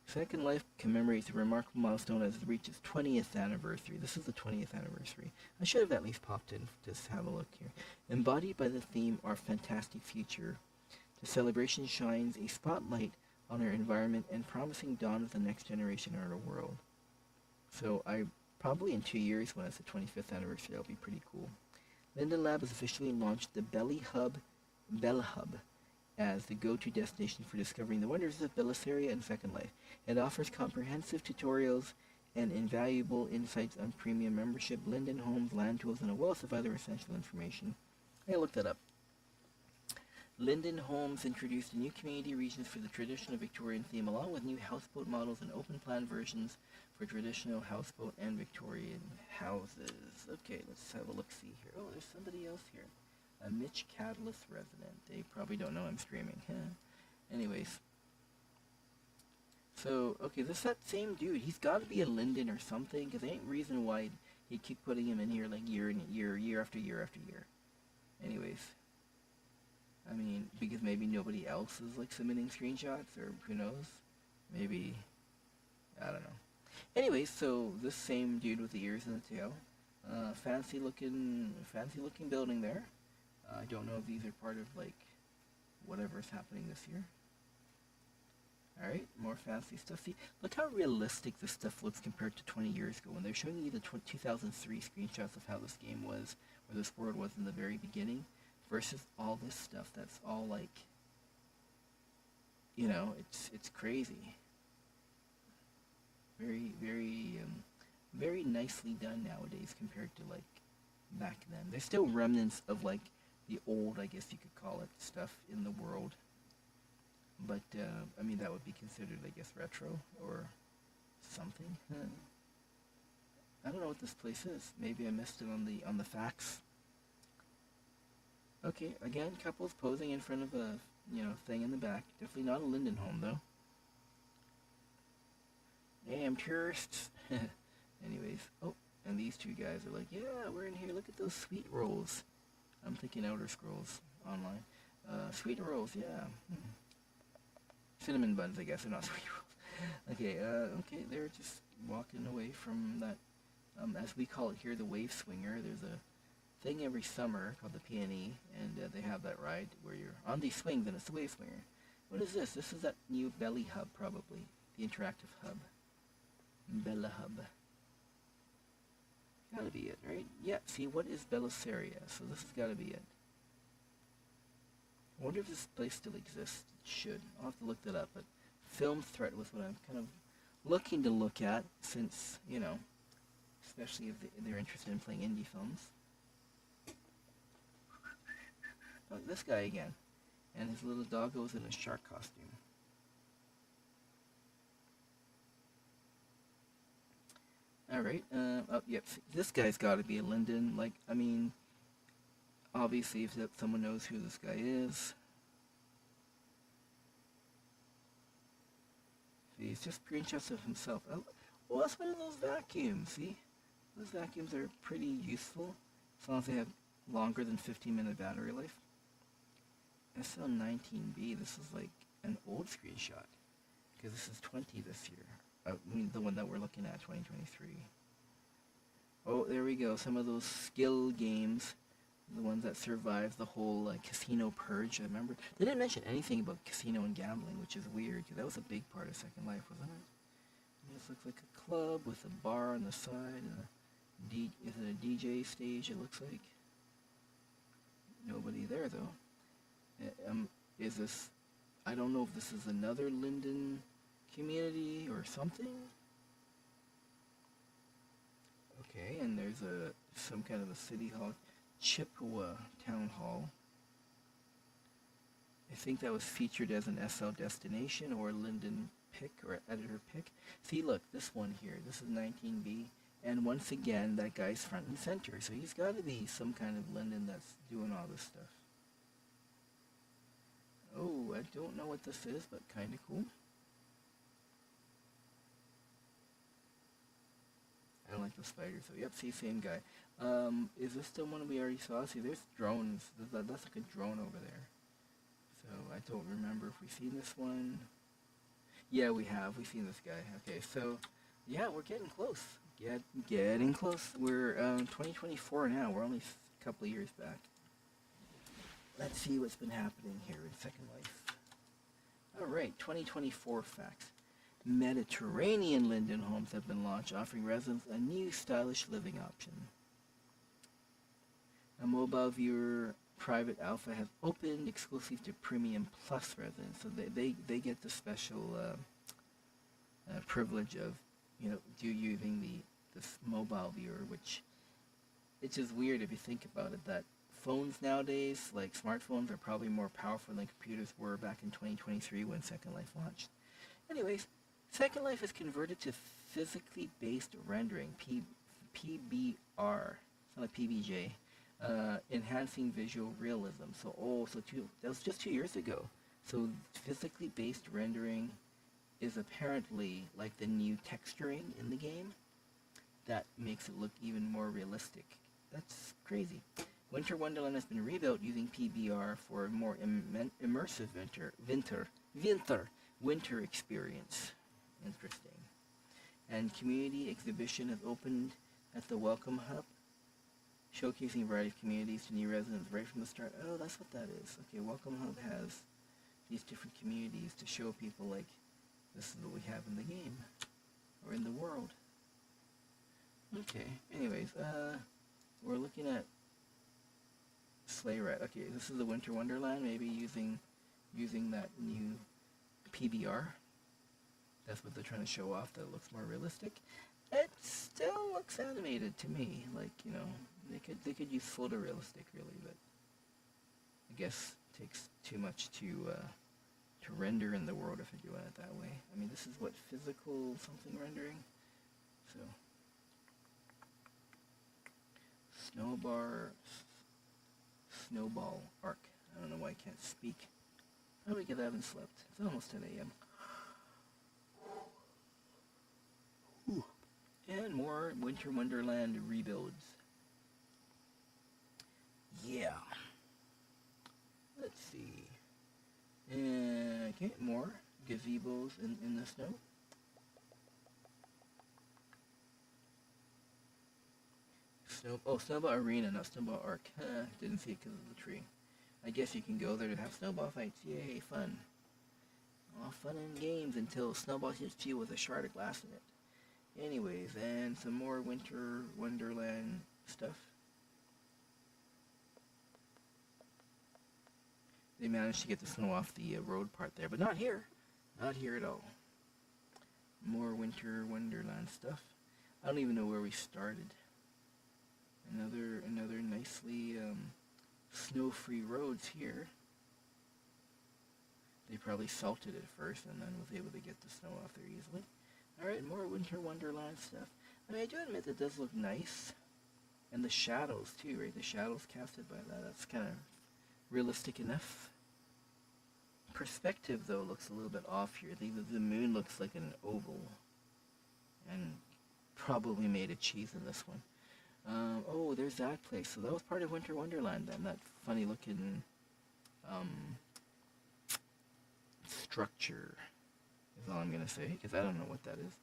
Second Life commemorates a remarkable milestone as it reaches 20th anniversary. This is the 20th anniversary. I should have at least popped in to have a look here. Embodied by the theme Our Fantastic Future, the celebration shines a spotlight on our environment and promising dawn of the next generation in our world. So I probably in 2 years, when it's the 25th anniversary, that'll be pretty cool. Linden Lab has officially launched the Bella Hub, as the go-to destination for discovering the wonders of Belissaria and Second Life. It offers comprehensive tutorials and invaluable insights on premium membership, Linden Homes, land tools, and a wealth of other essential information. I looked that up. Linden Homes introduced new community regions for the traditional Victorian theme, along with new houseboat models and open-plan versions for traditional houseboat and Victorian houses. Okay, let's have a look-see here. Oh, there's somebody else here. A Mitch Catalyst resident. They probably don't know I'm streaming. Anyways. So, okay, this is that same dude. He's got to be a Linden or something, because there ain't reason why he'd keep putting him in here like year after year after year. Anyways. I mean, because maybe nobody else is like submitting screenshots, or who knows? Maybe, I don't know. Anyways, so this same dude with the ears and the tail, fancy looking building there. I don't know if these are part of like whatever's happening this year. Alright, more fancy stuff. See, look how realistic this stuff looks compared to 20 years ago when they're showing you the 2003 screenshots of how this game was, or this world was in the very beginning, versus all this stuff that's all like, you know, it's crazy. Very, very nicely done nowadays compared to like back then. There's still remnants of like the old, I guess you could call it, stuff in the world. But, I mean, that would be considered, I guess, retro or something. I don't know what this place is. Maybe I missed it on the facts. Okay, again, couples posing in front of a, you know, thing in the back. Definitely not a Linden home, though. Damn tourists. Anyways, oh, and these two guys are like, yeah, we're in here. Look at those sweet rolls. I'm thinking Elder Scrolls Online. Sweet rolls, yeah. Cinnamon buns, I guess, they're not sweet rolls. Okay, okay, they're just walking away from that, as we call it here, the wave swinger. There's a thing every summer called the PNE, and they have that ride where you're on these swings, and it's the wave swinger. What is this? This is that new Belly Hub, probably. The interactive hub. Bella Hub. Gotta be it, right? Yeah, see, what is Belissaria? So this has gotta be it. I wonder if this place still exists. It should. I'll have to look that up, but Film Threat was what I'm kind of looking to look at, since, you know, especially if they're interested in playing indie films. Oh, this guy again. And his little doggo is in a shark costume. Alright, oh, yep, this guy's gotta be a Linden. Like, I mean, obviously if someone knows who this guy is. See, it's just screenshots of himself. Oh, well, that's one of those vacuums, see? Those vacuums are pretty useful, as long as they have longer than 15-minute battery life. SL19B, this is like an old screenshot, because this is 20 this year. I mean, the one that we're looking at, 2023. Oh, there we go. Some of those skill games, the ones that survived the whole casino purge. I remember they didn't mention anything about casino and gambling, which is weird, because that was a big part of Second Life, wasn't it? This looks like a club with a bar on the side and is it a DJ stage? It looks like. Nobody there though. Is this? I don't know if this is another Linden community or something. Okay, and there's some kind of a city hall, Chippewa Town Hall. I think that was featured as an SL destination or Linden pick or editor pick. See, look, this one here. This is 19B, and once again, that guy's front and center. So he's got to be some kind of Linden that's doing all this stuff. Oh, I don't know what this is, but kind of cool. I don't like the spiders, so yep, see, same guy. Is this the one we already saw? See, there's drones. That's like a drone over there. So, I don't remember if we've seen this one. Yeah, we have. We've seen this guy. Okay, so, yeah, we're getting close. Getting close. We're 2024 now. We're only a couple of years back. Let's see what's been happening here in Second Life. Alright, 2024 facts. Mediterranean Linden homes have been launched, offering residents a new stylish living option. A mobile viewer private alpha has opened exclusive to Premium Plus residents, so they get the special privilege of, using this mobile viewer, which it's just weird if you think about it, that phones nowadays, like smartphones, are probably more powerful than computers were back in 2023 when Second Life launched. Anyways, Second Life is converted to physically based rendering, PBR, it's not like PBJ, enhancing visual realism. That was just 2 years ago. So physically based rendering is apparently like the new texturing in the game that makes it look even more realistic. That's crazy. Winter Wonderland has been rebuilt using PBR for a more immersive winter experience. Interesting. And community exhibition has opened at the Welcome Hub, showcasing a variety of communities to new residents right from the start. Oh, that's what that is. Okay, Welcome Hub has these different communities to show people, like, this is what we have in the game, or in the world. Okay, anyways, we're looking at Sleigh Ride. Okay, this is the Winter Wonderland, maybe using that new PBR. That's what they're trying to show off, that it looks more realistic. It still looks animated to me, like, they could use photorealistic really, but I guess it takes too much to render in the world if you're doing it that way. I mean, this is what, physical something rendering? So, Snowball Arc. I don't know why I can't speak. Probably because I haven't slept. It's almost 10 a.m. Ooh. And more Winter Wonderland rebuilds. Yeah. Let's see. Okay, more gazebos in the snow. Snowball Arena, not Snowball Arc. Didn't see it because of the tree. I guess you can go there to have snowball fights. Yay, fun. All fun and games until Snowball hits you with a shard of glass in it. Anyways, and some more Winter Wonderland stuff. They managed to get the snow off the road part there, but not here. Not here at all. More Winter Wonderland stuff. I don't even know where we started. Another nicely snow-free roads here. They probably salted it first and then was able to get the snow off there easily. Alright, more Winter Wonderland stuff. I mean, I do admit that does look nice. And the shadows too, right? The shadows casted by that's kind of realistic enough. Perspective though looks a little bit off here. The moon looks like an oval. And probably made of cheese in this one. Oh, there's that place. So that was part of Winter Wonderland then. That funny looking structure is all I'm going to say, because I don't know what that is.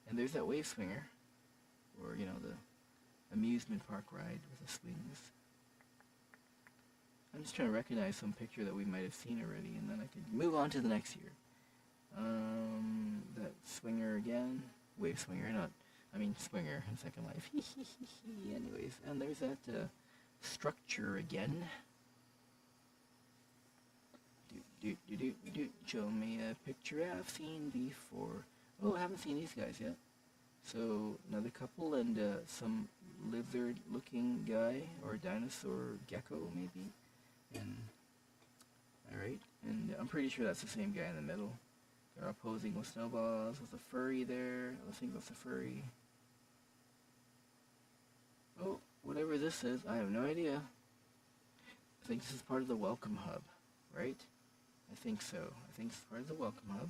And there's that wave swinger, or, the amusement park ride with the swings. I'm just trying to recognize some picture that we might have seen already, and then I could move on to the next year. That swinger again. Wave swinger, swinger in Second Life. Anyways, and there's that structure again. Show me a picture I've seen before. Oh, I haven't seen these guys yet. So, another couple and some lizard-looking guy, or dinosaur gecko, maybe. And, alright, and I'm pretty sure that's the same guy in the middle. They're all posing with snowballs, with a furry there. I think that's a furry. Oh, whatever this is, I have no idea. I think this is part of the Welcome Hub, right? I think so. I think it's part of the Welcome Hub.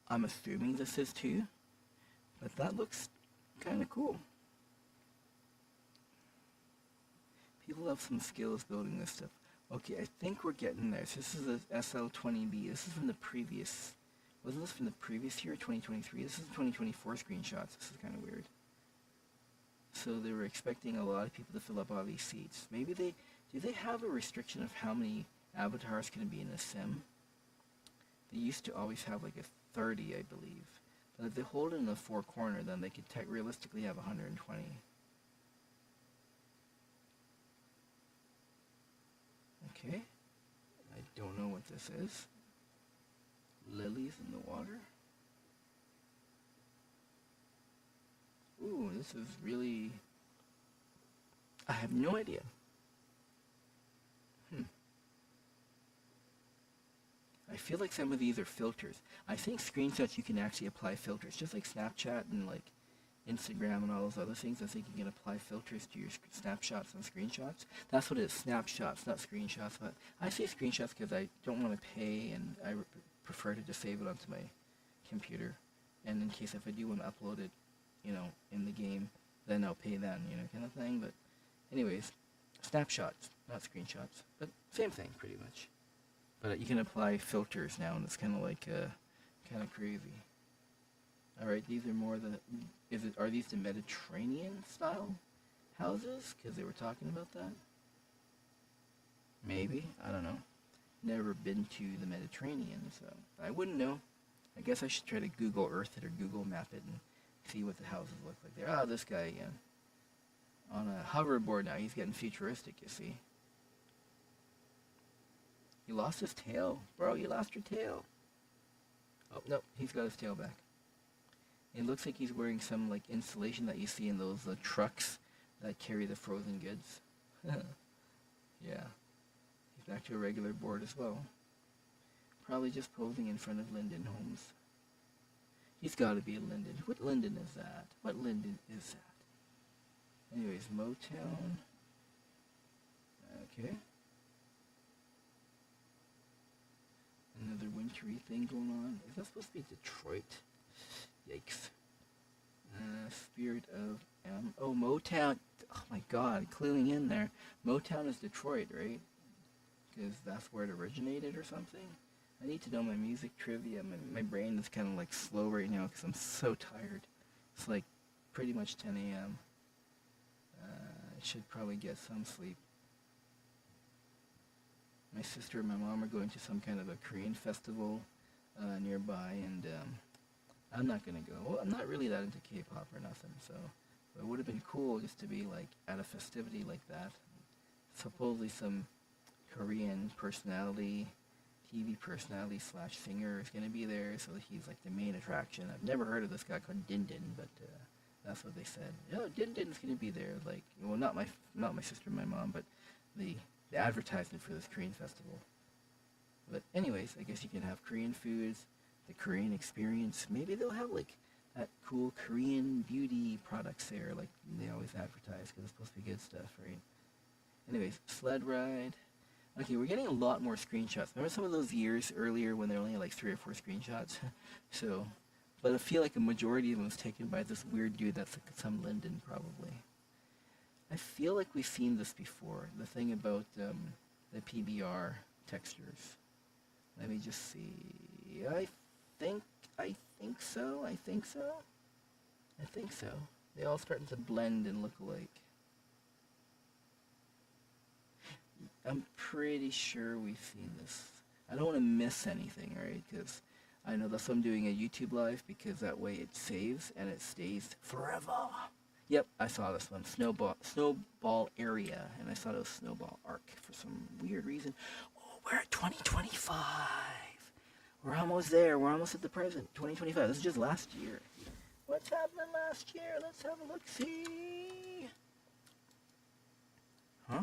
I'm assuming this is too, but that looks kind of cool. People have some skills building this stuff. Okay, I think we're getting there. So this is the SL20B. This is from the previous... Wasn't this from the previous year, 2023? This is 2024 screenshots. This is kind of weird. So they were expecting a lot of people to fill up all these seats. Maybe do they have a restriction of how many avatars can be in a sim? They used to always have like a 30, I believe. But if they hold it in the four corner, then they could realistically have 120. Okay. I don't know what this is. Lilies in the water. Ooh, this is really... I have no idea. I feel like some of these are filters. I think screenshots you can actually apply filters, just like Snapchat and like Instagram and all those other things. I think you can apply filters to your snapshots and screenshots. That's what it is, snapshots, not screenshots. But I say screenshots because I don't want to pay, and I prefer to just save it onto my computer. And in case if I do want to upload it, in the game, then I'll pay then, kind of thing. But anyways, snapshots, not screenshots, but same thing pretty much. But you can apply filters now, and it's kind of like kind of crazy. All right, these are more the. Are these the Mediterranean style houses? Because they were talking about that. Maybe, I don't know. Never been to the Mediterranean, so I wouldn't know. I guess I should try to Google Earth it or Google Map it and see what the houses look like there. Ah, this guy again. On a hoverboard now. He's getting futuristic, you see. He lost his tail. Bro, you lost your tail. Oh, no, he's got his tail back. It looks like he's wearing some, like, insulation that you see in those trucks that carry the frozen goods. Yeah. He's back to a regular board as well. Probably just posing in front of Linden Homes. He's got to be a Linden. What Linden is that? What Linden is that? Anyways, Motown. Okay. Another wintry thing going on. Is that supposed to be Detroit? Yikes. Spirit of Oh, Motown. Oh my god, cluing in there. Motown is Detroit, right? Because that's where it originated or something? I need to know my music trivia. My brain is kind of like slow right now because I'm so tired. It's like pretty much 10 a.m. I should probably get some sleep. My sister and my mom are going to some kind of a Korean festival nearby, and I'm not going to go. Well, I'm not really that into K-pop or nothing, so it would have been cool just to be like at a festivity like that. Supposedly some Korean personality, TV personality / singer is going to be there, so he's like the main attraction. I've never heard of this guy called Din Din, but that's what they said. Oh, Din Din's going to be there. Like, well, not my sister and my mom, but the advertisement for this Korean festival. But anyways, I guess you can have Korean foods, the Korean experience. Maybe they'll have like that cool Korean beauty products there, like they always advertise, because it's supposed to be good stuff, right? Anyways, sled ride. Okay, we're getting a lot more screenshots. Remember some of those years earlier when there were only like 3 or 4 screenshots? So, but I feel like a majority of them was taken by this weird dude that's like some Linden, probably. I feel like we've seen this before. The thing about the PBR textures. Let me just see. I think so. I think so. They all starting to blend and look alike. I'm pretty sure we've seen this. I don't want to miss anything, right? Because I know that's why I'm doing a YouTube live, because that way it saves and it stays forever. Yep, I saw this one. Snowball area, and I thought it was Snowball Arc for some weird reason. Oh, we're at 2025. We're almost there. We're almost at the present. 2025. This is just last year. What's happening last year? Let's have a look-see. Huh?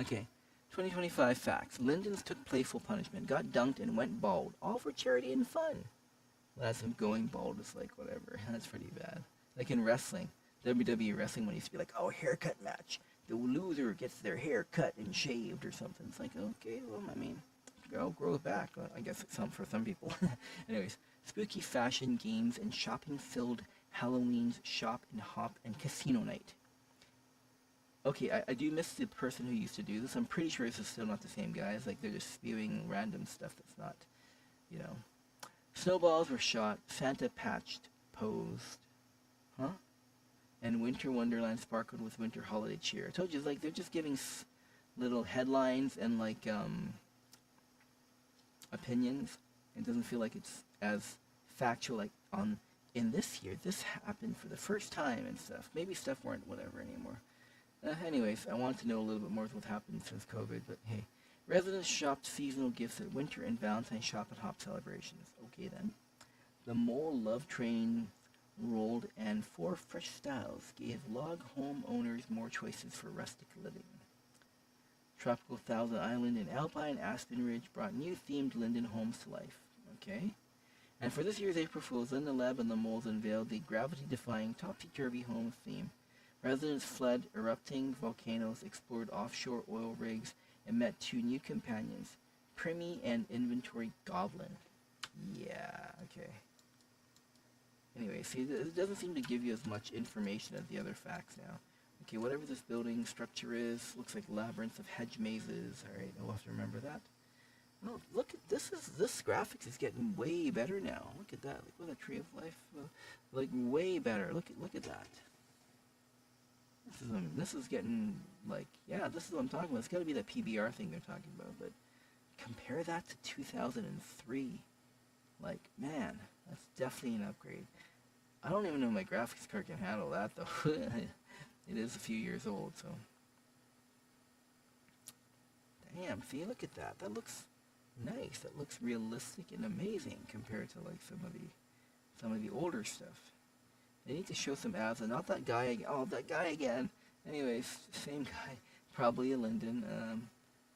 Okay. 2025 facts. Lindens took playful punishment, got dunked, and went bald. All for charity and fun. Well, that's him going bald. Is like, whatever. That's pretty bad. Like in wrestling. WWE wrestling, when it used to be like, oh, haircut match. The loser gets their hair cut and shaved or something. It's like, okay, well, I mean, I'll grow it back. I guess it's for some people. Anyways, spooky fashion, games, and shopping-filled Halloween's shop and hop and casino night. Okay, I do miss the person who used to do this. I'm pretty sure this is still not the same guys. Like, they're just spewing random stuff that's not, Snowballs were shot, Santa patched, posed. Huh? And Winter Wonderland sparkled with winter holiday cheer. I told you, like, they're just giving little headlines and, like, opinions. It doesn't feel like it's as factual, like, in this year, this happened for the first time and stuff. Maybe stuff weren't whatever anymore. Anyways, I want to know a little bit more of what happened since COVID, but hey. Residents shopped seasonal gifts at winter and Valentine shop and hop celebrations. Okay then. The Mole Love Train rolled and four fresh styles gave log home owners more choices for rustic living. Tropical Thousand Island and Alpine Aspen Ridge brought new themed Linden homes to life. Okay. And for this year's April Fool's, Linden Lab and the Moles unveiled the gravity-defying topsy-turvy home theme. Residents fled erupting volcanoes, explored offshore oil rigs, and met two new companions, Primmy and Inventory Goblin. Yeah, okay. Anyway, see, it doesn't seem to give you as much information as the other facts now. Okay, whatever this building structure is, looks like labyrinths of hedge mazes. Alright, I'll have to remember that. No, look at this graphics is getting way better now. Look at that. Like with a Tree of Life, like way better. Look at that. This is getting like, yeah, this is what I'm talking about. It's got to be that PBR thing they're talking about, but compare that to 2003. Like, man, that's definitely an upgrade. I don't even know if my graphics card can handle that though. It is a few years old, so. Damn, see, look at that. That looks nice. That looks realistic and amazing compared to like some of the older stuff. They need to show some ads, and not that guy again. Oh, that guy again. Anyways, same guy. Probably a Linden.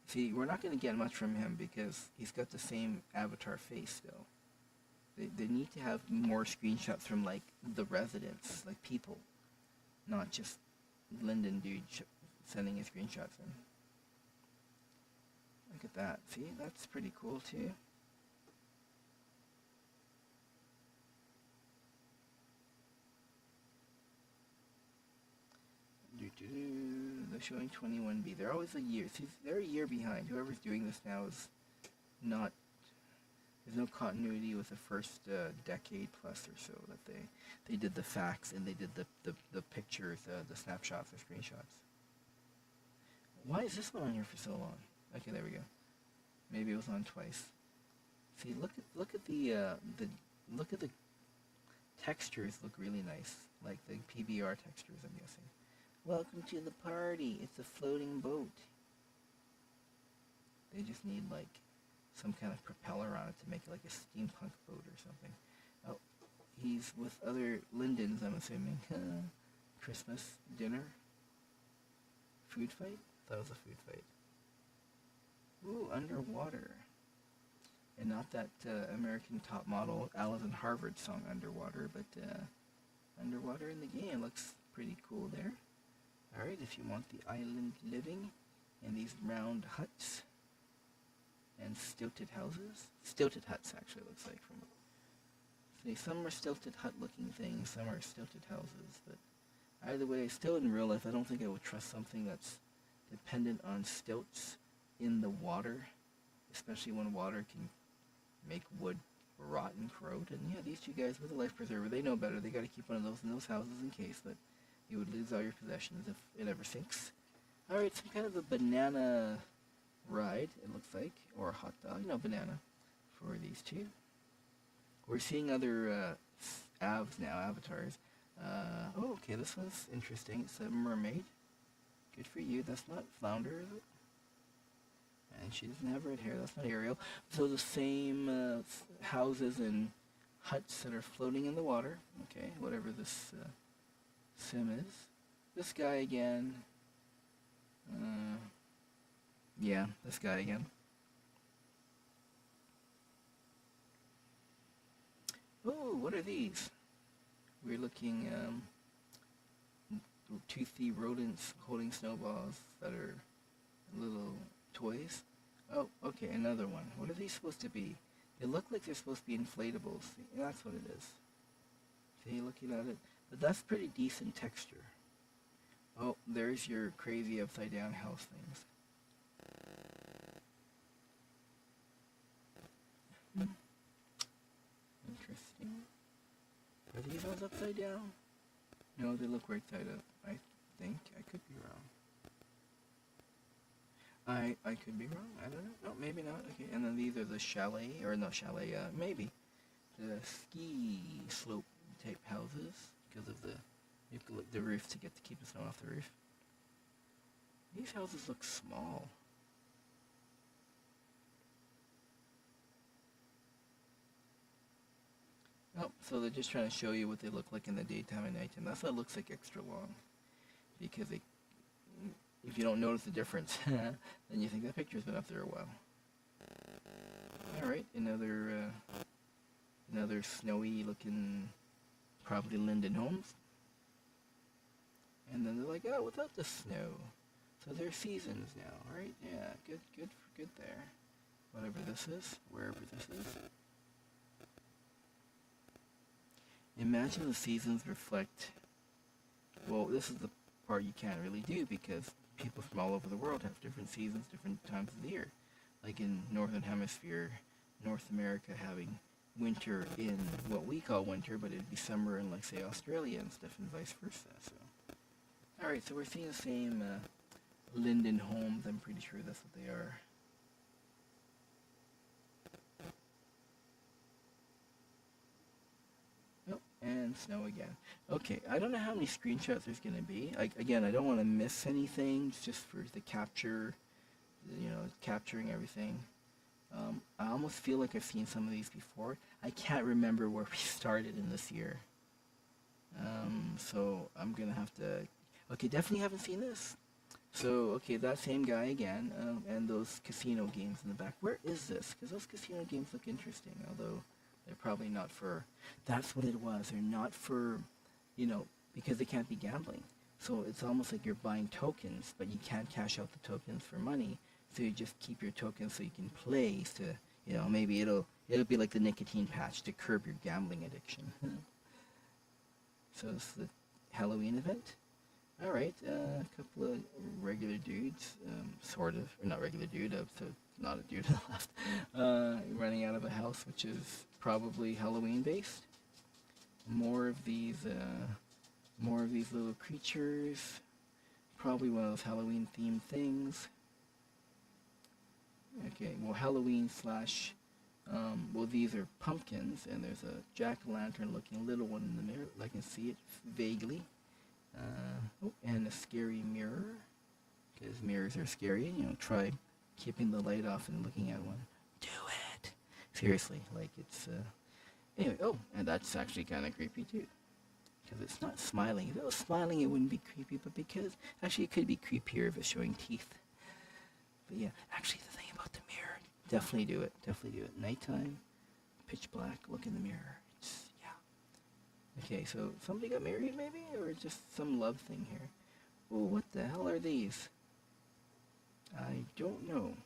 See, we're not going to get much from him because he's got the same avatar face still. They need to have more screenshots from, like, the residents, like people. Not just Linden dude sending his screenshots in. Look at that. See, that's pretty cool, too. They're showing 21B. They're always a year. See, they're a year behind. Whoever's doing this now is not. There's no continuity with the first decade plus or so that they did the facts and they did the pictures, the snapshots or screenshots. Why is this one on here for so long? Okay, there we go. Maybe it was on twice. See, look at the textures. Look really nice, like the PBR textures. I'm guessing. Welcome to the party. It's a floating boat. They just need like some kind of propeller on it to make it like a steampunk boat or something. Oh, he's with other Lindens, I'm assuming. Christmas dinner. Food fight? That was a food fight. Ooh, underwater. And not that American top model Alice in Harvard song Underwater, but underwater in the game looks pretty cool there. Alright, if you want the island living and these round huts and stilted houses. Stilted huts actually looks like from. See, some are stilted hut looking things, some are stilted houses, but either way, still in real life I don't think I would trust something that's dependent on stilts in the water, especially when water can make wood rot and corrode. And yeah, these two guys with a life preserver, they know better. They gotta keep one of those in those houses in case that you would lose all your possessions if it ever sinks. Alright, some kind of a banana ride, it looks like, or a hot dog, no, banana, for these two. We're seeing other avs now, avatars. Oh, okay, this one's interesting. It's a mermaid. Good for you. That's not Flounder, is it? And she doesn't have red hair. That's not Ariel. So the same houses and huts that are floating in the water. Okay, whatever this sim is. This guy again. Yeah, this guy again. Oh, what are these? We're looking toothy rodents holding snowballs that are little toys. Oh, okay, another one. What are these supposed to be? They look like they're supposed to be inflatables. See, that's what it is. See, looking at it. But that's pretty decent texture. Oh, there's your crazy upside down house things. Interesting. Are these ones upside down? No, they look right side up. I think. I could be wrong. I could be wrong. I don't know. No, maybe not. Okay, and then these are the chalet, or no chalet, maybe. The ski slope type houses, because of the, you have to lift the roof to keep the snow off the roof. These houses look small. Oh, so they're just trying to show you what they look like in the daytime and nighttime. That's why it looks like extra long. Because if you don't notice the difference, then you think that picture's been up there a while. Alright, another snowy looking, probably Linden Homes. And then they're like, oh, without the snow. So they're seasons now, right? Yeah, good there. Whatever this is, wherever this is. Imagine the seasons reflect, well, this is the part you can't really do because people from all over the world have different seasons, different times of the year. Like in Northern Hemisphere, North America having winter in what we call winter, but it'd be summer in, like, say, Australia and stuff, and vice versa. So, alright, so we're seeing the same Linden Homes. I'm pretty sure that's what they are. Oh, and snow again. Okay, I don't know how many screenshots there's going to be. Again, I don't want to miss anything, just for the capture, capturing everything. I almost feel like I've seen some of these before. I can't remember where we started in this year. So I'm going to have to... Okay, definitely haven't seen this. So, okay, that same guy again, and those casino games in the back. Where is this? Because those casino games look interesting, although they're probably not for... That's what it was. They're not for, because they can't be gambling. So it's almost like you're buying tokens, but you can't cash out the tokens for money. So you just keep your tokens so you can play to, maybe it'll be like the nicotine patch to curb your gambling addiction. So it's the Halloween event. Alright, a couple of regular dudes, sort of, or not regular dude, so not a dude on the left, running out of a house which is probably Halloween based. More of these little creatures, probably one of those Halloween themed things. Okay, well, Halloween slash, these are pumpkins, and there's a jack-o'-lantern looking little one in the mirror. I can see it vaguely. And a scary mirror, because mirrors are scary. Try keeping the light off and looking at one. Do it! Seriously, like it's, anyway, and that's actually kind of creepy too. Because it's not smiling. If it was smiling, it wouldn't be creepy, but because, actually it could be creepier if it's showing teeth. But yeah, actually the thing about the mirror, definitely do it. Nighttime, pitch black, look in the mirror. Okay, so somebody got married maybe? Or just some love thing here? Oh, what the hell are these? I don't know.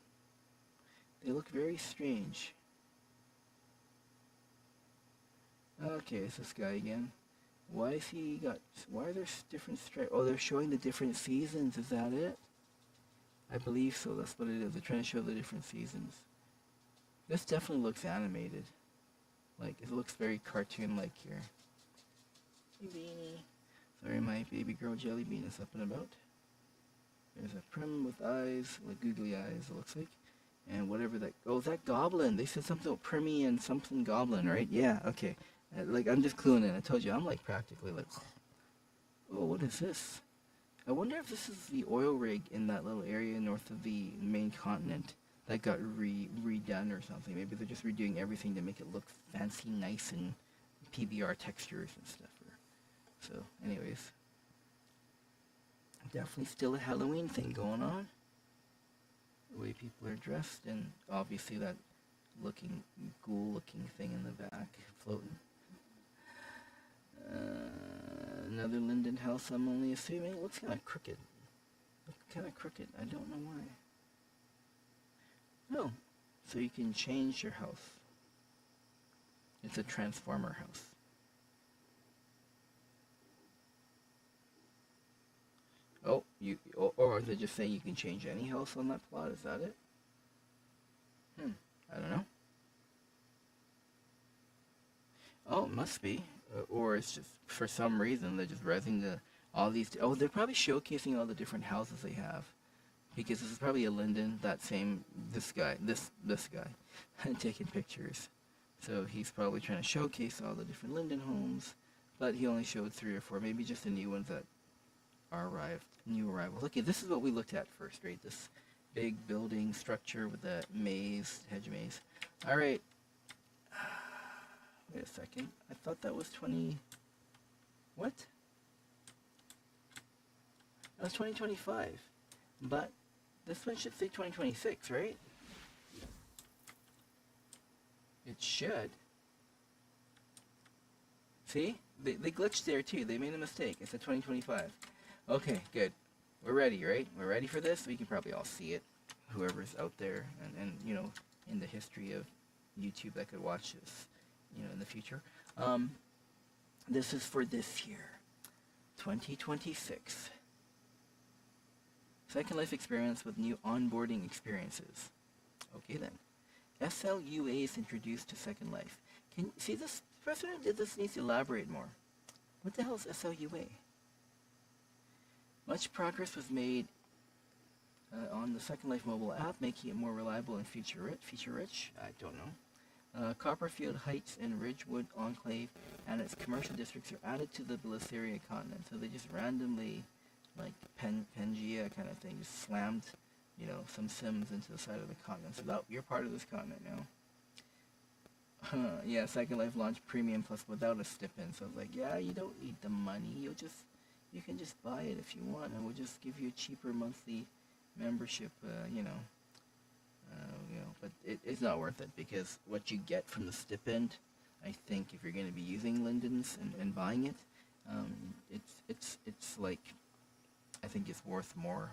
They look very strange. Okay, it's this guy again. Why are there different stripes? Oh, they're showing the different seasons, is that it? I believe so, that's what it is. They're trying to show the different seasons. This definitely looks animated. Like, it looks very cartoon-like here. Beanie. Sorry, my baby girl Jelly Bean is up and about. There's a prim with eyes, like googly eyes, it looks like. And whatever that... Oh, that goblin! They said something about Primmy and something goblin, right? Yeah, okay. I'm just cluing in. I told you, I'm like practically like... Oh, what is this? I wonder if this is the oil rig in that little area north of the main continent that got redone or something. Maybe they're just redoing everything to make it look fancy, nice, and PBR textures and stuff. So, anyways, definitely still a Halloween thing going on. The way people are dressed, and obviously that ghoul-looking thing in the back floating. Another Linden house, I'm only assuming. It looks kind of crooked. I don't know why. Oh, so you can change your house. It's a transformer house. Oh, or is it just saying you can change any house on that plot? Is that it? I don't know. Oh, it must be. Or it's just, for some reason, they're just resing all these... Oh, they're probably showcasing all the different houses they have. Because this is probably a Linden, this guy, taking pictures. So he's probably trying to showcase all the different Linden homes, but he only showed 3 or 4, maybe just the new ones that arrived. New arrivals. Okay, this is what we looked at first, right? This big building structure with the maze, hedge maze. All right. Wait a second. I thought that was 20. What? That was 2025. But this one should say 2026, right? It should. See? They glitched there too. They made a mistake. It said 2025. Okay, good. We're ready, right? We're ready for this. We can probably all see it. Whoever's out there and you know, in the history of YouTube that could watch this, you know, in the future. This is for this year. 2026. Second Life experience with new onboarding experiences. Okay then. SLUA is introduced to Second Life. Can you see this? The president did this, needs to elaborate more. What the hell is SLUA? Much progress was made on the Second Life mobile app, making it more reliable and feature-rich. I don't know. Copperfield Heights and Ridgewood Enclave and its commercial districts are added to the Belisarian continent. So they just randomly, like Pangea kind of thing, just slammed, you know, some Sims into the side of the continent. So that, you're part of this continent now. Yeah, Second Life launched Premium Plus without a stipend. So I was like, yeah, you don't need the money. You can just buy it if you want, and we'll just give you a cheaper monthly membership. You know, but it's not worth it, because what you get from the stipend, I think, if you're going to be using Linden's and buying it, it's like, I think it's worth more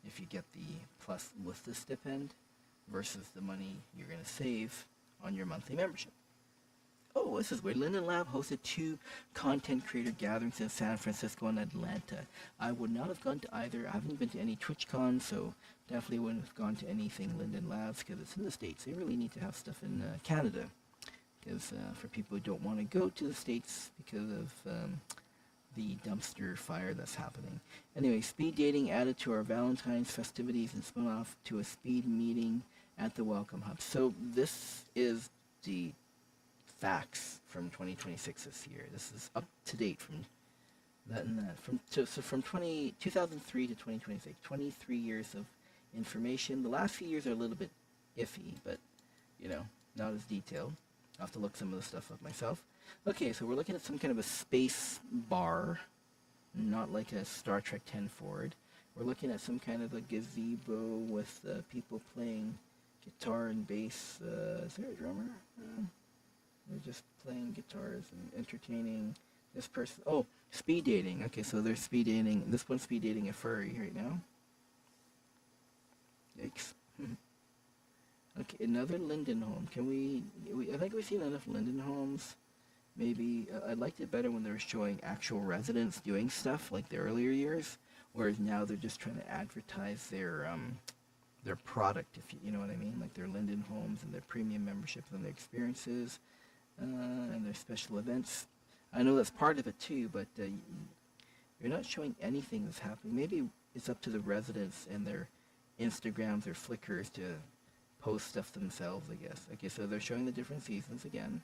if you get the plus with the stipend versus the money you're going to save on your monthly membership. Oh, this is weird. Linden Lab hosted 2 content creator gatherings in San Francisco and Atlanta. I would not have gone to either. I haven't been to any TwitchCon, so definitely wouldn't have gone to anything Linden Labs, because it's in the States. They really need to have stuff in Canada, because for people who don't want to go to the States because of the dumpster fire that's happening. Anyway, speed dating added to our Valentine's festivities and spun off to a speed meeting at the Welcome Hub. So this is the facts from 2026 this year. This is up to date from that and that. From 2003 to 2026, 23 years of information. The last few years are a little bit iffy, but, you know, not as detailed. I'll have to look some of the stuff up myself. Okay, so we're looking at some kind of a space bar, not like a Star Trek 10 Forward. We're looking at some kind of a gazebo with people playing guitar and bass. Is there a drummer? They're just playing guitars and entertaining this person. Oh, speed dating. Okay, so they're speed dating. This one's speed dating a furry right now. Yikes. Okay, another Linden home. Can we I think we've seen enough Linden homes. Maybe I liked it better when they were showing actual residents doing stuff like the earlier years, whereas now they're just trying to advertise their product, if you know what I mean, like their Linden homes and their premium memberships and their experiences and their special events. I know that's part of it too, but you're not showing anything that's happening. Maybe it's up to the residents and their Instagrams or Flickrs to post stuff themselves, I guess. Okay, so they're showing the different seasons again.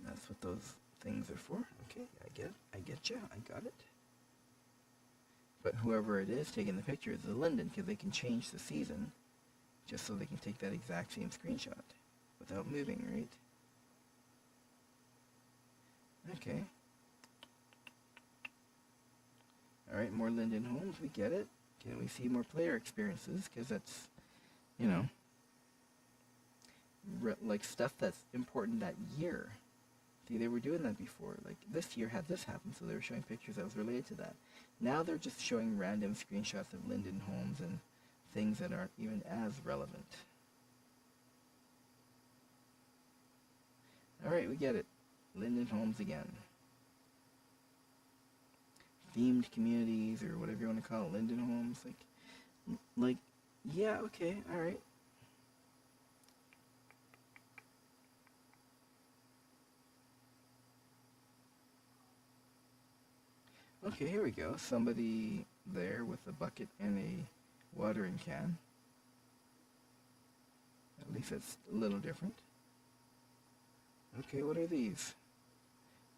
That's what those things are for. Okay, I get you, I got it. But whoever it is taking the picture is the Linden, because they can change the season just so they can take that exact same screenshot without moving, right? Okay. Alright, more Linden homes, we get it. Can we see more player experiences? Because that's, you know, like stuff that's important that year. See, they were doing that before. Like, this year had this happen, so they were showing pictures that was related to that. Now they're just showing random screenshots of Linden homes and things that aren't even as relevant. Alright, we get it. Linden homes again. Themed communities, or whatever you want to call it, Linden homes. Like, yeah, okay, alright. Okay, here we go. Somebody there with a bucket and a watering can. At least it's a little different. Okay, what are these?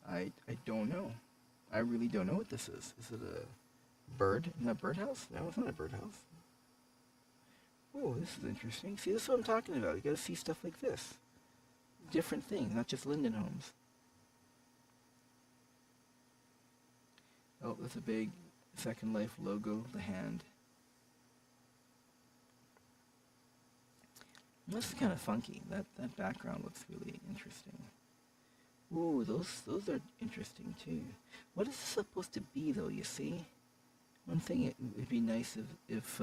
I don't know. I really don't know what this is. Is it a bird? Is that a birdhouse? No, it's not a birdhouse. Oh, this is interesting. See, this is what I'm talking about. You gotta see stuff like this. Different things, not just Linden Homes. Oh, there's a big Second Life logo, the hand. This is kind of funky. That background looks really interesting. Ooh, those are interesting too. What is this supposed to be though? You see, one thing it would be nice if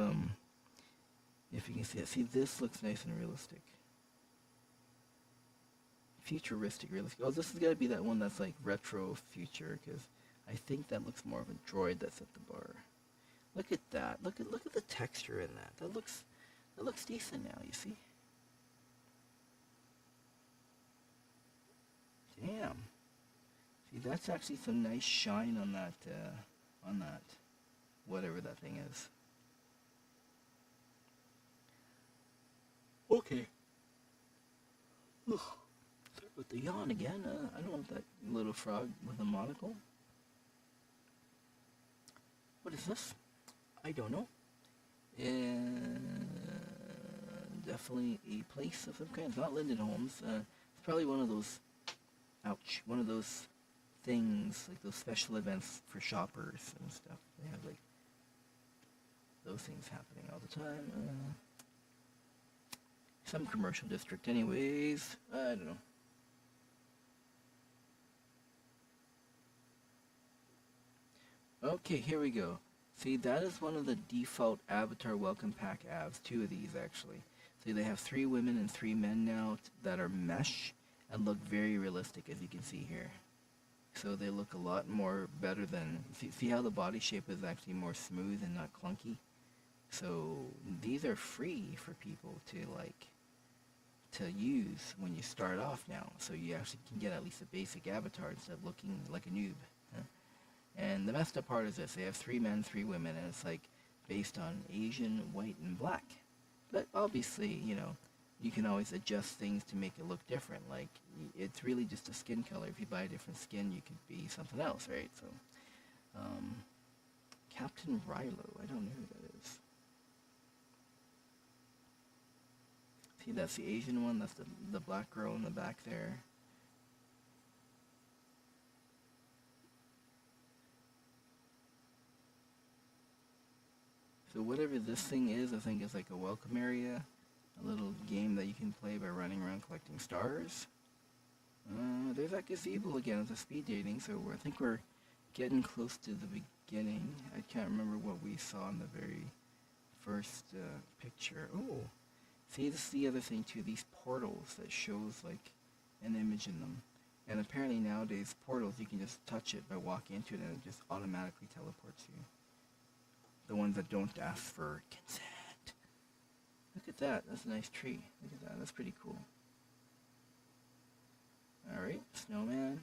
you can see it. See, this looks nice and realistic. Futuristic, realistic. Oh, this is gotta be that one that's like retro future, because I think that looks more of a droid that's at the bar. Look at that. Look at the texture in that. That looks decent now. You see. Damn. See, that's actually some nice shine on that whatever that thing is. Okay. Ugh. Sorry about the yawn again. I don't want that little frog with a monocle. What is this? I don't know. Definitely a place of some kind. It's not Linden Homes. It's probably one of those. Ouch. One of those things, like those special events for shoppers and stuff. They have like those things happening all the time. Some commercial district anyways. I don't know. Okay, here we go. See, that is one of the default Avatar Welcome Pack avs. Two of these, actually. See, they have 3 women and 3 men now that are mesh and look very realistic, as you can see here. So they look a lot more better than... See how the body shape is actually more smooth and not clunky? So these are free for people to use when you start off now. So you actually can get at least a basic avatar instead of looking like a noob. And the messed up part is this: they have 3 men, 3 women, and it's like based on Asian, white, and black. But obviously, you know, you can always adjust things to make it look different. Like, it's really just a skin color. If you buy a different skin, you could be something else, right? So, Captain Rilo, I don't know who that is. See, that's the Asian one. That's the black girl in the back there. So whatever this thing is, I think is like a welcome area, a little game that you can play by running around collecting stars. There's that gazebo again with the speed dating, so I think we're getting close to the beginning. I can't remember what we saw in the very first picture. Oh, see, this is the other thing too, these portals that shows like an image in them. And apparently nowadays, portals, you can just touch it by walking into it and it just automatically teleports you. The ones that don't ask for consent. Look at that. That's a nice tree. Look at that. That's pretty cool. Alright, snowman.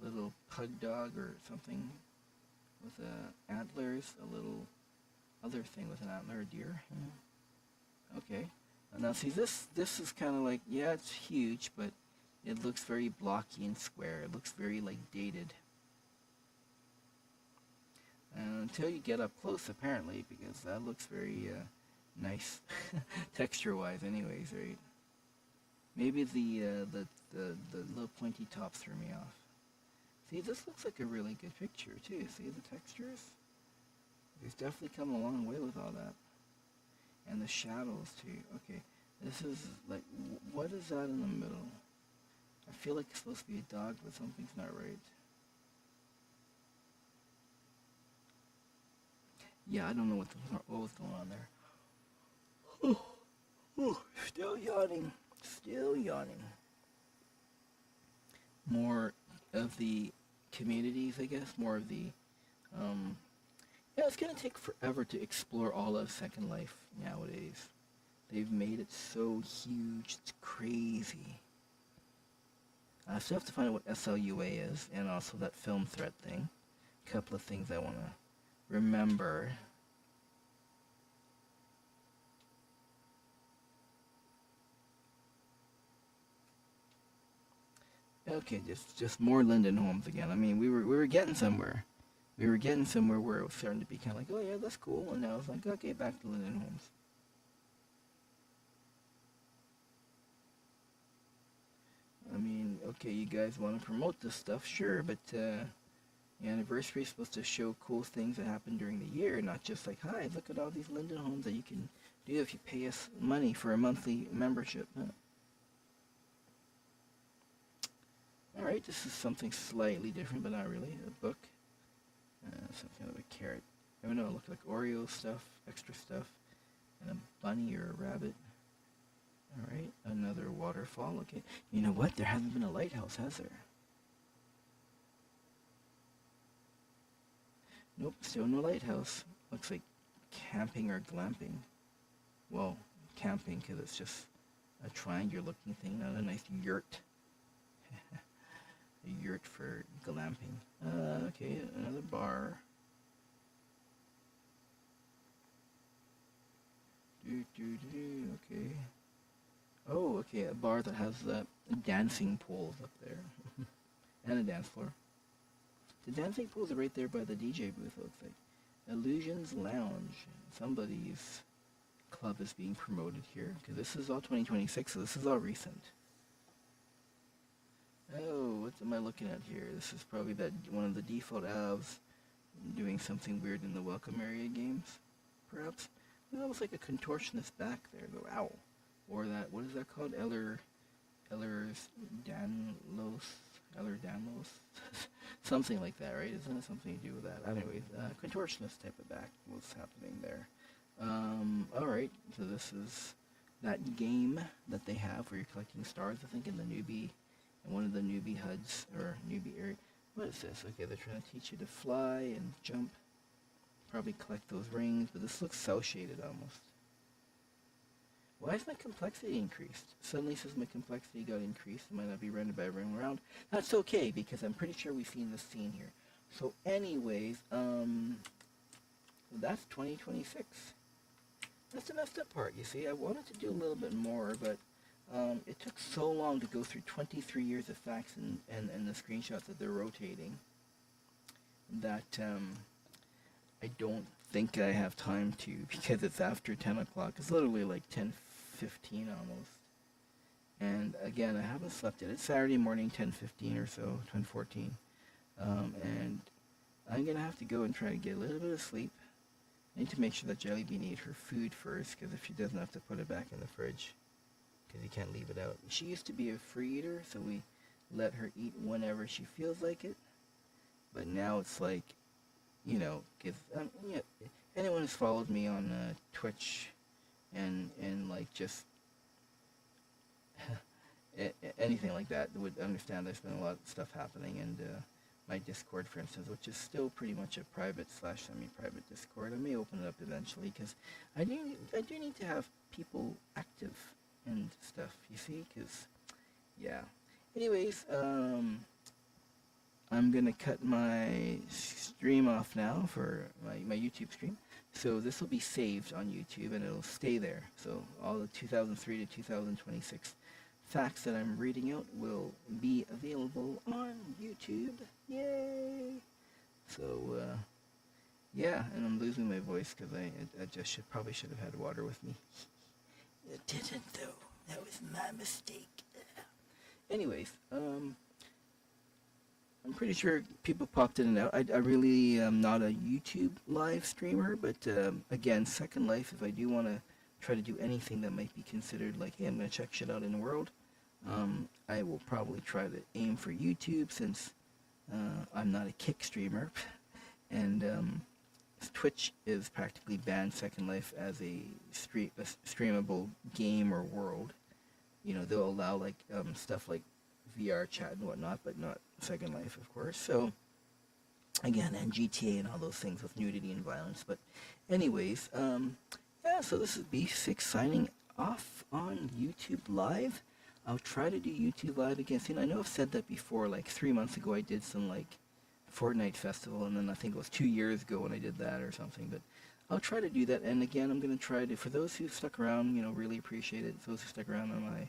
A little pug dog or something with antlers. A little other thing with an antler, a deer. Okay. Now see, this is kind of like, yeah, it's huge, but it looks very blocky and square. It looks very like dated. Until you get up close, apparently, because that looks very nice texture-wise, anyways, right? Maybe the little pointy top threw me off. See, this looks like a really good picture too. See the textures? He's definitely come a long way with all that, and the shadows too. Okay, this is like, what is that in the middle? I feel like it's supposed to be a dog, but something's not right. Yeah, I don't know what was going on there. Still yawning. Still yawning. More of the communities, I guess. More of the, yeah, it's going to take forever to explore all of Second Life nowadays. They've made it so huge, it's crazy. I still have to find out what SLUA is, and also that film threat thing. A couple of things I want to remember. Okay, just more Linden Homes again. I mean, we were getting somewhere. we were getting somewhere where it was starting to be kind of like, oh yeah, that's cool, and now it's like, okay, back to Linden Homes. I mean, okay, you guys want to promote this stuff, sure, but the anniversary is supposed to show cool things that happen during the year, not just like, hi, look at all these Linden Homes that you can do if you pay us money for a monthly membership. Alright, this is something slightly different, but not really. A book. Some kind of a carrot. I don't know, it looked like Oreo stuff, extra stuff. And a bunny or a rabbit. Alright, another waterfall. Okay. You know what? There hasn't been a lighthouse, has there? Nope, still no lighthouse. Looks like camping or glamping. Well, camping, because it's just a triangular looking thing, not a nice yurt. A yurt for glamping. Okay, another bar. Okay. Oh, okay, a bar that has dancing poles up there. And a dance floor. The dancing pools are right there by the DJ booth, it looks like. Illusions Lounge. Somebody's club is being promoted here, because this is all 2026, so this is all recent. Oh, what am I looking at here? This is probably that one of the default avs doing something weird in the welcome area games, perhaps. There's almost like a contortionist back there, though. Ow. Or that, what is that called? Eller Danlos? Something like that, right? Isn't it something to do with that? Anyways, contortionist type of back was happening there. Alright, so this is that game that they have where you're collecting stars, I think, in the newbie, in one of the newbie HUDs, or newbie area. What is this? Okay, they're trying to teach you to fly and jump. Probably collect those rings, but this looks cel-shaded almost. Why is my complexity increased? Suddenly says my complexity got increased. It might not be rendered by everyone around. That's okay, because I'm pretty sure we've seen this scene here. So anyways, that's 2026. That's the messed up part, you see. I wanted to do a little bit more, but it took so long to go through 23 years of facts and the screenshots that they're rotating that I don't think I have time to, because it's after 10 o'clock. It's literally like 10:15 almost. And again, I haven't slept yet. It's Saturday morning, 10:15 or so, 10:14. And I'm going to have to go and try to get a little bit of sleep. I need to make sure that Jellybean ate her food first, because if she doesn't, have to put it back in the fridge, because you can't leave it out. She used to be a free eater, so we let her eat whenever she feels like it. But now it's like, you know, because anyone who's followed me on Twitch and like just anything like that would understand there's been a lot of stuff happening, and my Discord, for instance, which is still pretty much a private / semi-private Discord. I may open it up eventually, because I do need to have people active and stuff, you see, because, yeah. Anyways, I'm going to cut my stream off now for my YouTube stream. So this will be saved on YouTube, and it'll stay there. So all the 2003 to 2026 facts that I'm reading out will be available on YouTube. Yay! So, yeah, and I'm losing my voice because I just probably should have had water with me. It didn't, though. That was my mistake. Anyways, I'm pretty sure people popped in and out. I really am not a YouTube live streamer, but again, Second Life, if I do want to try to do anything that might be considered like, hey, I'm going to check shit out in the world, I will probably try to aim for YouTube, since I'm not a kick streamer, and Twitch is practically banned Second Life as a streamable game or world. You know, they'll allow like stuff like VR chat and whatnot, but not Second Life, of course. So again, and GTA and all those things with nudity and violence. But anyways, yeah, so this is B6 signing off on YouTube Live. I'll try to do YouTube Live again soon. I know I've said that before, like 3 months ago I did some like Fortnite Festival, and then I think it was 2 years ago when I did that or something, but I'll try to do that. And again, I'm going to try to, for those who stuck around, you know, really appreciate it. Those who stuck around on my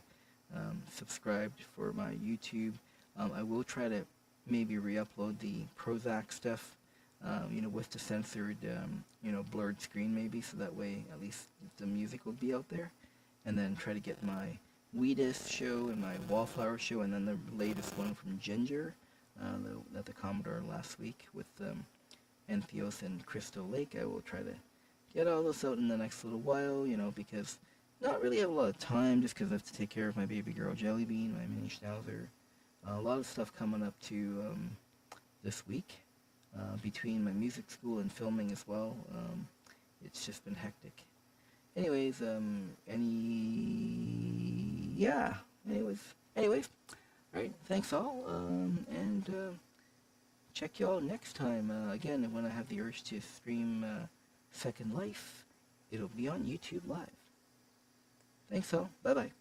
subscribed for my YouTube, I will try to maybe re-upload the Prozac stuff with the censored, blurred screen maybe, so that way at least the music will be out there. And then try to get my Wheatus show and my Wallflower show, and then the latest one from Ginger, at the Commodore last week with Entheos and Crystal Lake. I will try to get all this out in the next little while, because not really have a lot of time, just because I have to take care of my baby girl Jellybean, my mini schnauzer. A lot of stuff coming up to this week, between my music school and filming as well. It's just been hectic. Anyways, anyways, alright, thanks all, and check y'all next time. Again, when I have the urge to stream Second Life, it'll be on YouTube Live. Thanks all, bye-bye.